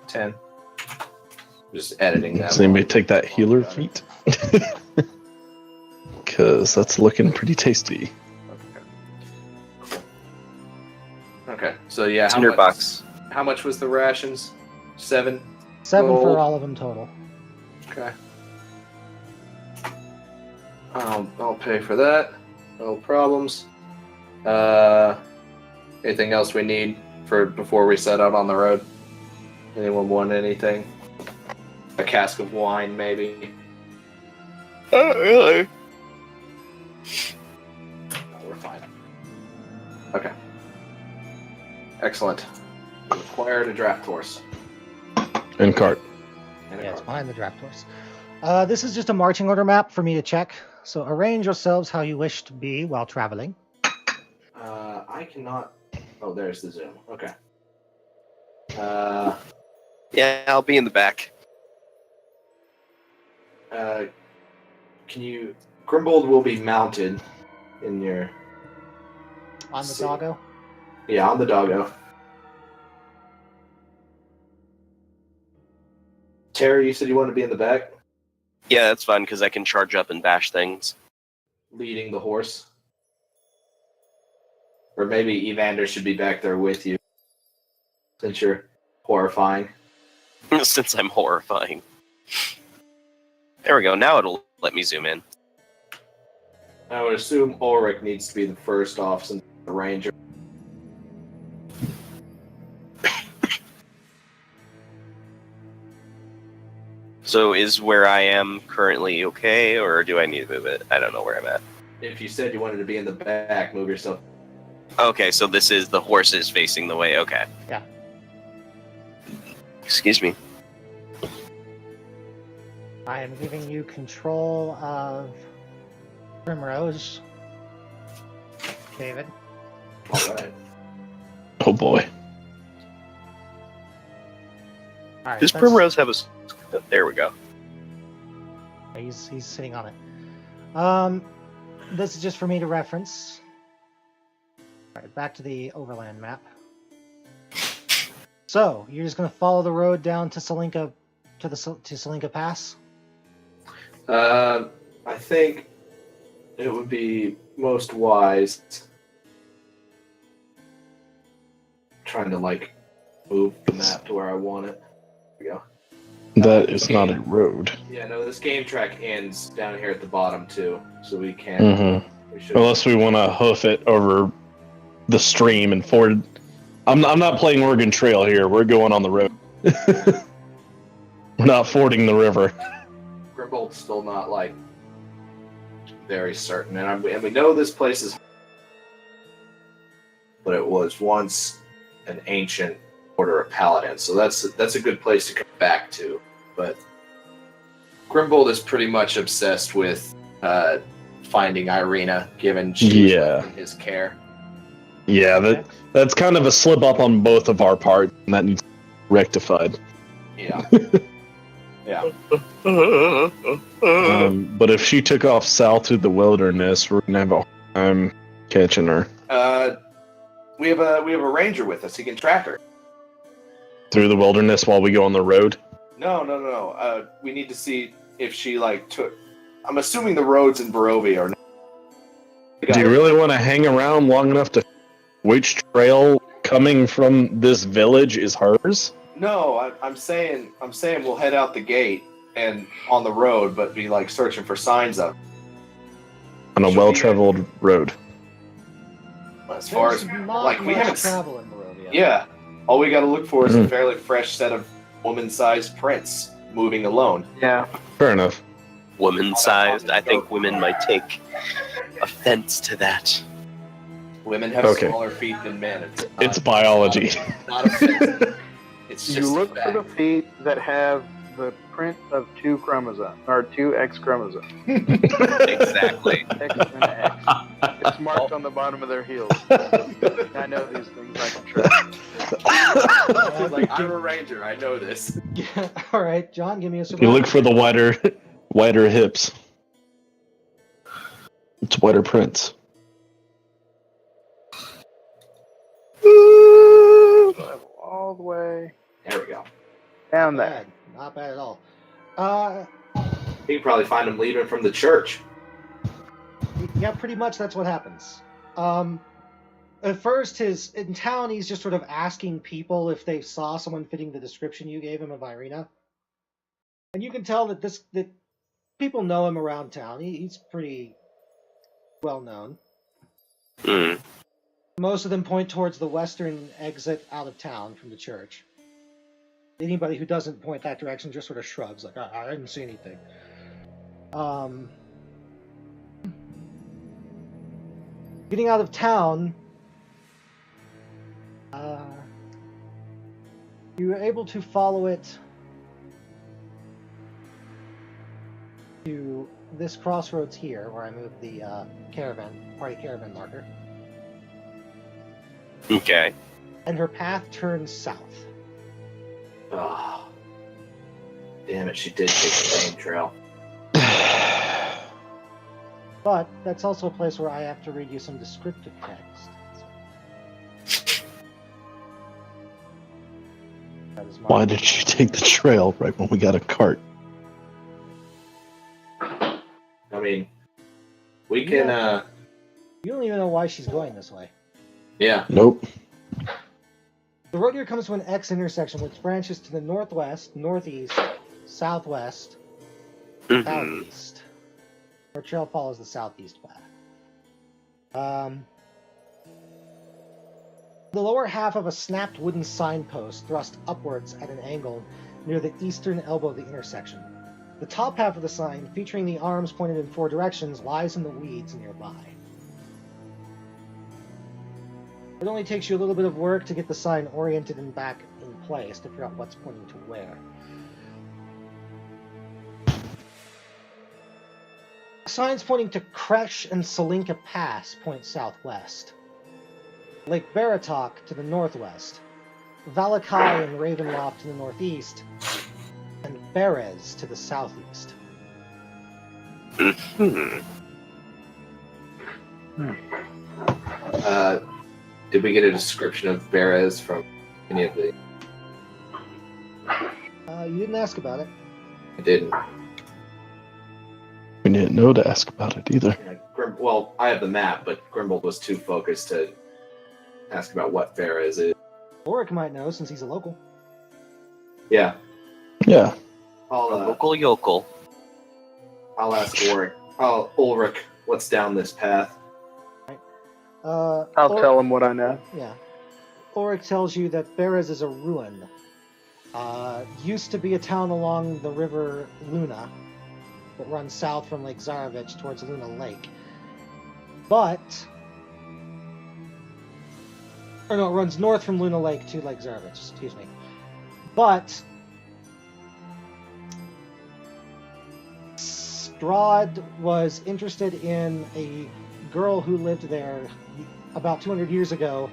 10. Just editing that. Does anybody take that healer feat? Because that's looking pretty tasty. Okay. So yeah, $100. How much was the rations? 7. 7 Gold. for all of them total. Okay. I'll pay for that. No problems. Anything else we need for before we set out on the road? Anyone want anything? A cask of wine, maybe? Oh, really? No, we're fine. Okay. Excellent. You acquired a draft horse. And cart. And a Yeah, it's cart. behind the draft horse. This is just a marching order map for me to check. So arrange yourselves how you wish to be while traveling. I cannot. Oh, there's the zoom. Okay. Yeah, I'll be in the back. Can you? Grimbold will be mounted in your. On the See. doggo. Yeah, on the doggo. Terry, you said you wanted to be in the back, Yeah, that's fun because I can charge up and bash things. leading the horse. Or maybe Evander should be back there with you, since you're horrifying. Since I'm horrifying. There we go. Now it'll let me zoom in. I would assume Ulrich needs to be the first off since the ranger. So is where I am currently okay, or do I need to move it? I don't know where I'm at. If you said you wanted to be in the back, move yourself. Okay, so this is the horses facing the way. Okay. Yeah. Excuse me. I am giving you control of Primrose. David. All right. Oh boy. All right, Does that's- Primrose have a... There we go. He's sitting on it. This is just for me to reference. All right, back to the overland map. So you're just going to follow the road down to Salinka, to Salinka Pass. I think it would be most wise trying to move the map to where I want it. There we go. That is not a road. Yeah, no, this game track ends down here at the bottom too, so we can't. Mm-hmm. We should. Unless we want to hoof it over the stream and ford. I'm not playing Oregon Trail here. We're going on the road. We're not fording the river. Grimbold's still not very certain, and we know this place is, but it was once an ancient order of paladins, so that's a good place to come back to. But Grimbold is pretty much obsessed with finding Irina, given she's in his care. Yeah, that's kind of a slip up on both of our parts, and that needs to be rectified. Yeah. Yeah. But if she took off south through the wilderness, we're gonna have a hard time catching her. We have a ranger with us. He can track her. Through the wilderness while we go on the road? No. We need to see if she took. I'm assuming the roads in Barovia are. Do you really want to hang around long enough to which trail coming from this village is hers? No, I'm saying we'll head out the gate and on the road, but be searching for signs of. On a well-traveled road. As far as not we much haven't. travel in Barovia. Yeah, all we got to look for is a fairly fresh set of woman-sized prints moving alone. Yeah. Fair enough. Woman-sized. I think women might take offense to that. Women have smaller feet than men. It's biology. Not offensive. It's just You look for the feet that have the print of 2 chromosomes, or 2 X chromosomes. Exactly. X and X. It's marked on the bottom of their heels. I know these things. I can track. I'm a ranger. I know this. Yeah. All right, John, give me a survival. You look for the wider hips. It's whiter prints. All the way There we go. down Not there. bad. Not bad at all. You can probably find him leaving from the church. Yeah, pretty much that's what happens. At first, in town, he's just sort of asking people if they saw someone fitting the description you gave him of Irina. And you can tell that people know him around town. He's pretty well known. Hmm. Most of them point towards the western exit out of town from the church. Anybody who doesn't point that direction just sort of shrugs, like, I didn't see anything. Getting out of town, you were able to follow it to this crossroads here, where I moved the party caravan marker. Okay. And her path turns south. Oh. Damn it, she did take the same trail. But that's also a place where I have to read you some descriptive text. That is my Why did you take the trail right when we got a cart? I mean, we can, You don't even know why she's going this way. yeah. Nope. The road here comes to an X intersection which branches to the northwest, northeast, southwest, southeast. Our trail follows the southeast path. The lower half of a snapped wooden signpost thrust upwards at an angle near the eastern elbow of the intersection. The top half of the sign, featuring the arms pointed in 4 directions, lies in the weeds nearby. It only takes you a little bit of work to get the sign oriented and back in place to figure out what's pointing to where. Signs pointing to Kresh and Salinka Pass point southwest. Lake Baratok to the northwest. Vallaki and Ravenloft to the northeast. And Berez to the southeast. Did we get a description of Berez from any of the... You didn't ask about it. I didn't. We didn't know to ask about it either. Well, I have the map, but Grimbold was too focused to ask about what Berez is. Ulrich might know since he's a local. Yeah. Yeah. Local yokel. I'll ask Ulrich. Oh, Ulrich, what's down this path? I'll tell him what I know. Yeah. Ulrich tells you that Berez is a ruin. Used to be a town along the river Luna that runs south from Lake Zarovich towards Luna Lake. But... Or no, it runs north from Luna Lake to Lake Zarovich, excuse me. But... Strahd was interested in a girl who lived there about 200 years ago,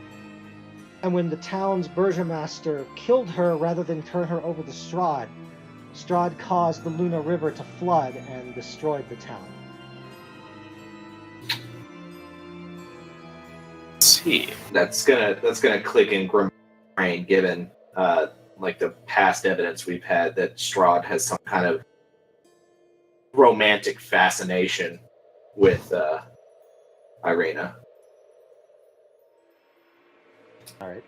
and when the town's burgomaster killed her rather than turn her over to Strahd, Strahd caused the Luna River to flood and destroyed the town. Let's see. That's gonna click in Grimbold's brain, given like the past evidence we've had that Strahd has some kind of romantic fascination with Irina. All right.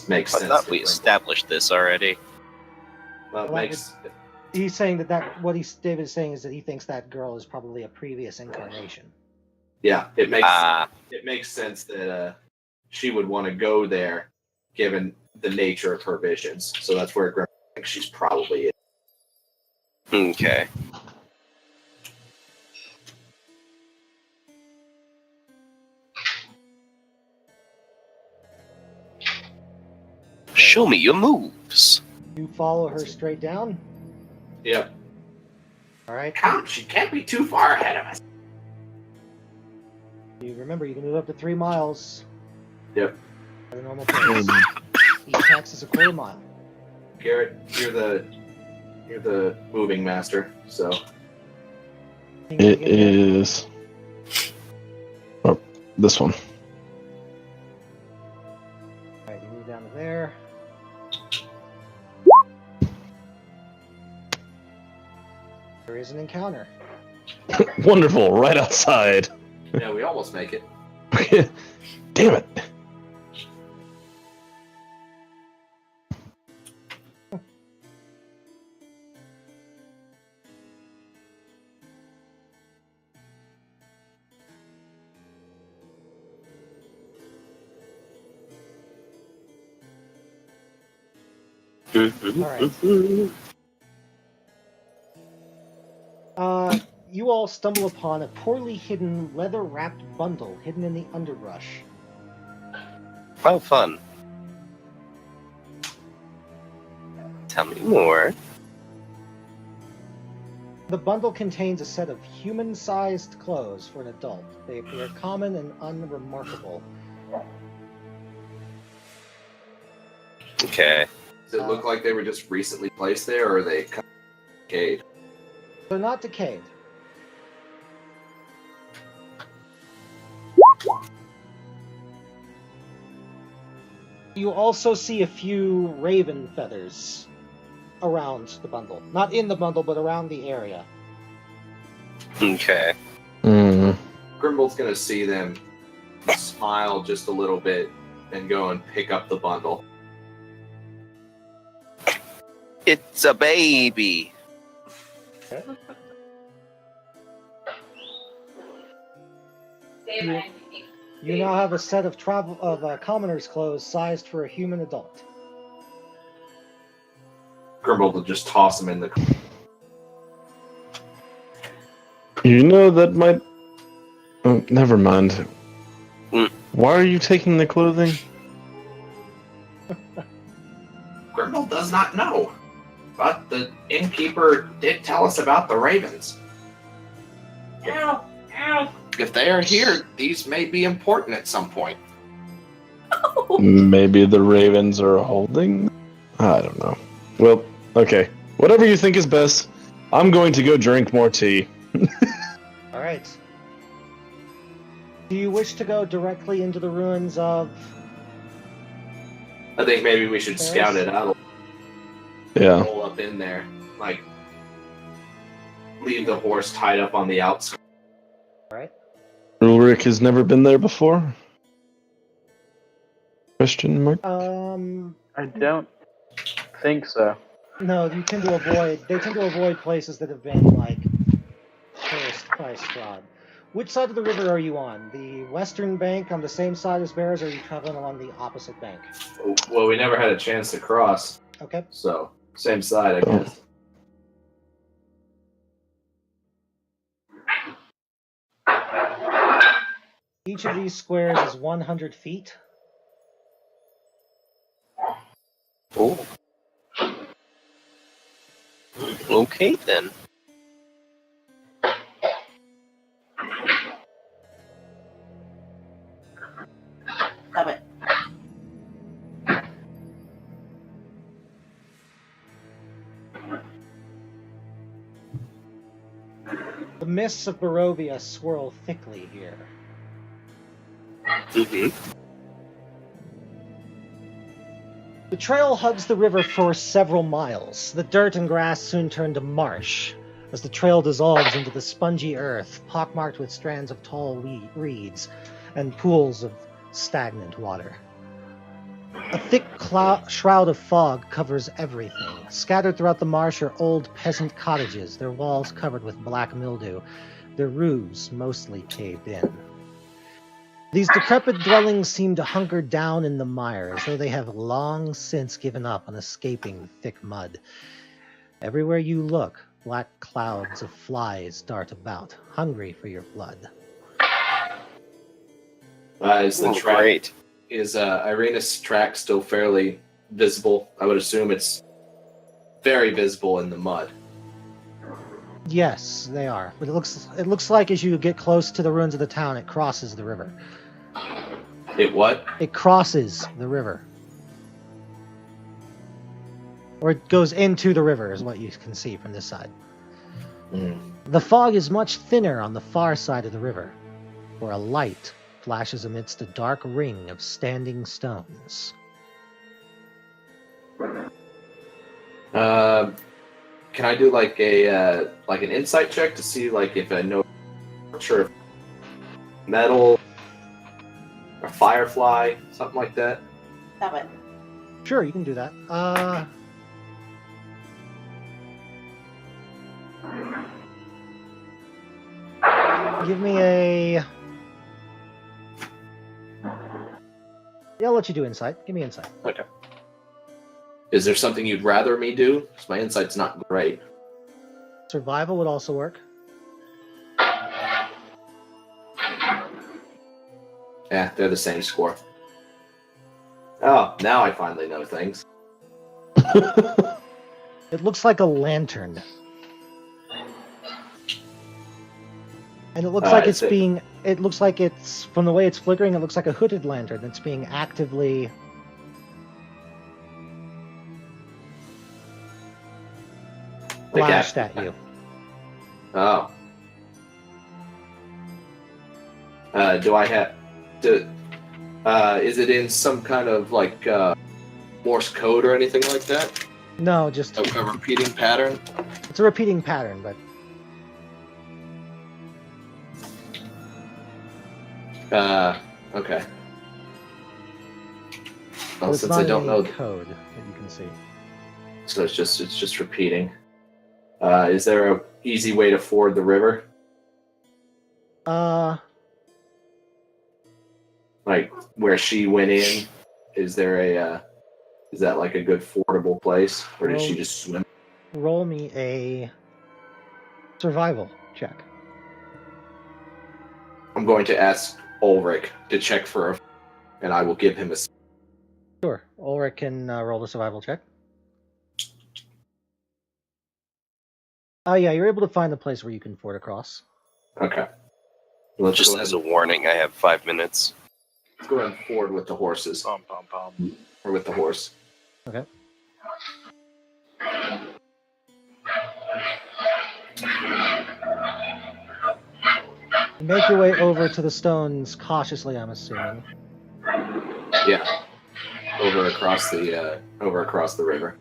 Makes I sense. thought we established this already. Well, it Well, makes He's saying that what David is saying is that he thinks that girl is probably a previous incarnation. yeah, it makes sense that she would want to go there, given the nature of her visions. So that's where Grim thinks she's probably is. Okay. Show me your moves. You follow her straight down. Yep. All right. Come, she can't be too far ahead of us. You remember you can move up to 3 miles. Yep. At a normal pace. Each hex is a quarter mile. Garrett, you're the moving master, so It is. Oh, this one. Alright, you move down to there. There is an encounter. Wonderful, right outside. Yeah, we almost make it. Damn it. Alright. You all stumble upon a poorly hidden, leather-wrapped bundle hidden in the underbrush. Oh, fun. Tell me more. The bundle contains a set of human-sized clothes for an adult. They appear common and unremarkable. Okay. Does it look like they were just recently placed there, or are they kind of decayed? They're not decayed. You also see a few raven feathers around the bundle. Not in the bundle, but around the area. Okay. Grimbold's gonna see them, smile just a little bit, and go and pick up the bundle. It's a baby. You now have a set of commoner's clothes sized for a human adult. Grimbold will just toss them in the. You know that might. Oh, never mind. Mm. Why are you taking the clothing? Grimbold does not know, but the innkeeper did tell us about the ravens. Ow! Ow! If they are here, these may be important at some point. Maybe the ravens are holding? I don't know. Well, okay. Whatever you think is best. I'm going to go drink more tea. Alright. Do you wish to go directly into the ruins of... I think maybe we should scout it out. Yeah. Roll up in there, like leave the horse tied up on the outskirts. Alright. Ulrich has never been there before? Question mark? I don't think so. No, they tend to avoid places that have been, like, terraced by Strahd. Which side of the river are you on? The western bank on the same side as Bears, or are you traveling along the opposite bank? Well, we never had a chance to cross, Okay. so same side, I guess. Each of these squares is 100 feet. Oh. Okay, then. Stop it. The mists of Barovia swirl thickly here. Mm-hmm. The trail hugs the river for several miles. The dirt and grass soon turn to marsh as the trail dissolves into the spongy earth, pockmarked with strands of tall reeds and pools of stagnant water. A thick shroud of fog covers everything. Scattered throughout the marsh are old peasant cottages, their walls covered with black mildew, their roofs mostly caved in. These decrepit dwellings seem to hunker down in the mire, as though they have long since given up on escaping the thick mud. Everywhere you look, black clouds of flies dart about, hungry for your blood. Is the track, Great. is Irena's track still fairly visible? I would assume it's very visible in the mud. Yes, they are. But it looks like as you get close to the ruins of the town, it crosses the river. It what? It crosses the river. Or it goes into the river, is what you can see from this side. The fog is much thinner on the far side of the river, where a light flashes amidst a dark ring of standing stones. Can I do like a like an insight check to see like if I know sure if metal or firefly, something like that? Stop it. Sure, you can do that. Give me a... Yeah, I'll let you do insight. Give me insight. Okay. Is there something you'd rather me do? Because my insight's not great. Survival would also work. Yeah, they're the same score. Oh, now I finally know things. It looks like a lantern. And it looks like it's being... It looks like it's... From the way it's flickering, it looks like a hooded lantern that's being actively... flashed at you. Oh. Do I have... is it in some kind of, like, Morse code or anything like that? No, just... A repeating pattern? It's a repeating pattern, but... Okay. Well, it's since not I don't know code that you can see. So it's just repeating. Is there a easy way to ford the river? Like where she went in, is there a is that like a good fordable place, or did she just swim? Roll me a survival check. I'm going to ask Ulrich to check for a, and I will give him a. Sure, Ulrich can roll the survival check. Oh yeah, you're able to find a place where you can ford across. Okay. Let's Just as a warning, I have 5 minutes. Let's go ahead and ford with the horses. Or with the horse. Okay. You make your way over to the stones cautiously, I'm assuming. Yeah. Over across the river.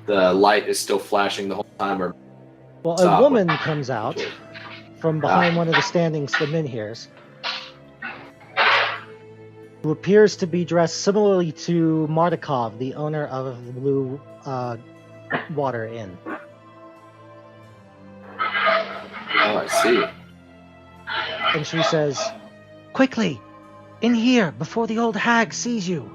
The light is still flashing the whole time, or well, a woman comes out from behind one of the standing menhirs, who appears to be dressed similarly to Mardikov, the owner of the Blue Water Inn. Oh, I see. And she says, "Quickly, in here, before the old hag sees you."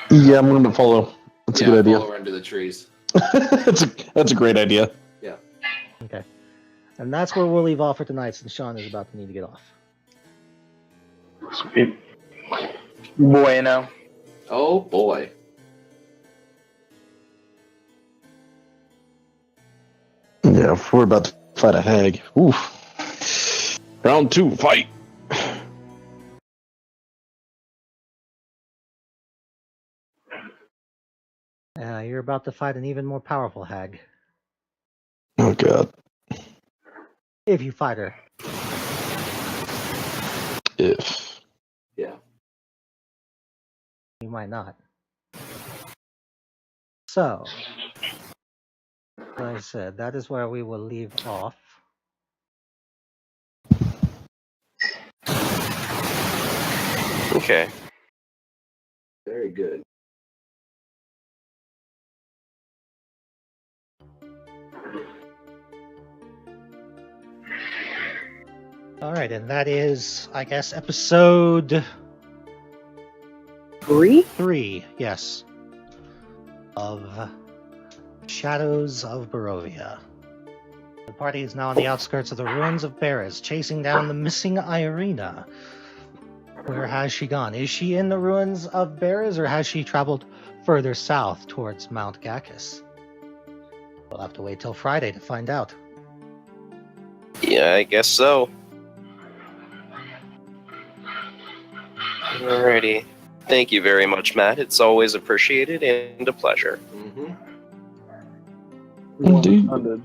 Yeah, I'm going to follow. That's a good idea. Follow her into the trees. that's a great idea. Yeah. Okay. And that's where we'll leave off for tonight, since Sean is about to need to get off. Sweet. Bueno. Oh boy. Yeah, if we're about to fight a hag. Oof. Round 2, fight. You're about to fight an even more powerful hag. Oh god. If you fight her. If. Yeah. You might not. So, like I said, that is where we will leave off. Okay. Very good. Alright, and that is, I guess, episode 3? Yes. Of Shadows of Barovia. The party is now on the outskirts of the ruins of Beres, chasing down the missing Irina. Where has she gone? Is she in the ruins of Beres, or has she traveled further south towards Mount Gakis? We'll have to wait till Friday to find out. Yeah, I guess so. Alrighty. Thank you very much, Matt. It's always appreciated and a pleasure. Mm-hmm. Indeed. 100.